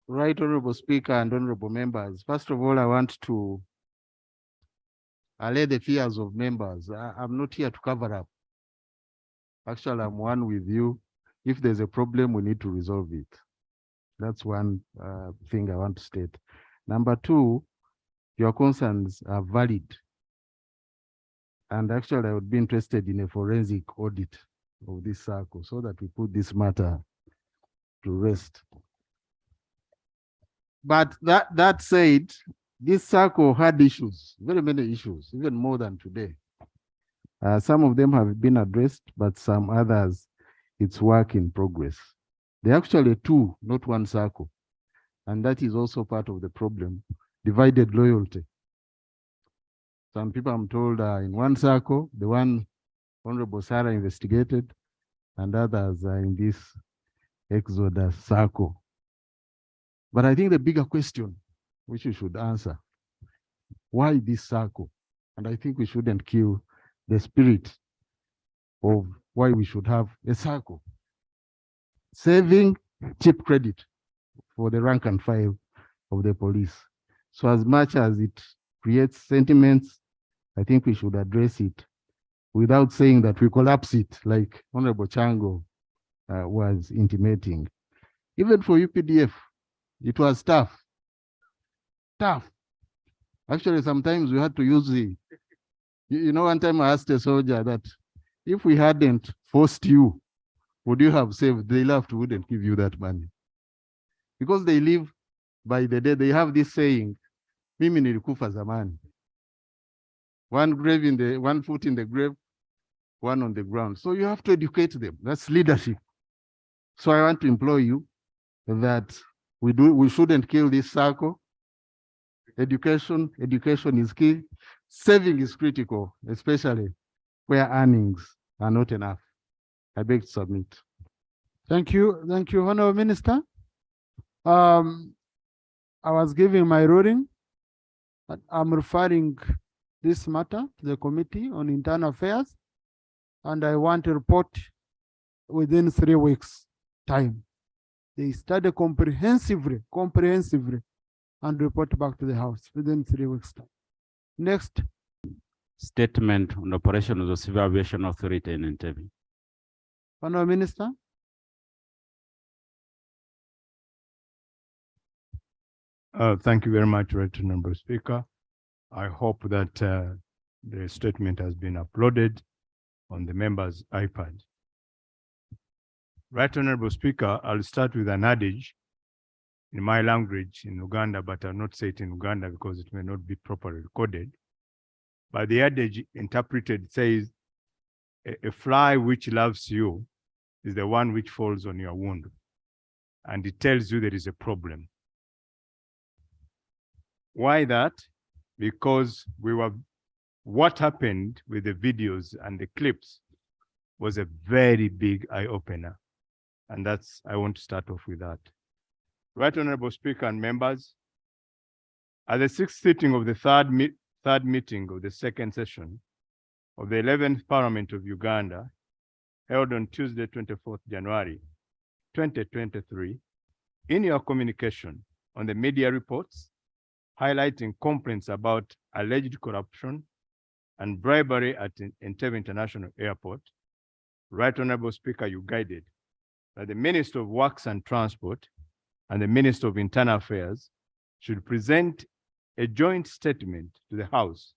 Right, Honorable Speaker and Honorable Members. First of all, I want to allay the fears of members. I'm not here to cover up. Actually, I'm one with you. If there's a problem, we need to resolve it. That's one thing I want to state. Number two, your concerns are valid. And actually, I would be interested in a forensic audit of this circle so that we put this matter to rest. But that said, this circle had issues, very many issues, even more than today. Some of them have been addressed, but some others, it's work in progress. They're actually two, not one circle. And that is also part of the problem, divided loyalty. Some people, I'm told, are in one circle, the one Honorable Sarah investigated, and others are in this Exodus circle. But I think the bigger question, which we should answer, why this circle? And I think we shouldn't kill the spirit of why we should have a circle. Saving cheap credit for the rank and file of the police. So as much as it creates sentiments, I think we should address it without saying that we collapse it like Honorable Chango was intimating. Even for UPDF, it was tough. Tough. Actually, sometimes we had to use the, you know, one time I asked a soldier that if we hadn't forced you, would you have saved? They laughed, wouldn't give you that money. Because they live by the day, they have this saying, mimi nilikufa zamani. One grave in the, one foot in the grave, one on the ground. So you have to educate them. That's leadership. So I want to implore you that we shouldn't kill this circle. Education is key. Saving is critical, especially where earnings are not enough. I beg to submit. Thank you, Honorable Minister. I was giving my ruling, but I'm referring this matter to the Committee on Internal Affairs, and I want to report within 3 weeks' time. They study comprehensively, and report back to the House within 3 weeks' time. Next. Statement on operation of the Civil Aviation Authority in Entebbe. Honorable Minister. Thank you very much, Right Honorable Speaker. I hope that the statement has been uploaded on the member's iPad. Right Honorable Speaker, I'll start with an adage in my language in Uganda, but I'll not say it in Uganda because it may not be properly recorded. But the adage interpreted says, a fly which loves you is the one which falls on your wound. And it tells you there is a problem. Why that? Because what happened with the videos and the clips was a very big eye-opener. And I want to start off with that. Right Honorable Speaker and members, at the 6th sitting of the third meeting of the second session of the 11th Parliament of Uganda, held on Tuesday, 24th January, 2023, in your communication on the media reports highlighting complaints about alleged corruption and bribery at Entebbe International Airport, Right Honorable Speaker, you guided that the Minister of Works and Transport and the Minister of Internal Affairs should present a joint statement to the House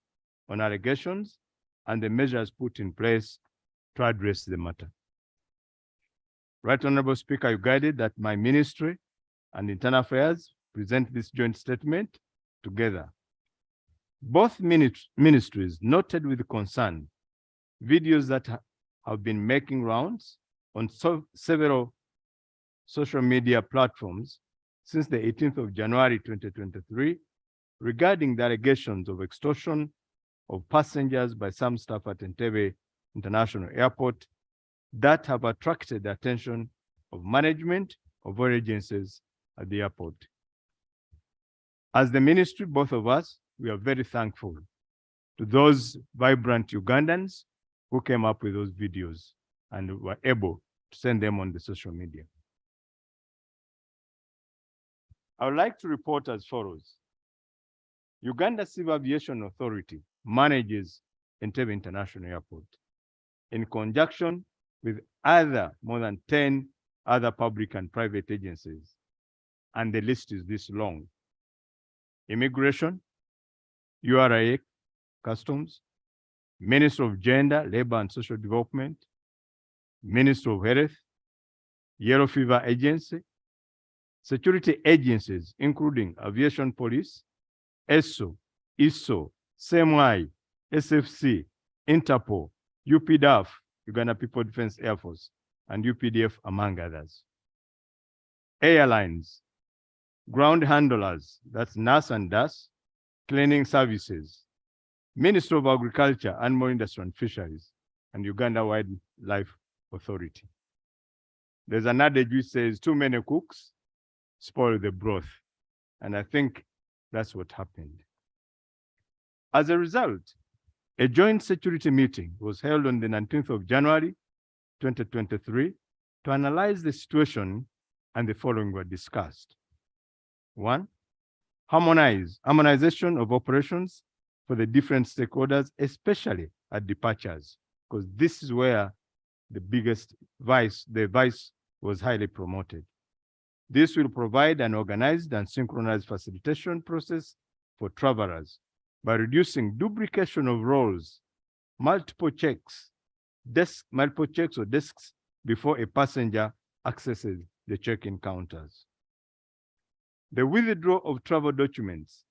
on allegations and the measures put in place to address the matter. Right Honorable Speaker, you guided that my ministry and Internal Affairs present this joint statement together. Both ministries noted with concern videos that have been making rounds on several social media platforms since the 18th of January 2023 regarding the allegations of extortion of passengers by some staff at Entebbe International Airport that have attracted the attention of management of all agencies at the airport. As the ministry, both of us, we are very thankful to those vibrant Ugandans who came up with those videos and were able to send them on the social media. I would like to report as follows. Uganda Civil Aviation Authority manages Entebbe International Airport in conjunction with more than 10 other public and private agencies. And the list is this long. Immigration, URA, Customs, Minister of Gender, Labor and Social Development, Minister of Health, Yellow Fever Agency, security agencies, including Aviation Police, ESO, ISO, SMI, SFC, Interpol, UPDAF, Uganda People Defense Air Force, and UPDF, among others. Airlines, ground handlers, that's NAS and DAS, cleaning services, Ministry of Agriculture, Animal Industry and Fisheries, and Uganda Wildlife Authority. There's an adage which says, too many cooks spoil the broth. And I think that's what happened. As a result, a joint security meeting was held on the 19th of January, 2023, to analyze the situation, and the following were discussed. One, harmonization of operations for the different stakeholders, especially at departures, because this is where the biggest vice was highly promoted. This will provide an organized and synchronized facilitation process for travelers by reducing duplication of roles, multiple checks or desks before a passenger accesses the check-in counters. The withdrawal of travel documents.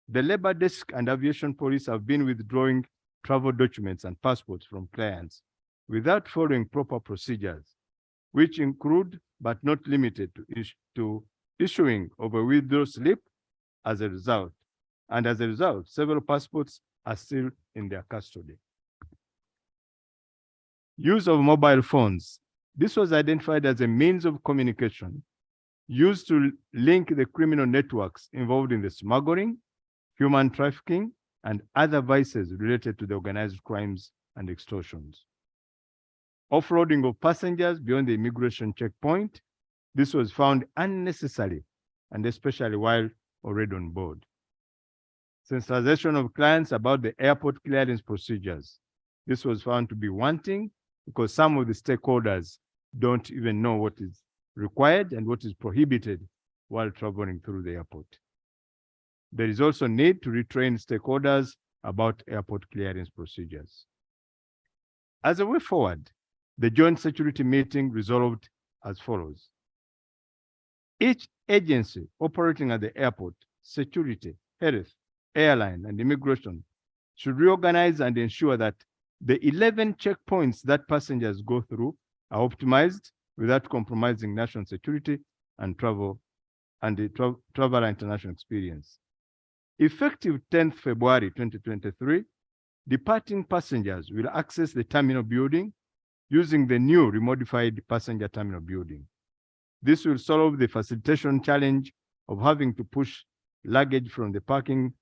The Labor Desk and Aviation Police have been withdrawing travel documents and passports from clients without following proper procedures, which include but not limited to issuing of a withdrawal slip as a result. And as a result, several passports are still in their custody. Use of mobile phones. This was identified as a means of communication used to link the criminal networks involved in the smuggling, human trafficking, and other vices related to the organized crimes and extortions. Offloading of passengers beyond the immigration checkpoint. This was found unnecessary, and especially while already on board. Sensitization of clients about the airport clearance procedures. This was found to be wanting because some of the stakeholders don't even know what is required and what is prohibited while traveling through the airport. There is also need to retrain stakeholders about airport clearance procedures. As a way forward, the joint security meeting resolved as follows. Each agency operating at the airport, security, health, airline, and immigration should reorganize and ensure that the 11 checkpoints that passengers go through are optimized without compromising national security and traveler international experience. Effective 10th February 2023, departing passengers will access the terminal building using the new remodified passenger terminal building. This will solve the facilitation challenge of having to push luggage from the parking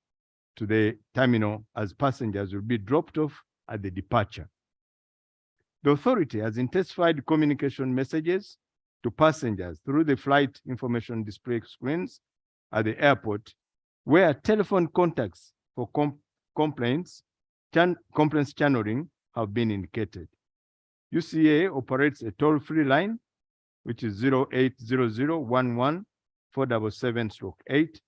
to the terminal, as passengers will be dropped off at the departure. The authority has intensified communication messages to passengers through the flight information display screens at the airport, where telephone contacts for complaints channeling have been indicated. UCA operates a toll-free line, which is 0800 477/8,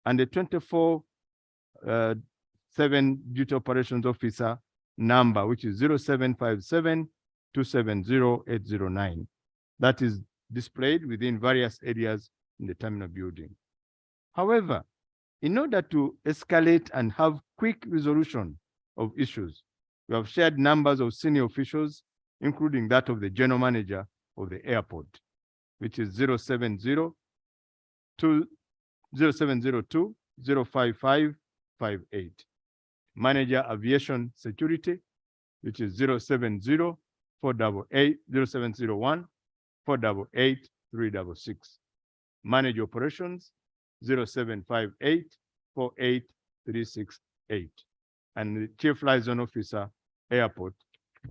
and a 24/7 duty operations officer number, which is 0757 270 809. That is displayed within various areas in the terminal building. However, in order to escalate and have quick resolution of issues, we have shared numbers of senior officials, including that of the general manager of the airport, which is 0702 055 58. Manager aviation security, which is 070 488 0701 488 366. Manage operations 0758 48 368. And the chief liaison officer airport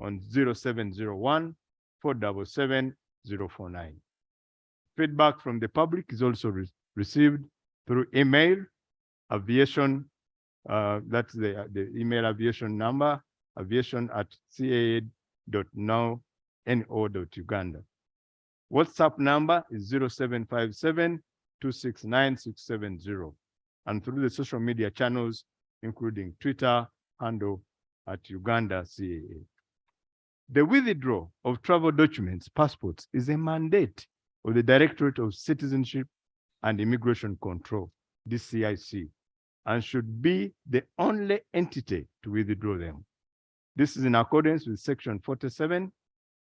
on 0701 477 049. Feedback from the public is also received through email, aviation, that's the email aviation number, aviation@caa.no.uganda. WhatsApp number is 0757 269 670, and through the social media channels, including Twitter handle @Uganda CAA. The withdrawal of travel documents, passports, is a mandate of the Directorate of Citizenship and Immigration Control, DCIC, and should be the only entity to withdraw them. This is in accordance with Section 47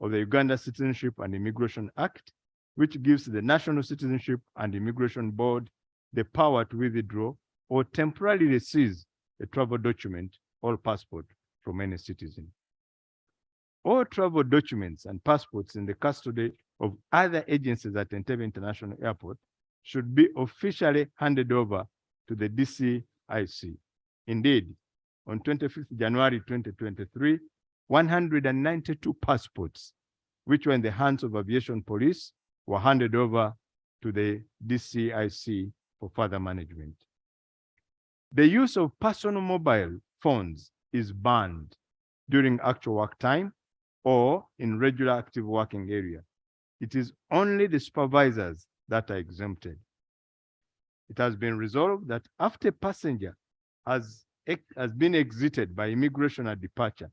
of the Uganda Citizenship and Immigration Act, which gives the National Citizenship and Immigration Board the power to withdraw or temporarily seize a travel document or passport from any citizen. All travel documents and passports in the custody of other agencies at Entebbe International Airport should be officially handed over to the DCIC. Indeed, on 25th January 2023, 192 passports, which were in the hands of aviation police, were handed over to the DCIC for further management. The use of personal mobile phones is banned during actual work time or in regular active working area. It is only the supervisors that are exempted. It has been resolved that after a passenger has been exited by immigration at departure,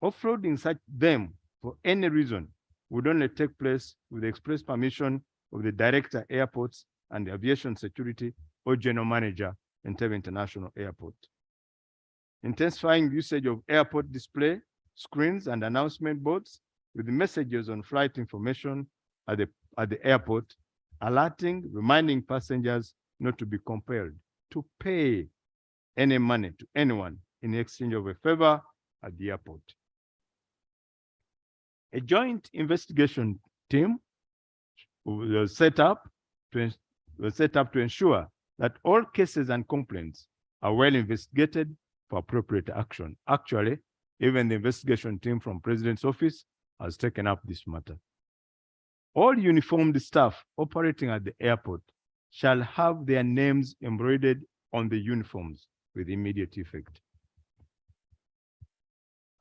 offloading such them for any reason would only take place with the express permission of the Director Airports and Aviation Security or General Manager, Entebbe International Airport. Intensifying usage of airport display screens and announcement boards with messages on flight information at the airport, alerting, reminding passengers not to be compelled to pay any money to anyone in exchange of a favor at the airport. A joint investigation team was set up to ensure that all cases and complaints are well investigated for appropriate action. Actually, even the investigation team from President's office has taken up this matter. All uniformed staff operating at the airport shall have their names embroidered on the uniforms with immediate effect.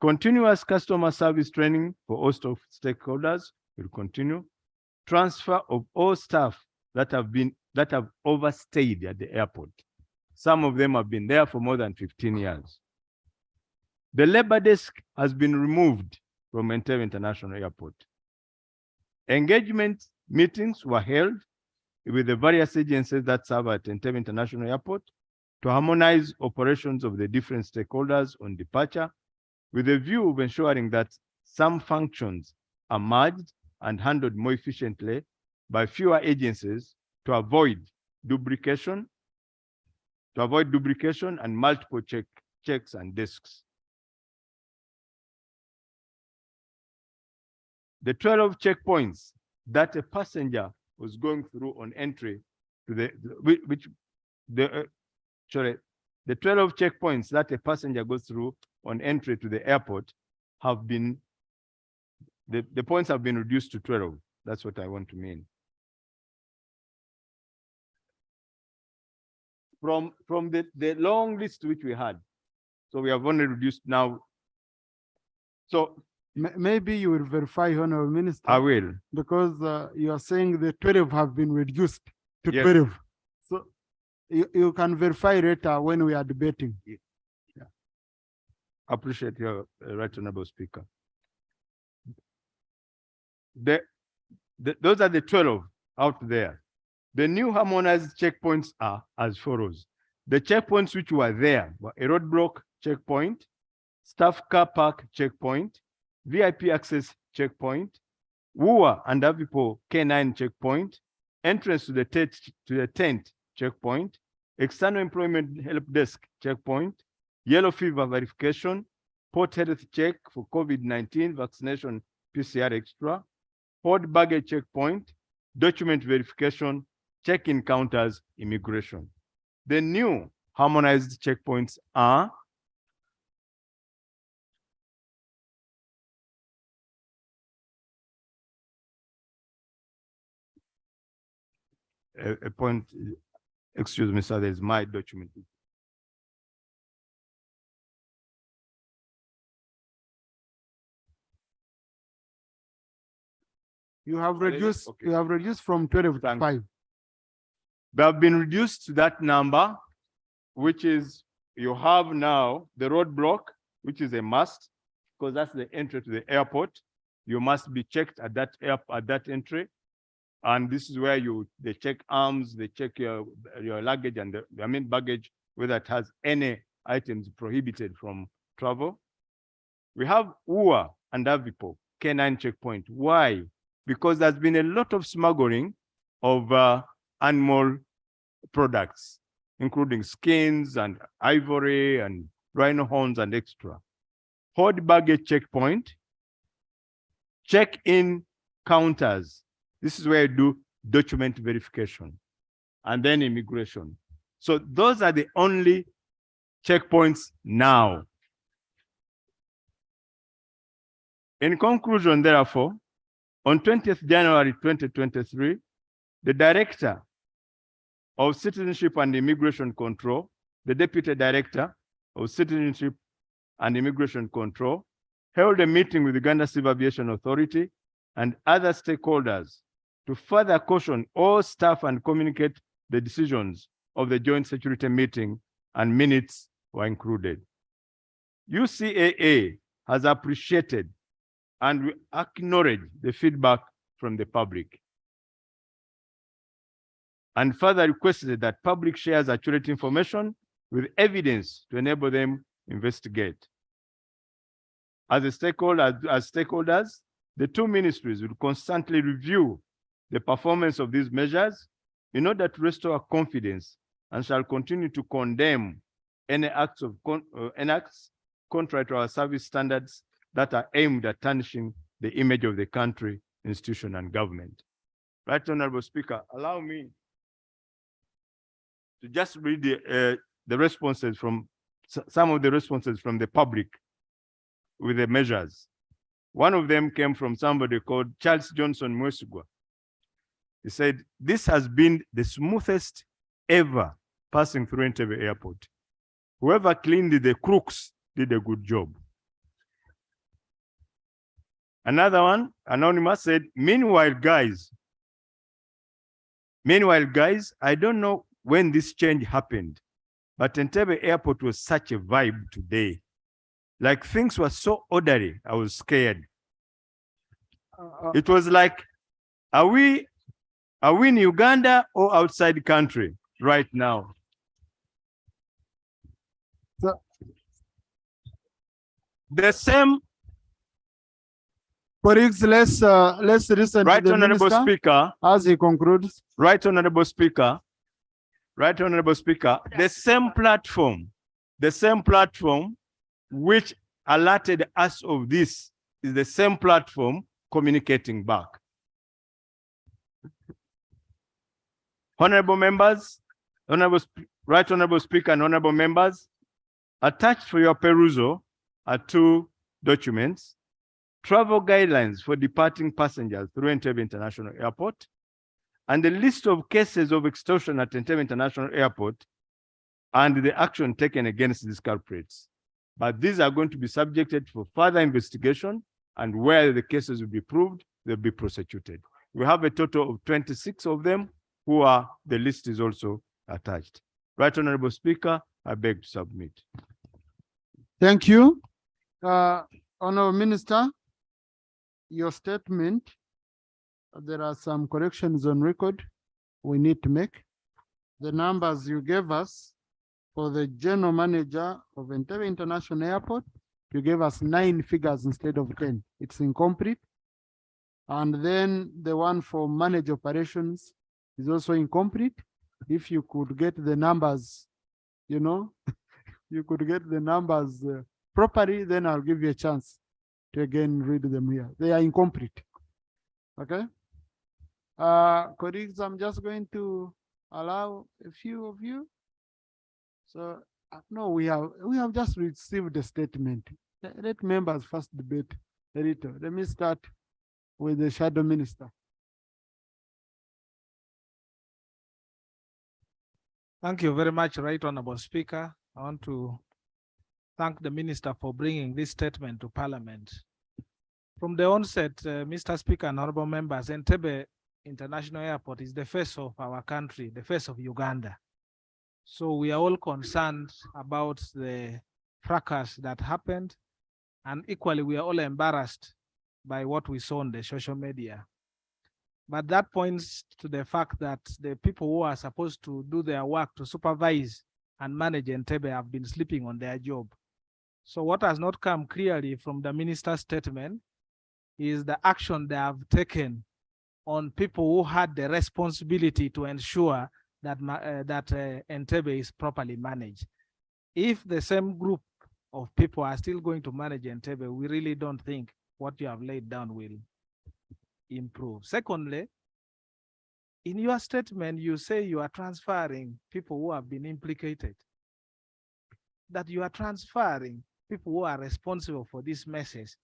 Continuous customer service training for all stakeholders will continue. Transfer of all staff that have overstayed at the airport. Some of them have been there for more than 15 years. The labor desk has been removed from Entebbe International Airport. Engagement meetings were held with the various agencies that serve at Entebbe International Airport to harmonize operations of the different stakeholders on departure, with a view of ensuring that some functions are merged and handled more efficiently by fewer agencies to avoid duplication and multiple checks and desks. The 12 checkpoints that a passenger was going through on entry to the 12 checkpoints that a passenger goes through on entry to the airport have been, the points have been reduced to 12. That's what I want to mean. From the long list which we had, so we have only reduced now. So maybe you will verify, Honorable Minister. I will. Because you are saying the 12 have been reduced to Yes. 12. So you can verify later when we are debating. Yeah. Appreciate your right, Honorable Speaker. Those are the 12 out there. The new harmonized checkpoints are as follows. The checkpoints which were there were a roadblock checkpoint, staff car park checkpoint, VIP access checkpoint, WUA and Avipo K9 checkpoint, entrance to the tent checkpoint, external employment help desk checkpoint, yellow fever verification, port health check for COVID-19 vaccination PCR extra, hold baggage checkpoint, document verification, check-in counters, immigration. The new harmonized checkpoints are a point, excuse me, sir, there's my document. You have reduced, Okay. you have reduced from 12 to 5. They have been reduced to that number, which is, you have now the roadblock, which is a must, because that's the entry to the airport. You must be checked at that entry. And this is where they check arms, they check your luggage and the baggage, whether it has any items prohibited from travel. We have UA and Avipo. canine checkpoint. Why? Because there's been a lot of smuggling of animal products, including skins and ivory and rhino horns and extra. Hold baggage checkpoint, check-in counters. This is where you do document verification and then immigration. So those are the only checkpoints now. In conclusion, therefore, on 20th January 2023, the Director of Citizenship and Immigration Control, the Deputy Director of Citizenship and Immigration Control, held a meeting with the Uganda Civil Aviation Authority and other stakeholders to further caution all staff and communicate the decisions of the joint security meeting, and minutes were included. UCAA has appreciated and we acknowledge the feedback from the public, and further requested that public shares accurate information with evidence to enable them investigate. As stakeholders, the two ministries will constantly review the performance of these measures in order to restore confidence, and shall continue to condemn any acts contrary to our service standards that are aimed at tarnishing the image of the country, institution, and government. Right, Honorable Speaker, allow me to just read the responses from some of the responses from the public with the measures. One of them came from somebody called Charles Johnson Mwesigwa. He said, "This has been the smoothest ever passing through Entebbe Airport. Whoever cleaned the crooks did a good job." Another one, anonymous, said, meanwhile, guys, I don't know when this change happened, but Entebbe Airport was such a vibe today. Like things were so orderly, I was scared. It was like, are we in Uganda or outside the country right now? So, the same. Colleagues, let's listen Right, to the Honorable Minister Speaker. as he concludes. Right, Honorable Speaker. Right, Honorable Speaker. The same platform which alerted us of this is the same platform communicating back. Honorable members, Right Honorable Speaker and honorable members, attached for your perusal are two documents: travel guidelines for departing passengers through Entebbe International Airport, and a list of cases of extortion at Entebbe International Airport and the action taken against these culprits. But these are going to be subjected for further investigation, and where the cases will be proved, they'll be prosecuted. We have a total of 26 of them who are, the list is also attached. Right, Honorable Speaker, I beg to submit. Thank you. Honorable Minister, your statement, there are some corrections on record we need to make. The numbers you gave us for the general manager of Entebbe International Airport, you gave us 9 figures instead of 10. It's incomplete. And then the one for managed operations is also incomplete. If you could get the numbers, you could get the numbers properly, then I'll give you a chance to again read them here. They are incomplete. Okay. Colleagues, I'm just going to allow a few of you. So no, we have just received a statement. Let members first debate a little. Let me start with the shadow minister. Thank you very much, Right Honorable Speaker. I want to thank the Minister for bringing this statement to Parliament. From the onset, Mr. Speaker and honorable members, Entebbe International Airport is the face of our country, the face of Uganda. So we are all concerned about the fracas that happened, and equally we are all embarrassed by what we saw on the social media. But that points to the fact that the people who are supposed to do their work to supervise and manage Entebbe have been sleeping on their job. So what has not come clearly from the minister's statement is the action they have taken on people who had the responsibility to ensure that Entebbe is properly managed. If the same group of people are still going to manage Entebbe, we really don't think what you have laid down will improve. Secondly, in your statement, you say you are transferring people who have been implicated, that you are transferring people who are responsible for this message.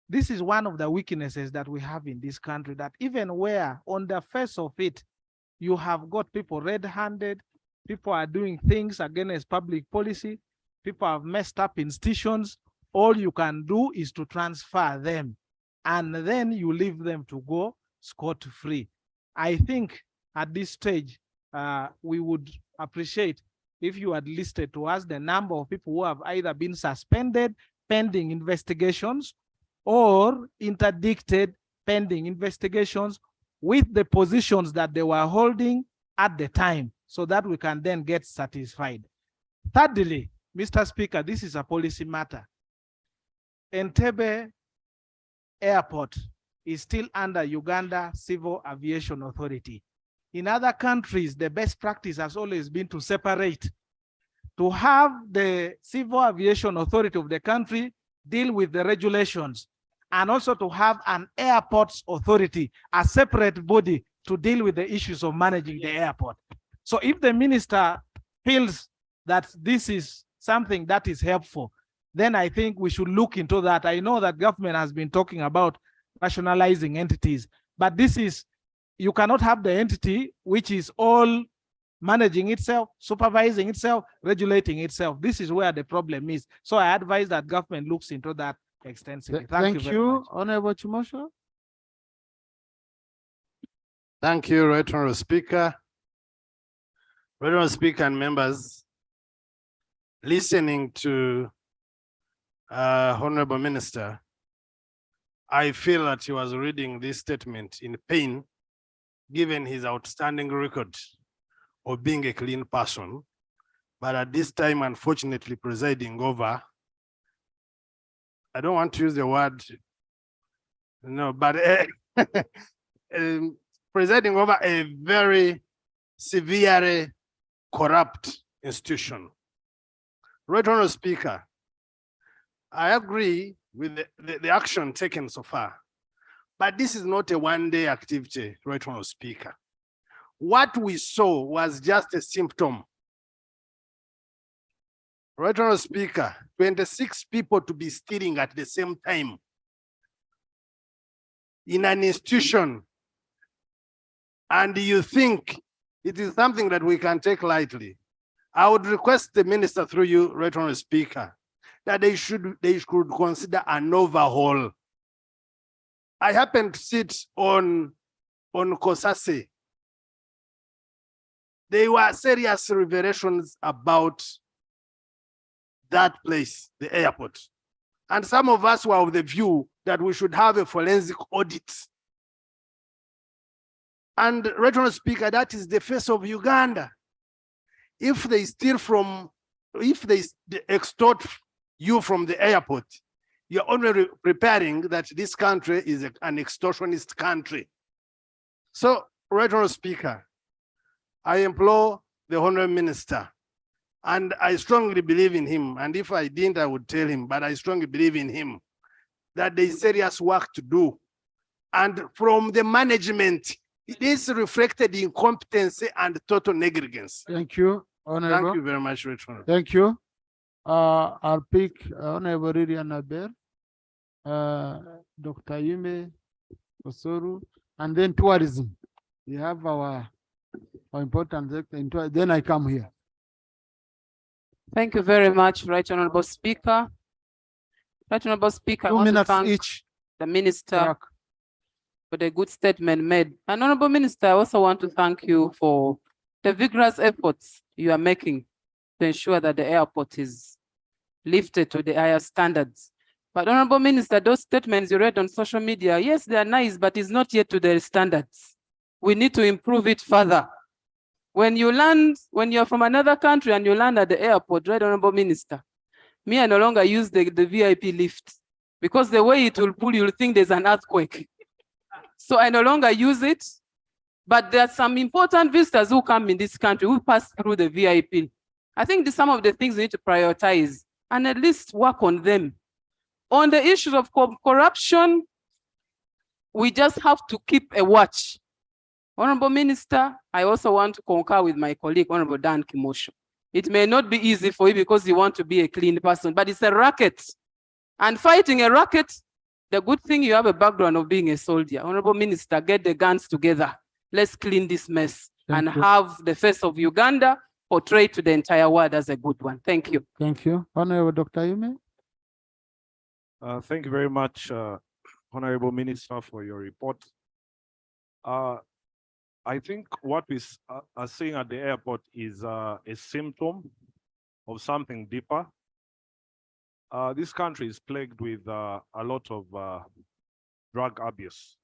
This is one of the weaknesses that we have in this country, that even where on the face of it, you have got people red-handed, people are doing things against public policy, people have messed up institutions, all you can do is to transfer them, and then you leave them to go scot-free. I think at this stage, we would appreciate if you had listed to us the number of people who have either been suspended pending investigations or interdicted pending investigations, with the positions that they were holding at the time, so that we can then get satisfied. Thirdly, Mr. Speaker, this is a policy matter. Entebbe Airport is still under Uganda Civil Aviation Authority. In other countries, the best practice has always been to separate, to have the Civil Aviation Authority of the country deal with the regulations, and also to have an airports authority, a separate body to deal with the issues of managing the airport. So if the minister feels that this is something that is helpful, then I think we should look into that. I know that government has been talking about rationalizing entities, but this is, you cannot have the entity which is all managing itself, supervising itself, regulating itself. This is where the problem is. So I advise that government looks into that extensively. Thank you very much. Honorable Chimosho. Thank you, Right Honorable Speaker. Right Honorable Speaker and members, listening to Honorable Minister, I feel that he was reading this statement in pain, given his outstanding record of being a clean person, but at this time, unfortunately, presiding over, I don't want to use the word, no, but presiding over a very severely corrupt institution. Right Honorable Speaker, I agree with the action taken so far, but this is not a one-day activity, Right Honorable Speaker. What we saw was just a symptom. Right Honorable Speaker, 26 people to be stealing at the same time in an institution, and you think it is something that we can take lightly. I would request the minister through you, Right Honorable Speaker, that they should consider an overhaul. I happened to sit on Kosase. There were serious revelations about that place, the airport. And some of us were of the view that we should have a forensic audit. And Right Honorable Speaker, that is the face of Uganda. If they steal from, if they extort you from the airport, you're only preparing that this country is an extortionist country. So, Right Honorable Speaker, I implore the Honorable Minister, and I strongly believe in him, and if I didn't, I would tell him, but I strongly believe in him, that there is serious work to do. And from the management, it is reflected in incompetency and total negligence. Thank you, Honorable. Thank you very much, Right Honorable. Thank you. I'll pick Honorable Lilian Aber, Dr. Yume Osoru, and then tourism. We have our important sector, then I come here. Thank you very much, Right Honorable Speaker. Right Honorable Speaker, 2 I want to minutes thank each. the Minister for the good statement made. And Honorable Minister, I also want to thank you for the vigorous efforts you are making to ensure that the airport is lifted to the higher standards. But Honorable Minister, those statements you read on social media, yes, they are nice, but it's not yet to the standards. We need to improve it further. When you land, when you're from another country and you land at the airport, Right Honorable Minister, me, I no longer use the VIP lift because the way it will pull, you'll think there's an earthquake. So I no longer use it, but there are some important visitors who come in this country who pass through the VIP. I think some of the things we need to prioritize and at least work on them. On the issues of corruption, we just have to keep a watch. Honorable Minister, I also want to concur with my colleague, Honorable Dan Kimosho. It may not be easy for you because you want to be a clean person, but it's a racket. And fighting a racket, the good thing you have a background of being a soldier. Honorable Minister, get the guns together. Let's clean this mess and have the face of Uganda portrayed to the entire world as a good one. Thank you. Thank you. Honorable Dr. Yume. Thank you very much, Honorable Minister, for your report. I think what we are seeing at the airport is a symptom of something deeper. This country is plagued with a lot of drug abuse,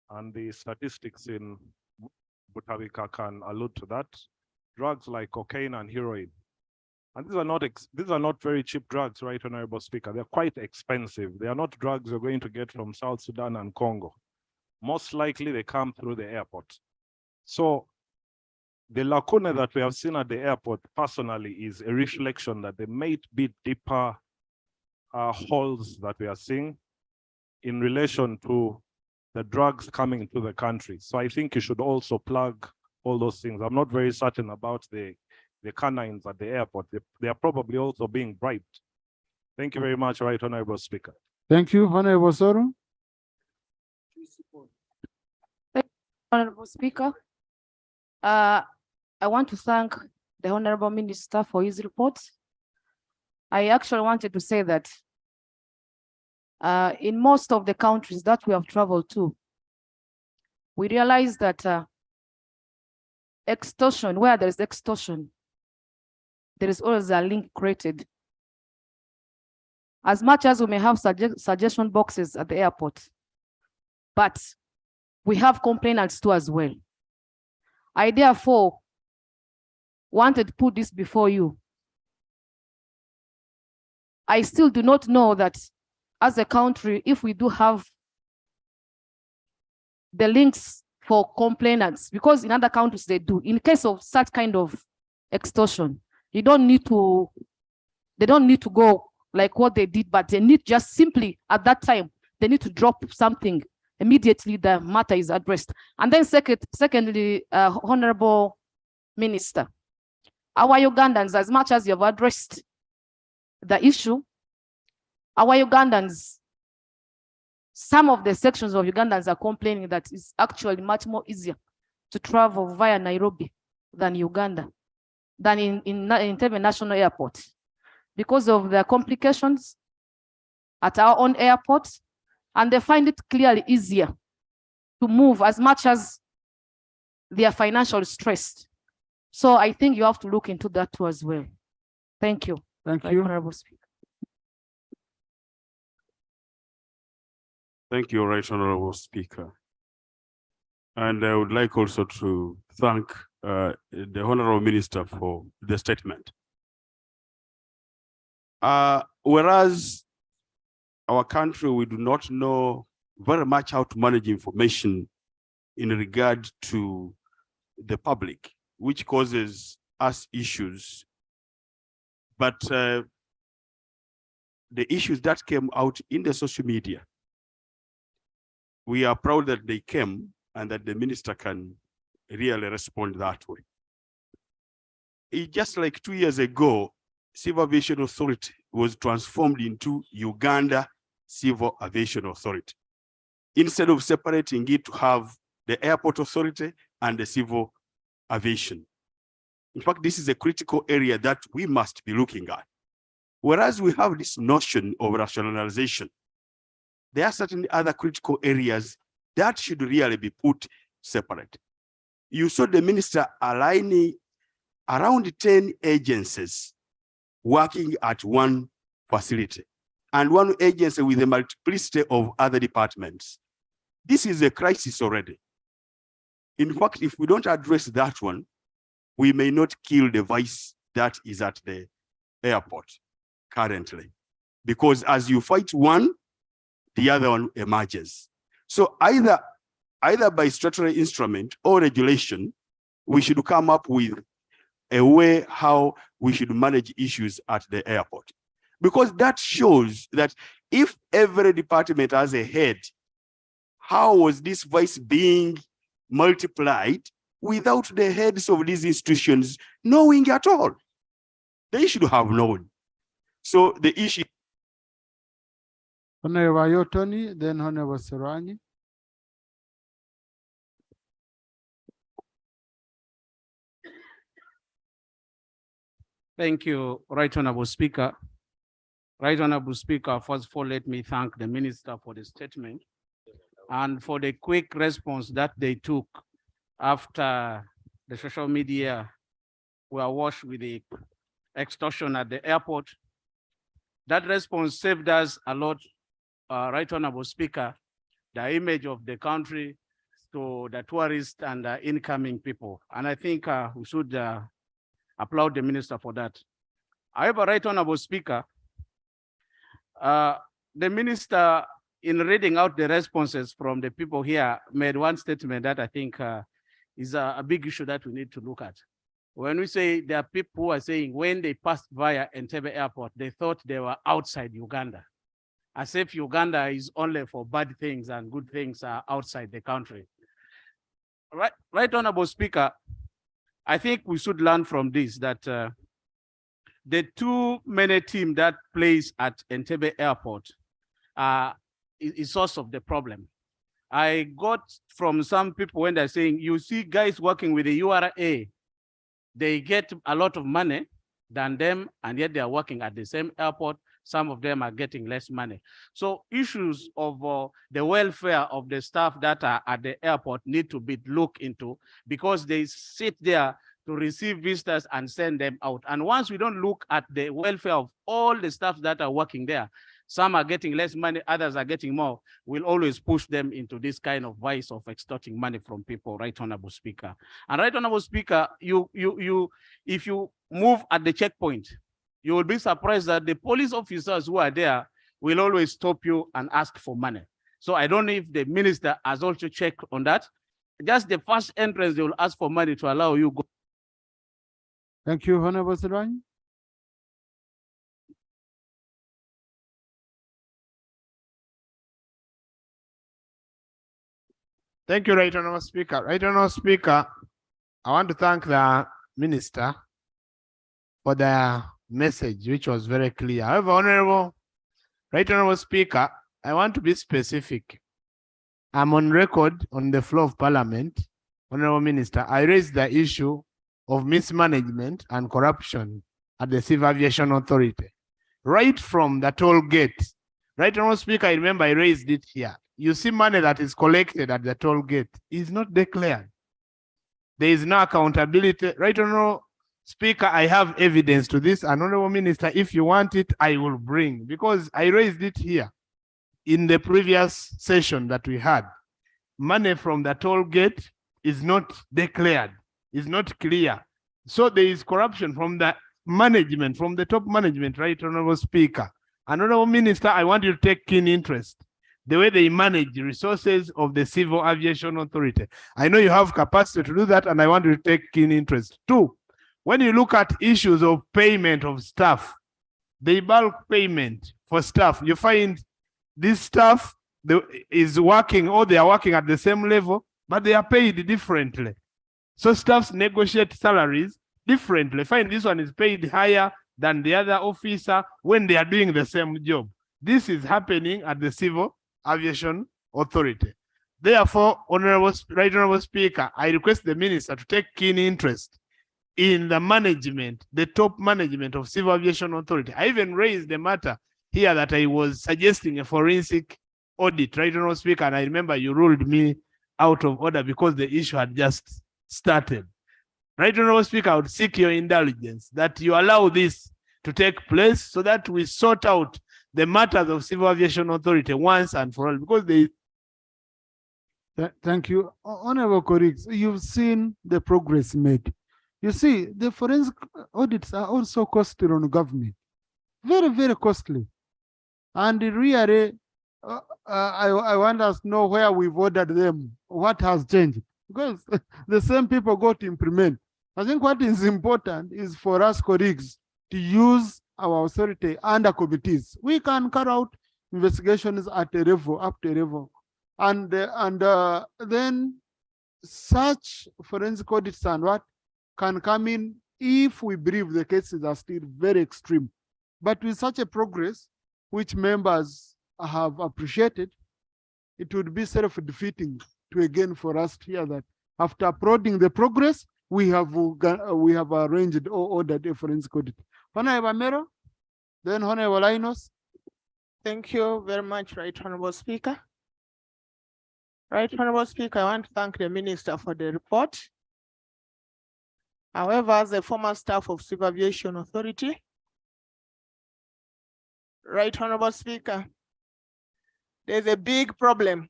and the statistics in Butavika can allude to that. Drugs like cocaine and heroin, and these are not very cheap drugs, right, Honorable Speaker? They're quite expensive. They are not drugs you're going to get from South Sudan and Congo. Most likely they come through the airport. So the lacuna that we have seen at the airport personally is a reflection that there may be deeper holes that we are seeing in relation to the drugs coming into the country. So I think you should also plug all those things. I'm not very certain about the canines at the airport. They are probably also being bribed. Thank you very much, right, Honorable Speaker. Thank you, Honorable Soro. Honorable Speaker, I want to thank the Honorable Minister for his report. I actually wanted to say that in most of the countries that we have traveled to, we realize that extortion, where there is extortion, there is always a link created. As much as we may have suggestion boxes at the airport, but we have complainants too as well. I therefore wanted to put this before you. I still do not know that as a country, if we do have the links for complainants, because in other countries they do. In case of such kind of extortion, they don't need to go like what they did, but they need just simply at that time, they need to drop something. Immediately the matter is addressed. And then secondly, Honorable Minister, our Ugandans, as much as you have addressed the issue, our Ugandans, some of the sections of Ugandans are complaining that it's actually much more easier to travel via Nairobi than Uganda, than in Entebbe National Airport, because of the complications at our own airport, and they find it clearly easier to move as much as they are financially stressed. So I think you have to look into that too as well. Thank you. Thank you. Honorable Speaker. Thank you, Right Honorable Speaker. And I would like also to thank the Honorable Minister for the statement. Whereas our country, we do not know very much how to manage information in regard to the public, which causes us issues. But the issues that came out in the social media, we are proud that they came and that the minister can really respond that way. It's just like 2 years ago, Civil Aviation Authority was transformed into Uganda Civil Aviation Authority, instead of separating it to have the Airport Authority and the Civil Aviation. In fact, this is a critical area that we must be looking at. Whereas we have this notion of rationalization, there are certain other critical areas that should really be put separate. You saw the minister aligning around 10 agencies working at one facility, and one agency with a multiplicity of other departments. This is a crisis already. In fact, if we don't address that one, we may not kill the vice that is at the airport currently. Because as you fight one, the other one emerges. So either by statutory instrument or regulation, we should come up with a way how we should manage issues at the airport. Because that shows that if every department has a head, how was this voice being multiplied without the heads of these institutions knowing at all? They should have known. So the issue. Honorable Ayotoni, then Honorable Serani. Thank you, Right Honorable Speaker. Right Honorable Speaker, first of all, let me thank the Minister for the statement and for the quick response that they took after the social media were washed with the extortion at the airport. That response saved us a lot, Right Honorable Speaker, the image of the country to the tourists and the incoming people. And I think we should applaud the Minister for that. However, Right Honorable Speaker, the Minister, in reading out the responses from the people here, made one statement that I think is a big issue that we need to look at. When we say there are people who are saying when they passed via Entebbe Airport, they thought they were outside Uganda, as if Uganda is only for bad things and good things are outside the country. Right Honorable Speaker, I think we should learn from this that the too many team that plays at Entebbe Airport is source of the problem. I got from some people when they're saying, you see guys working with the URA, they get a lot of money than them, and yet they are working at the same airport. Some of them are getting less money. So issues of the welfare of the staff that are at the airport need to be looked into, because they sit there to receive visitors and send them out. And once we don't look at the welfare of all the staff that are working there, some are getting less money, others are getting more, we'll always push them into this kind of vice of extorting money from people, Right Honorable Speaker. And Right Honorable Speaker, if you move at the checkpoint, you will be surprised that the police officers who are there will always stop you and ask for money. So I don't know if the Minister has also checked on that. Just the first entrance, they will ask for money to allow you go. Thank you, Honorable Serani. Thank you, Right Honorable Speaker. Right Honorable Speaker, I want to thank the Minister for the message, which was very clear. However, Right Honorable Speaker, I want to be specific. I'm on record on the floor of Parliament, Honorable Minister. I raised the issue of mismanagement and corruption at the Civil Aviation Authority, right from the toll gate. Right Honorable Speaker, I remember I raised it here. You see money that is collected at the toll gate is not declared. There is no accountability. Right Honorable Speaker, I have evidence to this. And Honorable Minister, if you want it, I will bring, because I raised it here in the previous session that we had. Money from the toll gate is not declared, is not clear. So there is corruption from the management, from the top management, Right Honorable Speaker. And Honorable Minister, I want you to take keen interest the way they manage the resources of the Civil Aviation Authority. I know you have capacity to do that, and I want you to take keen interest. Two, when you look at issues of payment of staff, the bulk payment for staff, you find this staff is working, or they are working at the same level, but they are paid differently. So staffs negotiate salaries differently. Find this one is paid higher than the other officer when they are doing the same job. This is happening at the Civil Aviation Authority. Therefore, Right Honorable Speaker, I request the Minister to take keen interest in the management, the top management of Civil Aviation Authority. I even raised the matter here that I was suggesting a forensic audit, Right Honorable Speaker, and I remember you ruled me out of order because the issue had just started. Right Honorable Speaker, I would seek your indulgence that you allow this to take place so that we sort out the matters of Civil Aviation Authority once and for all, because they. Thank you. Honorable colleagues, you've seen the progress made. You see, the forensic audits are also costly on government. Very, very costly. And really, I want us to know where we've ordered them, what has changed, because the same people got to implement. I think what is important is for us colleagues to use our authority under committees. We can carry out investigations at a level, up to a level, and then such forensic audits and what can come in if we believe the cases are still very extreme. But with such a progress, which members have appreciated, it would be self-defeating to again for us to hear that after applauding the progress, we have arranged or ordered a forensic audit. Honorable Mero, then Honorable Linus. Thank you very much, Right Honorable Speaker. Right Honorable Speaker, I want to thank the Minister for the report. However, as a former staff of Civil Aviation Authority, Right Honorable Speaker, there's a big problem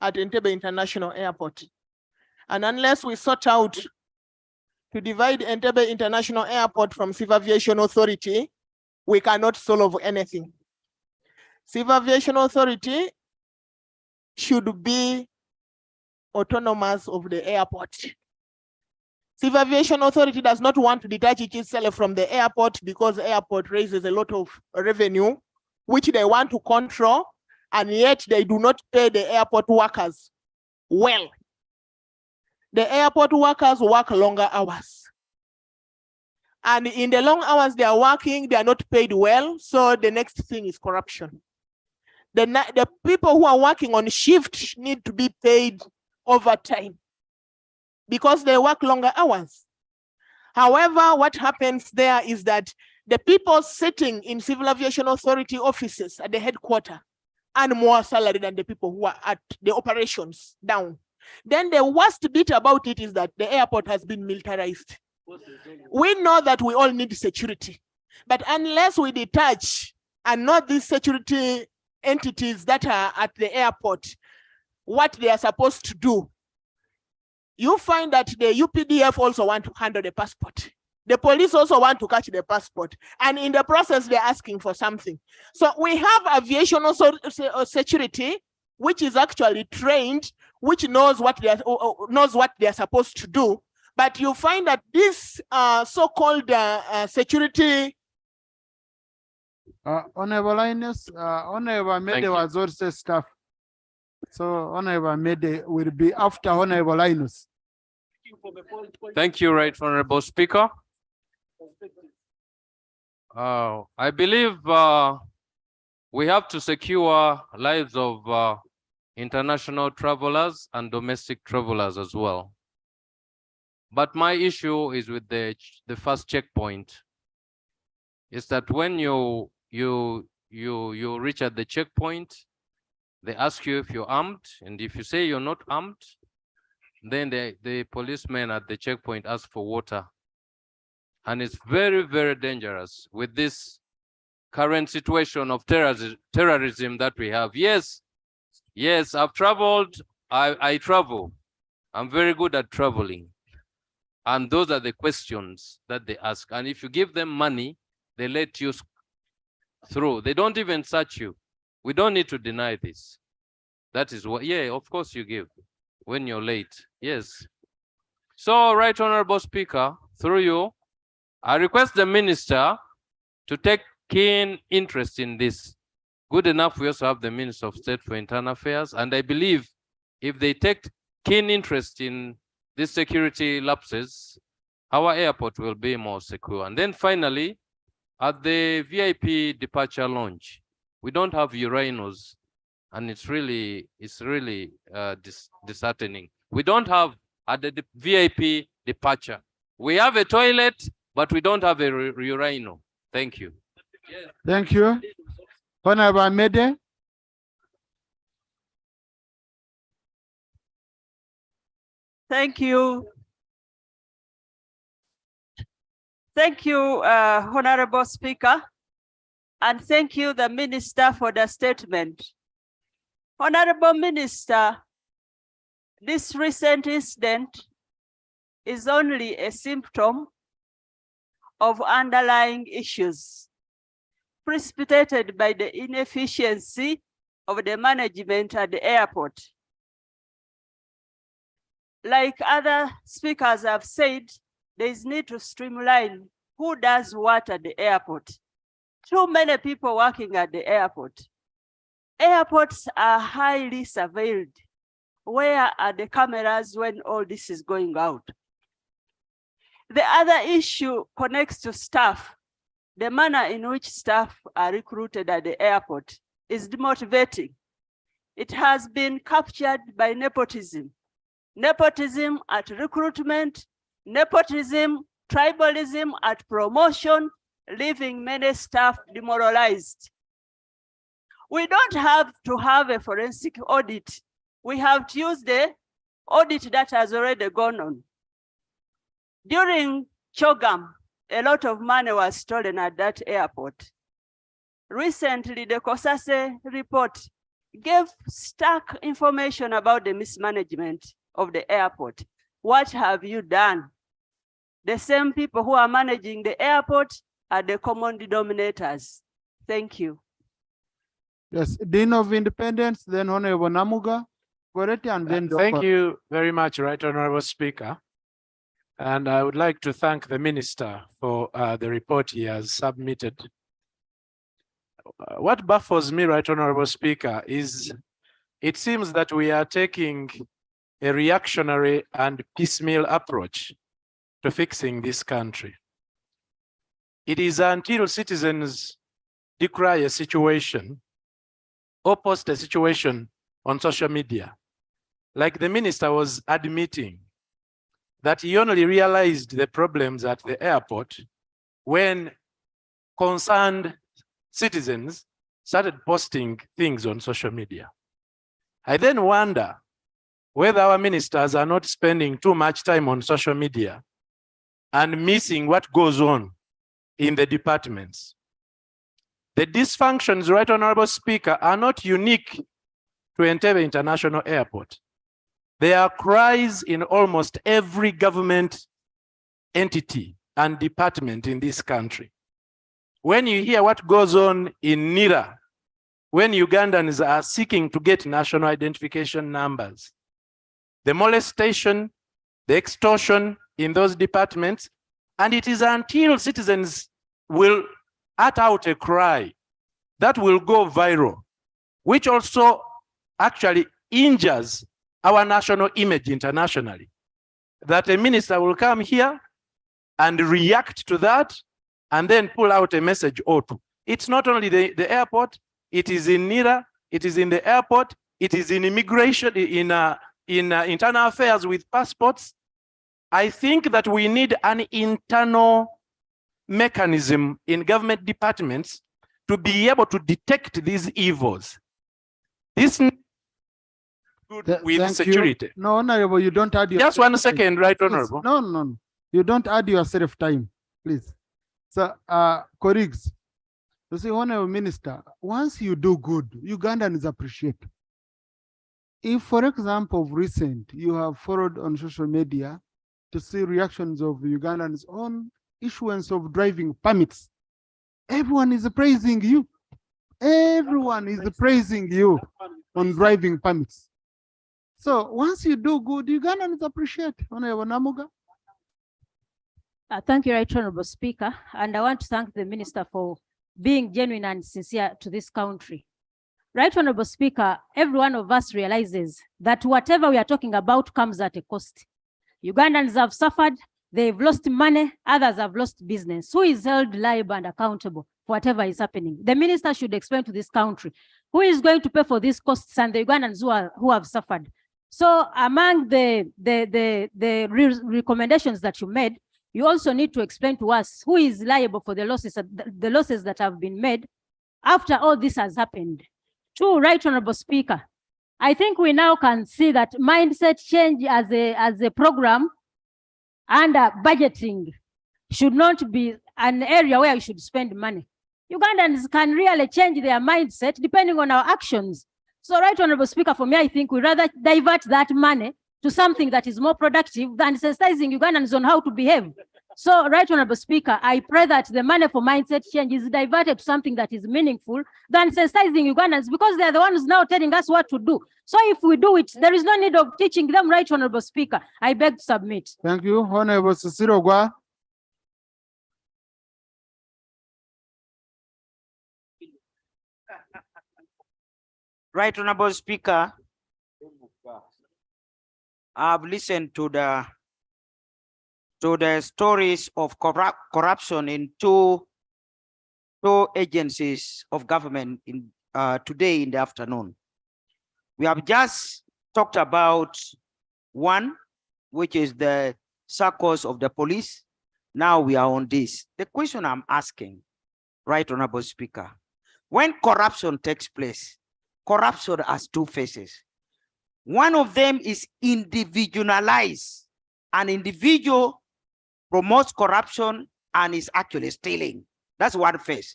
at Entebbe International Airport. And unless we sort out to divide Entebbe International Airport from Civil Aviation Authority, we cannot solve anything. Civil Aviation Authority should be autonomous of the airport. Civil Aviation Authority does not want to detach itself from the airport because the airport raises a lot of revenue, which they want to control, and yet they do not pay the airport workers well. The airport workers work longer hours. And in the long hours they are working, they are not paid well. So the next thing is corruption. The people who are working on shift need to be paid overtime because they work longer hours. However, what happens there is that the people sitting in Civil Aviation Authority offices at the headquarters earn more salary than the people who are at the operations down. Then the worst bit about it is that the airport has been militarized. We know that we all need security, but unless we detach and not these security entities that are at the airport, what they are supposed to do, you find that the UPDF also want to handle the passport. The police also want to catch the passport. And in the process, they're asking for something. So we have aviation also security, which is actually trained, which knows what they are supposed to do. But you find that this so-called security. Honorable Linus, Honorable Mede was also staff. So Honorable Mede will be after Honorable Linus. Thank you, Right Honorable Speaker. I believe we have to secure lives of international travelers and domestic travelers as well. But my issue is with the first checkpoint. Is that when you reach at the checkpoint, they ask you if you're armed, and if you say you're not armed, then the policemen at the checkpoint ask for water. And it's very, very dangerous with this current situation of terrorism that we have. Yes, I've traveled, I travel. I'm very good at traveling. And those are the questions that they ask. And if you give them money, they let you through. They don't even search you. We don't need to deny this. That is what, yeah, of course you give when you're late. Yes. So, Right Honorable Speaker, through you, I request the Minister to take keen interest in this. Good enough, we also have the Minister of State for Internal Affairs. And I believe if they take keen interest in these security lapses, our airport will be more secure. And then finally, at the VIP departure lounge, we don't have urinals, and it's really disheartening. We don't have at the VIP departure. We have a toilet, but we don't have a urinal. Thank you. Thank you. Honorable Mede. Thank you. Thank you, Honorable Speaker, and thank you, the Minister, for the statement. Honorable Minister, this recent incident is only a symptom of underlying issues precipitated by the inefficiency of the management at the airport. Like other speakers have said, there is need to streamline who does what at the airport. Too many people working at the airport. Airports are highly surveilled. Where are the cameras when all this is going out? The other issue connects to staff. The manner in which staff are recruited at the airport is demotivating. It has been captured by nepotism. Nepotism at recruitment, nepotism, tribalism at promotion, leaving many staff demoralized. We don't have to have a forensic audit. We have to use the audit that has already gone on. During Chogam, a lot of money was stolen at that airport. Recently, the Kosase report gave stark information about the mismanagement of the airport. What have you done? The same people who are managing the airport are the common denominators. Thank you. Yes, Dean of Independence, then Honorable Namuga, Goretti, and then Thank Dr. you very much, Right Honorable Speaker. And I would like to thank the Minister for the report he has submitted. What baffles me, Right Honorable Speaker, is it seems that we are taking a reactionary and piecemeal approach to fixing this country. It is until citizens decry a situation or post a situation on social media, like the Minister was admitting, that he only realized the problems at the airport when concerned citizens started posting things on social media. I then wonder whether our ministers are not spending too much time on social media and missing what goes on in the departments. The dysfunctions, Right Honorable Speaker, are not unique to Entebbe International Airport. There are cries in almost every government entity and department in this country. When you hear what goes on in NIRA, when Ugandans are seeking to get national identification numbers, the molestation, the extortion in those departments, and it is until citizens will utter out a cry that will go viral, which also actually injures our national image internationally, that a minister will come here and react to that and then pull out a message or two. It's not only the airport, it is in NIRA, it is in the airport, it is in immigration, in internal affairs with passports. I think that we need an internal mechanism in government departments to be able to detect these evils. This with security. You. No, Honorable, you don't add your. Just 1 second, Right Honorable. No. You don't add yourself time, please. So, colleagues, you see, Honorable Minister, once you do good, Ugandans appreciate. If, for example, of recent, you have followed on social media to see reactions of Ugandans on issuance of driving permits, everyone is praising you. Everyone is praising you on driving permits. So once you do good, Ugandans appreciate. Honorable Namuga. Thank you, Right Honorable Speaker. And I want to thank the Minister for being genuine and sincere to this country. Right Honorable Speaker, every one of us realizes that whatever we are talking about comes at a cost. Ugandans have suffered, they've lost money, others have lost business. Who is held liable and accountable for whatever is happening? The Minister should explain to this country who is going to pay for these costs and the Ugandans who have suffered. So among the recommendations that you made, you also need to explain to us who is liable for the losses that have been made after all this has happened. True, Right Honorable Speaker. I think we now can see that mindset change as a program and budgeting should not be an area where you should spend money. Ugandans can really change their mindset depending on our actions. So, Right Honorable Speaker, for me, I think we rather divert that money to something that is more productive than sensitizing Ugandans on how to behave. So, Right Honorable Speaker, I pray that the money for mindset change is diverted to something that is meaningful than sensitizing Ugandans, because they are the ones now telling us what to do. So if we do it, there is no need of teaching them, Right Honorable Speaker. I beg to submit. Thank you. Honorable Cecil Ogwa. Right Honorable Speaker, I've listened to the stories of corruption in two agencies of government in today in the afternoon. We have just talked about one, which is the circles of the police. Now we are on this. The question I'm asking, Right Honorable Speaker, when corruption takes place, corruption has two faces. One of them is individualized. An individual promotes corruption and is actually stealing. That's one phase.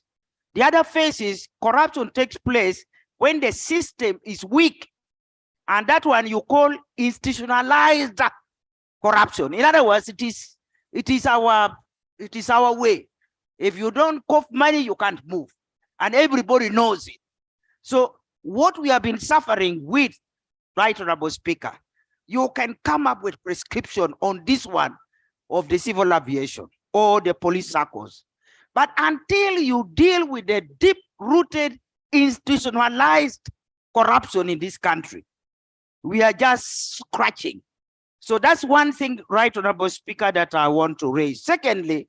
The other phase is corruption takes place when the system is weak, and that one you call institutionalized corruption. In other words, it is our way. If you don't cough money, you can't move, and everybody knows it. So what we have been suffering with, Right Honorable Speaker, you can come up with prescription on this one of the civil aviation or the police circles. But until you deal with the deep-rooted, institutionalized corruption in this country, we are just scratching. So that's one thing, Right Honorable Speaker, that I want to raise. Secondly,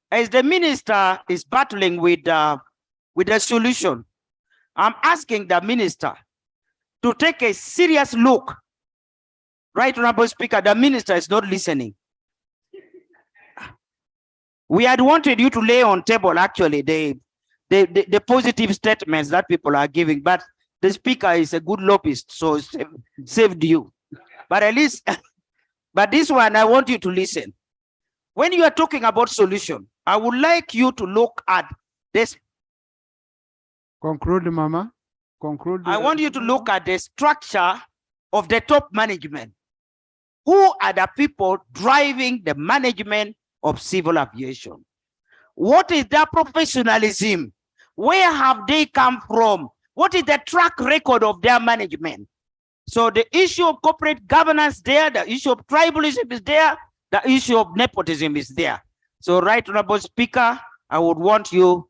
as the minister is battling with the solution, I'm asking the minister to take a serious look. Right Honorable Speaker, the minister is not listening. We had wanted you to lay on table actually the positive statements that people are giving, but the speaker is a good lobbyist, so saved you. But at least, but this one, I want you to listen. When you are talking about solution, I would like you to look at this. Conclude, Mama. Conclude. I want you to look at the structure of the top management. Who are the people driving the management of civil aviation? What is their professionalism? Where have they come from? What is the track record of their management? So the issue of corporate governance there, the issue of tribalism is there, the issue of nepotism is there. So, Right Honorable Speaker, I would want you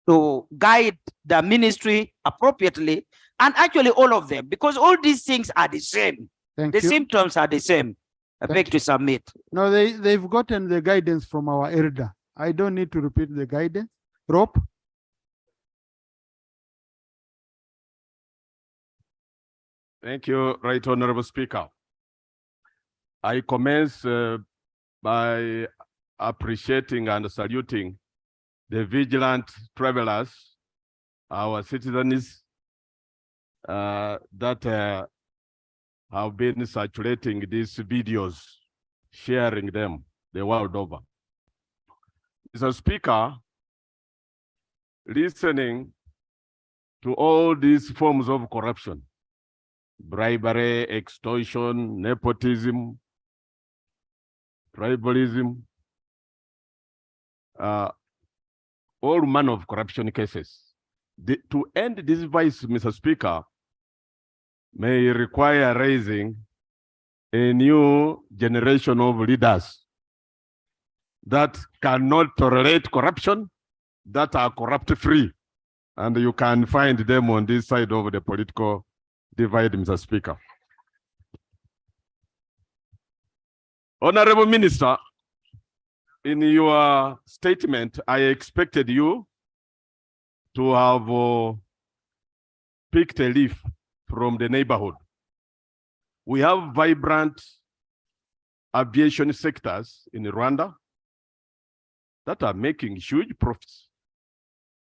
to guide the ministry appropriately, and actually all of them, because all these things are the same. The symptoms are the same. I beg to submit. No, they've gotten the guidance from our elder. I don't need to repeat the guidance. Rob? Thank you, Right Honorable Speaker. I commence by appreciating and saluting the vigilant travelers, our citizens that have been circulating these videos, sharing them the world over. Mr. Speaker, listening to all these forms of corruption, bribery, extortion, nepotism, tribalism, all manner of corruption cases. To end this vice, Mr. Speaker, may require raising a new generation of leaders that cannot tolerate corruption, that are corrupt-free. And you can find them on this side of the political divide, Mr. Speaker. Honorable Minister, in your statement, I expected you to have picked a leaf from the neighborhood. We have vibrant aviation sectors in Rwanda that are making huge profits.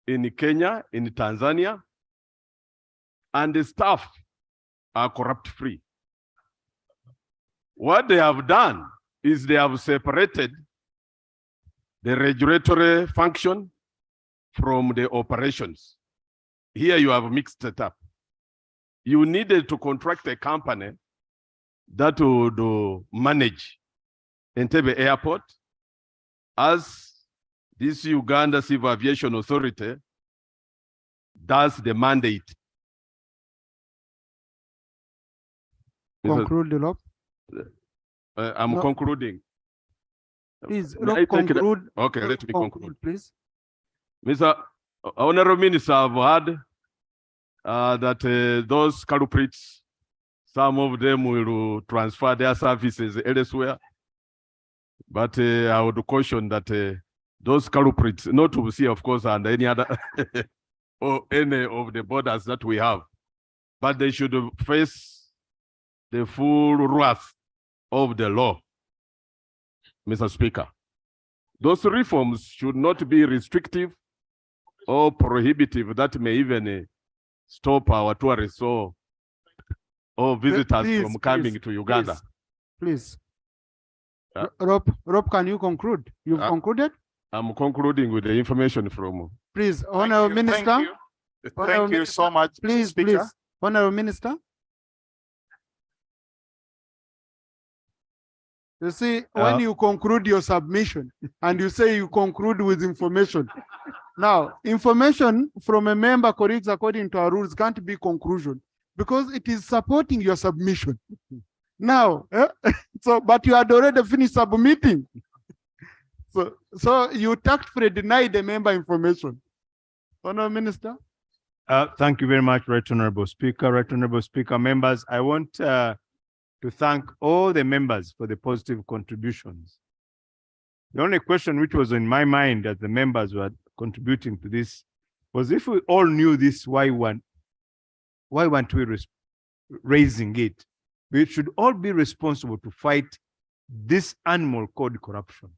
In Kenya, in Tanzania, and the staff are corrupt-free. What they have done is they have separated the regulatory function from the operations. Here you have mixed it up. You needed to contract a company that would manage Entebbe Airport, as this Uganda Civil Aviation Authority does the mandate. Conclude, Rob. I'm No. concluding. Please, May Rob, I take it? conclude. Okay, Rob, let me conclude. please. Mr. Honorable Minister, I've heard that those culprits, some of them will transfer their services elsewhere. But I would caution that those culprits, not to see, of course, and any other or any of the borders that we have, but they should face the full wrath of the law, Mr. Speaker. Those reforms should not be restrictive or prohibitive that may even stop our tourists or visitors from coming to Uganda. Please. Uh, Rob, can you conclude? You've concluded? I'm concluding with the information from. Please, Honorable Minister. Thank you so much, Please, Speaker. please. Honorable Minister. You see, when you conclude your submission and you say you conclude with information. Now, information from a member, colleagues, according to our rules, can't be conclusion because it is supporting your submission. Now, but you had already finished submitting. So you tactfully deny the member information. Honorable Minister. Thank you very much, Right Honorable Speaker. Right Honorable Speaker, members, I want to thank all the members for the positive contributions. The only question which was in my mind as the members were contributing to this was if we all knew this, why weren't we raising it? We should all be responsible to fight this animal called corruption,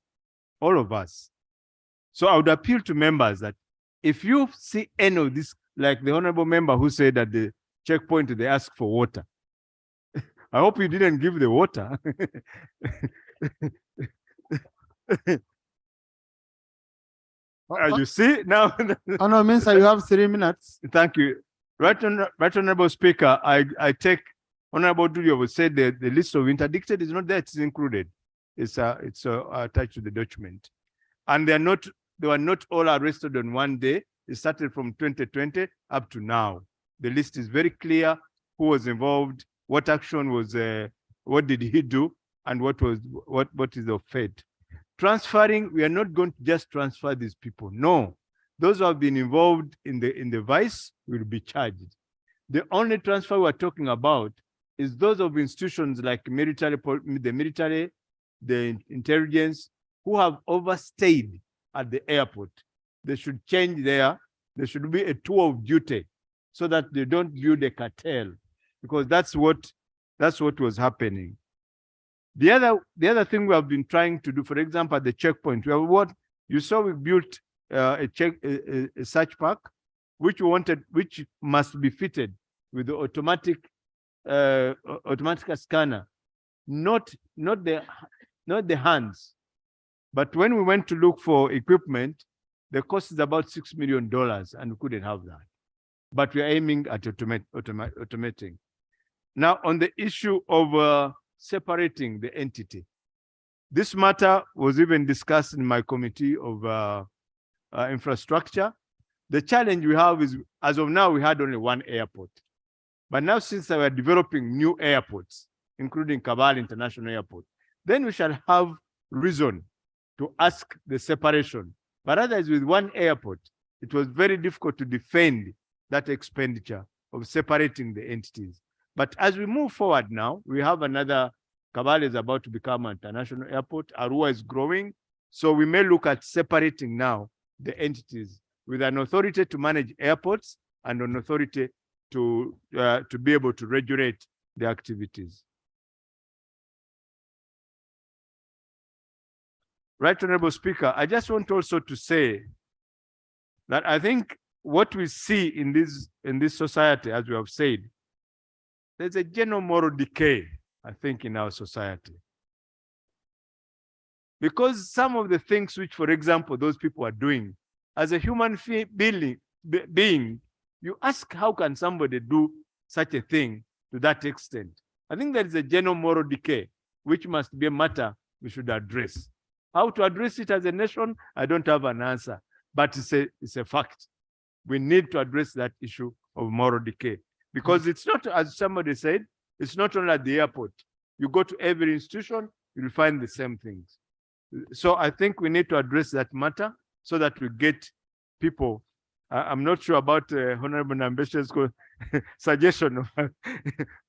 all of us. So I would appeal to members that if you see any of this, like the honorable member who said at the checkpoint they asked for water, I hope you didn't give the water. You see now. Honorable Minister, you have 3 minutes. Thank you. Right Honorable Speaker, I take Honorable Dulio said that the list of interdicted is not there, it's included. It's attached to the document. And they were not all arrested on one day. It started from 2020 up to now. The list is very clear who was involved, what action was, what did he do, and what is the fate. Transferring, we are not going to just transfer these people. No, those who have been involved in the vice will be charged. The only transfer we're talking about is those of institutions like the military, the intelligence, who have overstayed at the airport. They should change there should be a tour of duty so that they don't build a cartel, because that's what was happening. The other thing we have been trying to do, for example, at the checkpoint, we built a search park, which must be fitted with the automatic scanner, not the hands. But when we went to look for equipment, the cost is about $6 million, and we couldn't have that. But we are aiming at automating. Now, on the issue of separating the entity, this matter was even discussed in my committee of infrastructure. The challenge we have is, as of now, we had only one airport. But now, since we are developing new airports, including Kabale International Airport, then we shall have reason to ask the separation. But otherwise, with one airport, it was very difficult to defend that expenditure of separating the entities. But as we move forward now, we have another, Kabale is about to become an international airport, Arua is growing. So we may look at separating now the entities with an authority to manage airports and an authority to be able to regulate the activities. Right Honorable Speaker, I just want also to say that I think what we see in this society, as we have said, there's a general moral decay, I think, in our society. Because some of the things which, for example, those people are doing, as a human being, you ask, how can somebody do such a thing to that extent? I think there is a general moral decay, which must be a matter we should address. How to address it as a nation, I don't have an answer, but it's a fact. We need to address that issue of moral decay, because it's not, as somebody said, it's not only at the airport. You go to every institution, you'll find the same things. So I think we need to address that matter so that we get people. I'm not sure about Honorable Nambeshe's suggestion,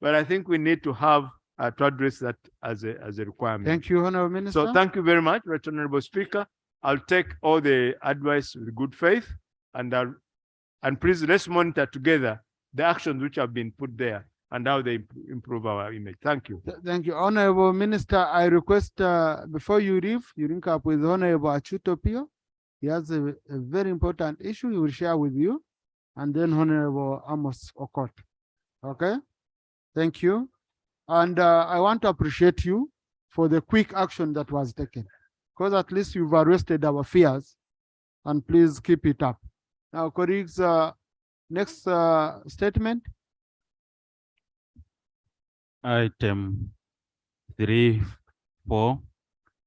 but I think we need to have to address that as a requirement. Thank you, Honorable Minister. So thank you very much, Right Honorable Speaker. I'll take all the advice with good faith, and please let's monitor together the actions which have been put there and how they improve our image. Thank you. Thank you, Honorable Minister. I request before you leave, you link up with Honorable Achuto Pio. He has a very important issue he will share with you, and then Honorable Amos Okot. Okay, thank you. And I want to appreciate you for the quick action that was taken, because at least you've arrested our fears, and please keep it up. Now, colleagues, next statement. Item 3.4,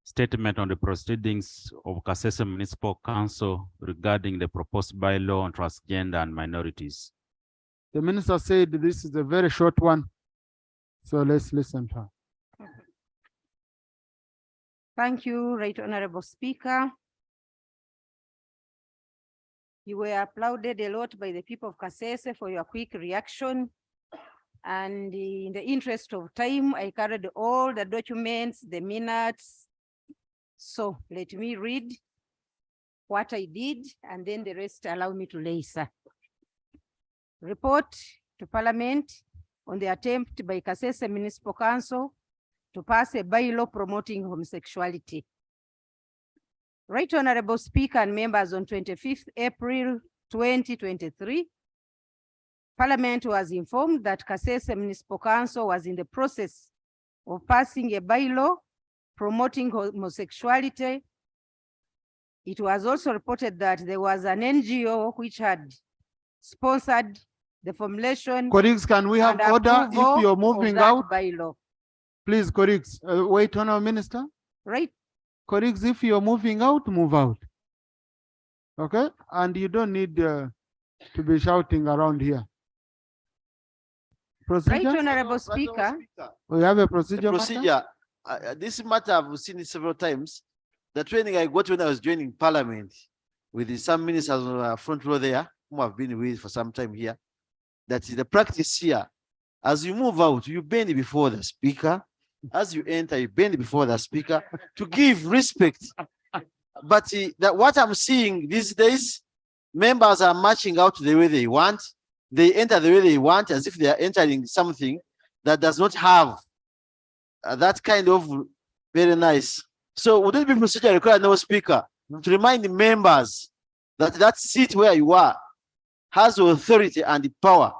statement on the proceedings of Kasese Municipal Council regarding the proposed bylaw on transgender and minorities. The minister said this is a very short one, so let's listen to her. Thank you, Right Honorable Speaker. You were applauded a lot by the people of Kasese for your quick reaction. And in the interest of time, I carried all the documents, the minutes. So let me read what I did, and then the rest allow me to lay, sir. Report to Parliament on the attempt by Kasese Municipal Council to pass a bylaw promoting homosexuality. Right Honorable Speaker and members, on 25th April 2023, Parliament was informed that Kasese Municipal Council was in the process of passing a bylaw promoting homosexuality. It was also reported that there was an NGO which had sponsored the formulation. Colleagues, can we have order if you're moving out? Bylaw. Please, colleagues, wait, Honorable Minister. Right. Colleagues, if you're moving out, move out. Okay, and you don't need to be shouting around here. Procedure? Right, Honorable Speaker. We have a procedure. This matter I've seen it several times. The training I got when I was joining Parliament with some ministers on the front row there, whom I've been with for some time here, that is the practice here. As you move out, you bend before the Speaker. As you enter, you bend before the Speaker to give respect. But that what I'm seeing these days, members are marching out the way they want. They enter the way they want, as if they are entering something that does not have that kind of very nice. So would it be procedure required, no Speaker, to remind the members that that seat where you are has authority and the power?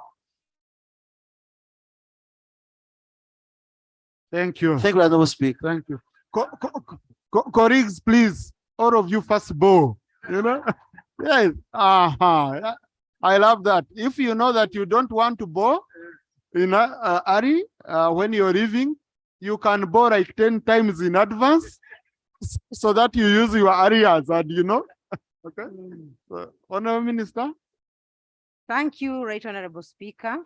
Thank you. Thank you, Honorable Speaker. Thank you. Colleagues, please, all of you first bow. You know? Yes. I love that. If you know that you don't want to bow in a hurry when you're leaving, you can bow like 10 times in advance so that you use your areas, and you know. Okay. Honorable Minister. Thank you, Right Honorable Speaker.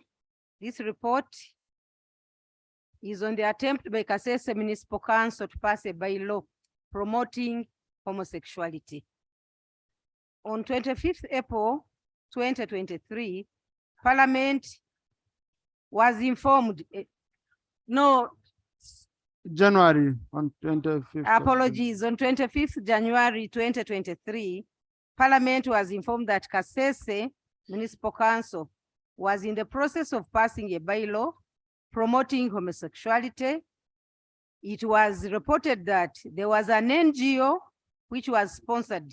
This report is on the attempt by Kasese Municipal Council to pass a bylaw promoting homosexuality. On 25th April 2023, Parliament was informed, January on 25th. Apologies, on 25th January 2023, Parliament was informed that Kasese Municipal Council was in the process of passing a bylaw promoting homosexuality. It was reported that there was an NGO which was sponsoring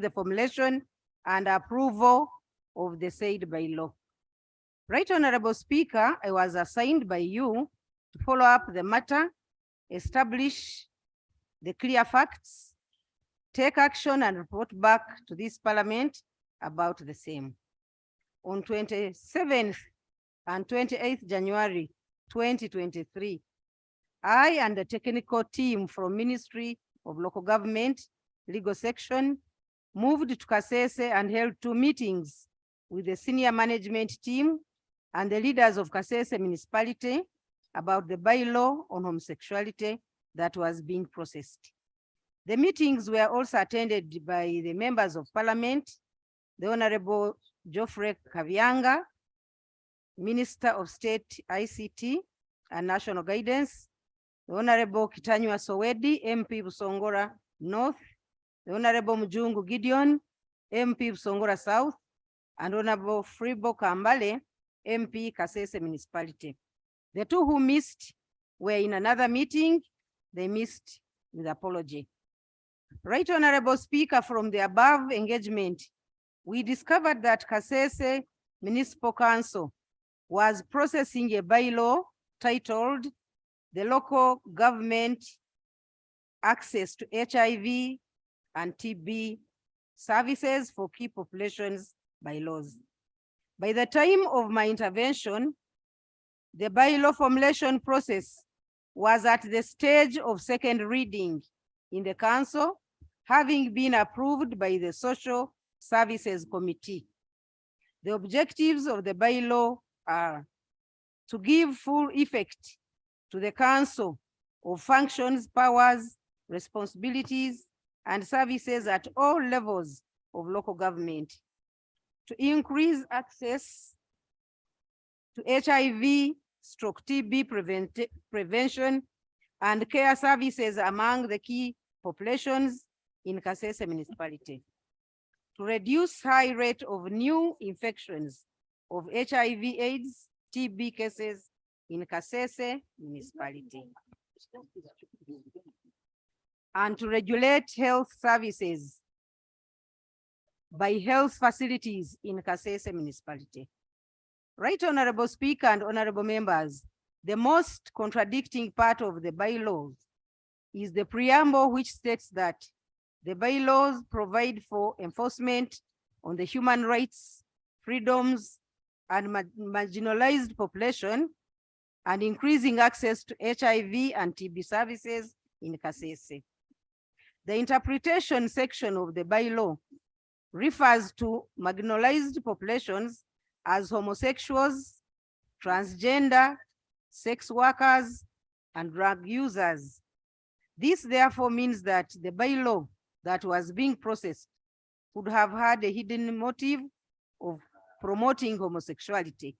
the formulation and approval of the said bylaw. Right Honorable Speaker, I was assigned by you to follow up the matter, establish the clear facts, take action and report back to this Parliament about the same. On 27th and 28th January 2023, I and the technical team from Ministry of Local Government, Legal Section, moved to Kasese and held 2 meetings with the senior management team and the leaders of Kasese municipality about the bylaw on homosexuality that was being processed. The meetings were also attended by the members of parliament, the Honorable Geoffrey Kavianga, Minister of State ICT and National Guidance, the Honorable Kitanywa Sowedi, MP Busongora North, the Honorable Mujungu Gideon, MP Busongora South, and Honorable Fribo Kambale, MP Kasese Municipality. The 2 who missed were in another meeting. They missed with apology. Right Honorable Speaker, from the above engagement, we discovered that Kasese Municipal Council was processing a bylaw titled the Local Government Access to HIV and TB Services for Key Populations bylaws. By the time of my intervention, the bylaw formulation process was at the stage of 2nd reading in the council, having been approved by the Social Services Committee. The objectives of the bylaw are to give full effect to the council of functions, powers, responsibilities, and services at all levels of local government, to increase access to HIV/TB prevention and care services among the key populations in Kasese municipality, to reduce high rate of new infections of HIV/AIDS, TB cases in Kasese municipality, and to regulate health services by health facilities in Kasese municipality. Right Honorable Speaker and honorable members, the most contradicting part of the bylaws is the preamble, which states that the bylaws provide for enforcement on the human rights, freedoms, and marginalized population, and increasing access to HIV and TB services in Kasese. The interpretation section of the bylaw refers to marginalized populations as homosexuals, transgender, sex workers, and drug users. This therefore means that the bylaw that was being processed would have had a hidden motive of promoting homosexuality.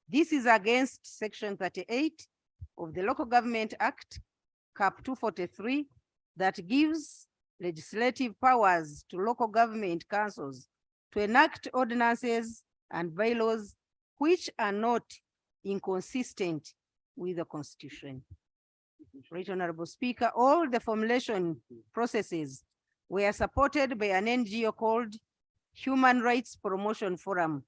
This is against Section 38 of the Local Government Act, Cap 243, that gives legislative powers to local government councils to enact ordinances and bylaws which are not inconsistent with the Constitution. Right Honorable Speaker, all the formulation processes were supported by an NGO called Human Rights Promotion Forum,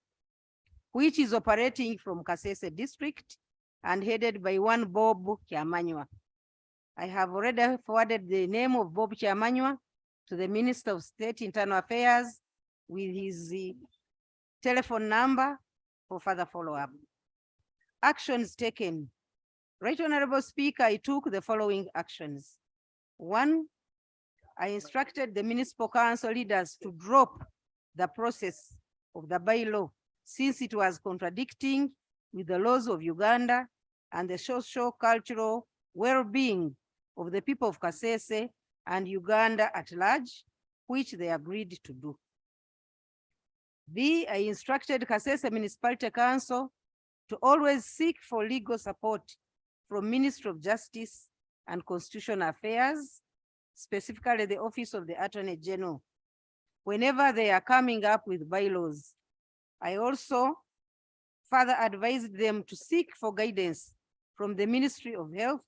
which is operating from Kasese district and headed by one Bob Kiamanywa. I have already forwarded the name of Bob Kiamanywa to the Minister of State Internal Affairs with his telephone number for further follow-up. Actions taken. Right Honorable Speaker, I took the following actions. 1, I instructed the municipal council leaders to drop the process of the bylaw since it was contradicting with the laws of Uganda and the socio-cultural well-being of the people of Kasese and Uganda at large, which they agreed to do. B, I instructed Kasese Municipality Council to always seek for legal support from Ministry of Justice and Constitutional Affairs, specifically the Office of the Attorney General, whenever they are coming up with bylaws. I also further advised them to seek for guidance from the Ministry of Health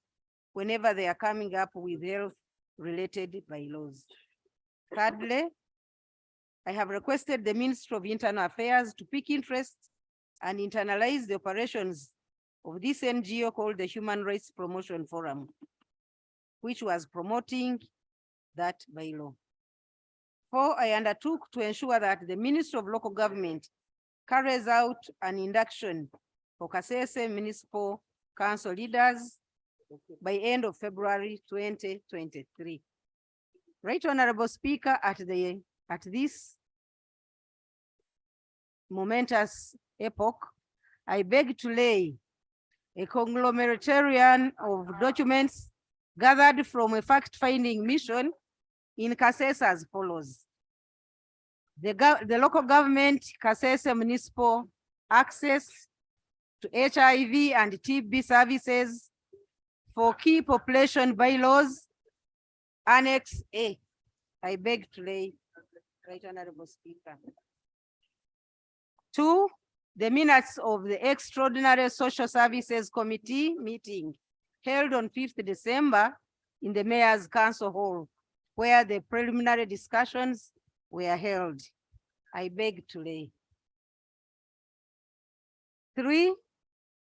whenever they are coming up with health-related bylaws. Thirdly, I have requested the Ministry of Internal Affairs to pick interest and internalize the operations of this NGO called the Human Rights Promotion Forum, which was promoting that bylaw. 4, I undertook to ensure that the Ministry of Local Government carries out an induction for Kasese Municipal Council leaders by end of February 2023. Right Honorable Speaker, at this momentous epoch, I beg to lay a conglomeration of documents gathered from a fact-finding mission in Kasese as follows. The local government Kasese municipal access to HIV and TB services for key population bylaws, Annex A. I beg to lay, Right Honorable Speaker. 2, the minutes of the Extraordinary Social Services Committee meeting held on 5th December in the Mayor's Council Hall, where the preliminary discussions were held. I beg to lay. 3,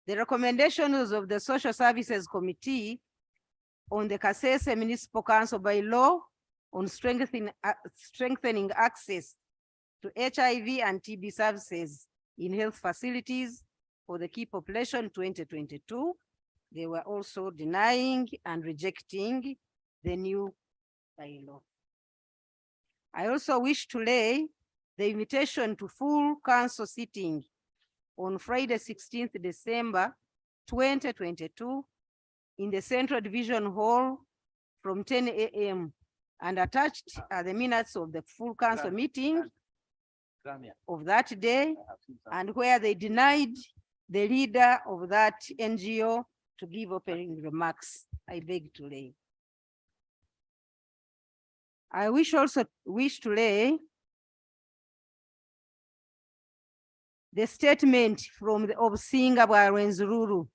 the recommendations of the Social Services Committee on the Kasese Municipal Council by law on strengthening access to HIV and TB services in health facilities for the key population 2022. They were also denying and rejecting the new bylaw. I also wish to lay the invitation to full council sitting on Friday, 16th December, 2022 in the Central Division Hall from 10 a.m. and attached are the minutes of the full council meeting of that day, and where they denied the leader of that NGO to give opening remarks. I beg to lay. I wish to lay the statement from the Obsinga Rwenzururu.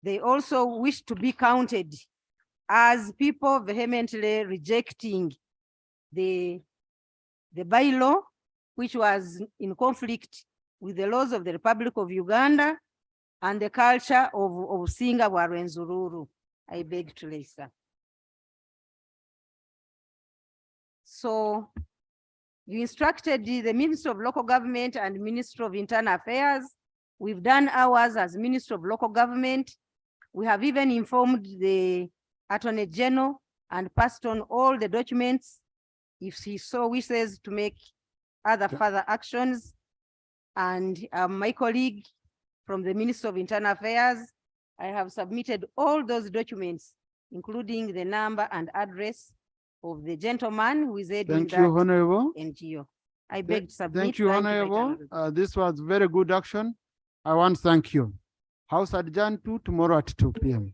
They also wish to be counted as people vehemently rejecting the bylaw, which was in conflict with the laws of the Republic of Uganda and the culture of Obsinga Rwenzururu. I beg to lay, sir. So you instructed the Minister of Local Government and Minister of Internal Affairs. We've done ours as Minister of Local Government. We have even informed the Attorney General and passed on all the documents if he so wishes to make other further actions. And my colleague from the Minister of Internal Affairs, I have submitted all those documents, including the number and address of the gentleman who is heading Thank that you, Honorable. NGO. I beg to submit. Thank you, Honorable. This was very good action. I want to thank you. House adjourned to tomorrow at 2 p.m.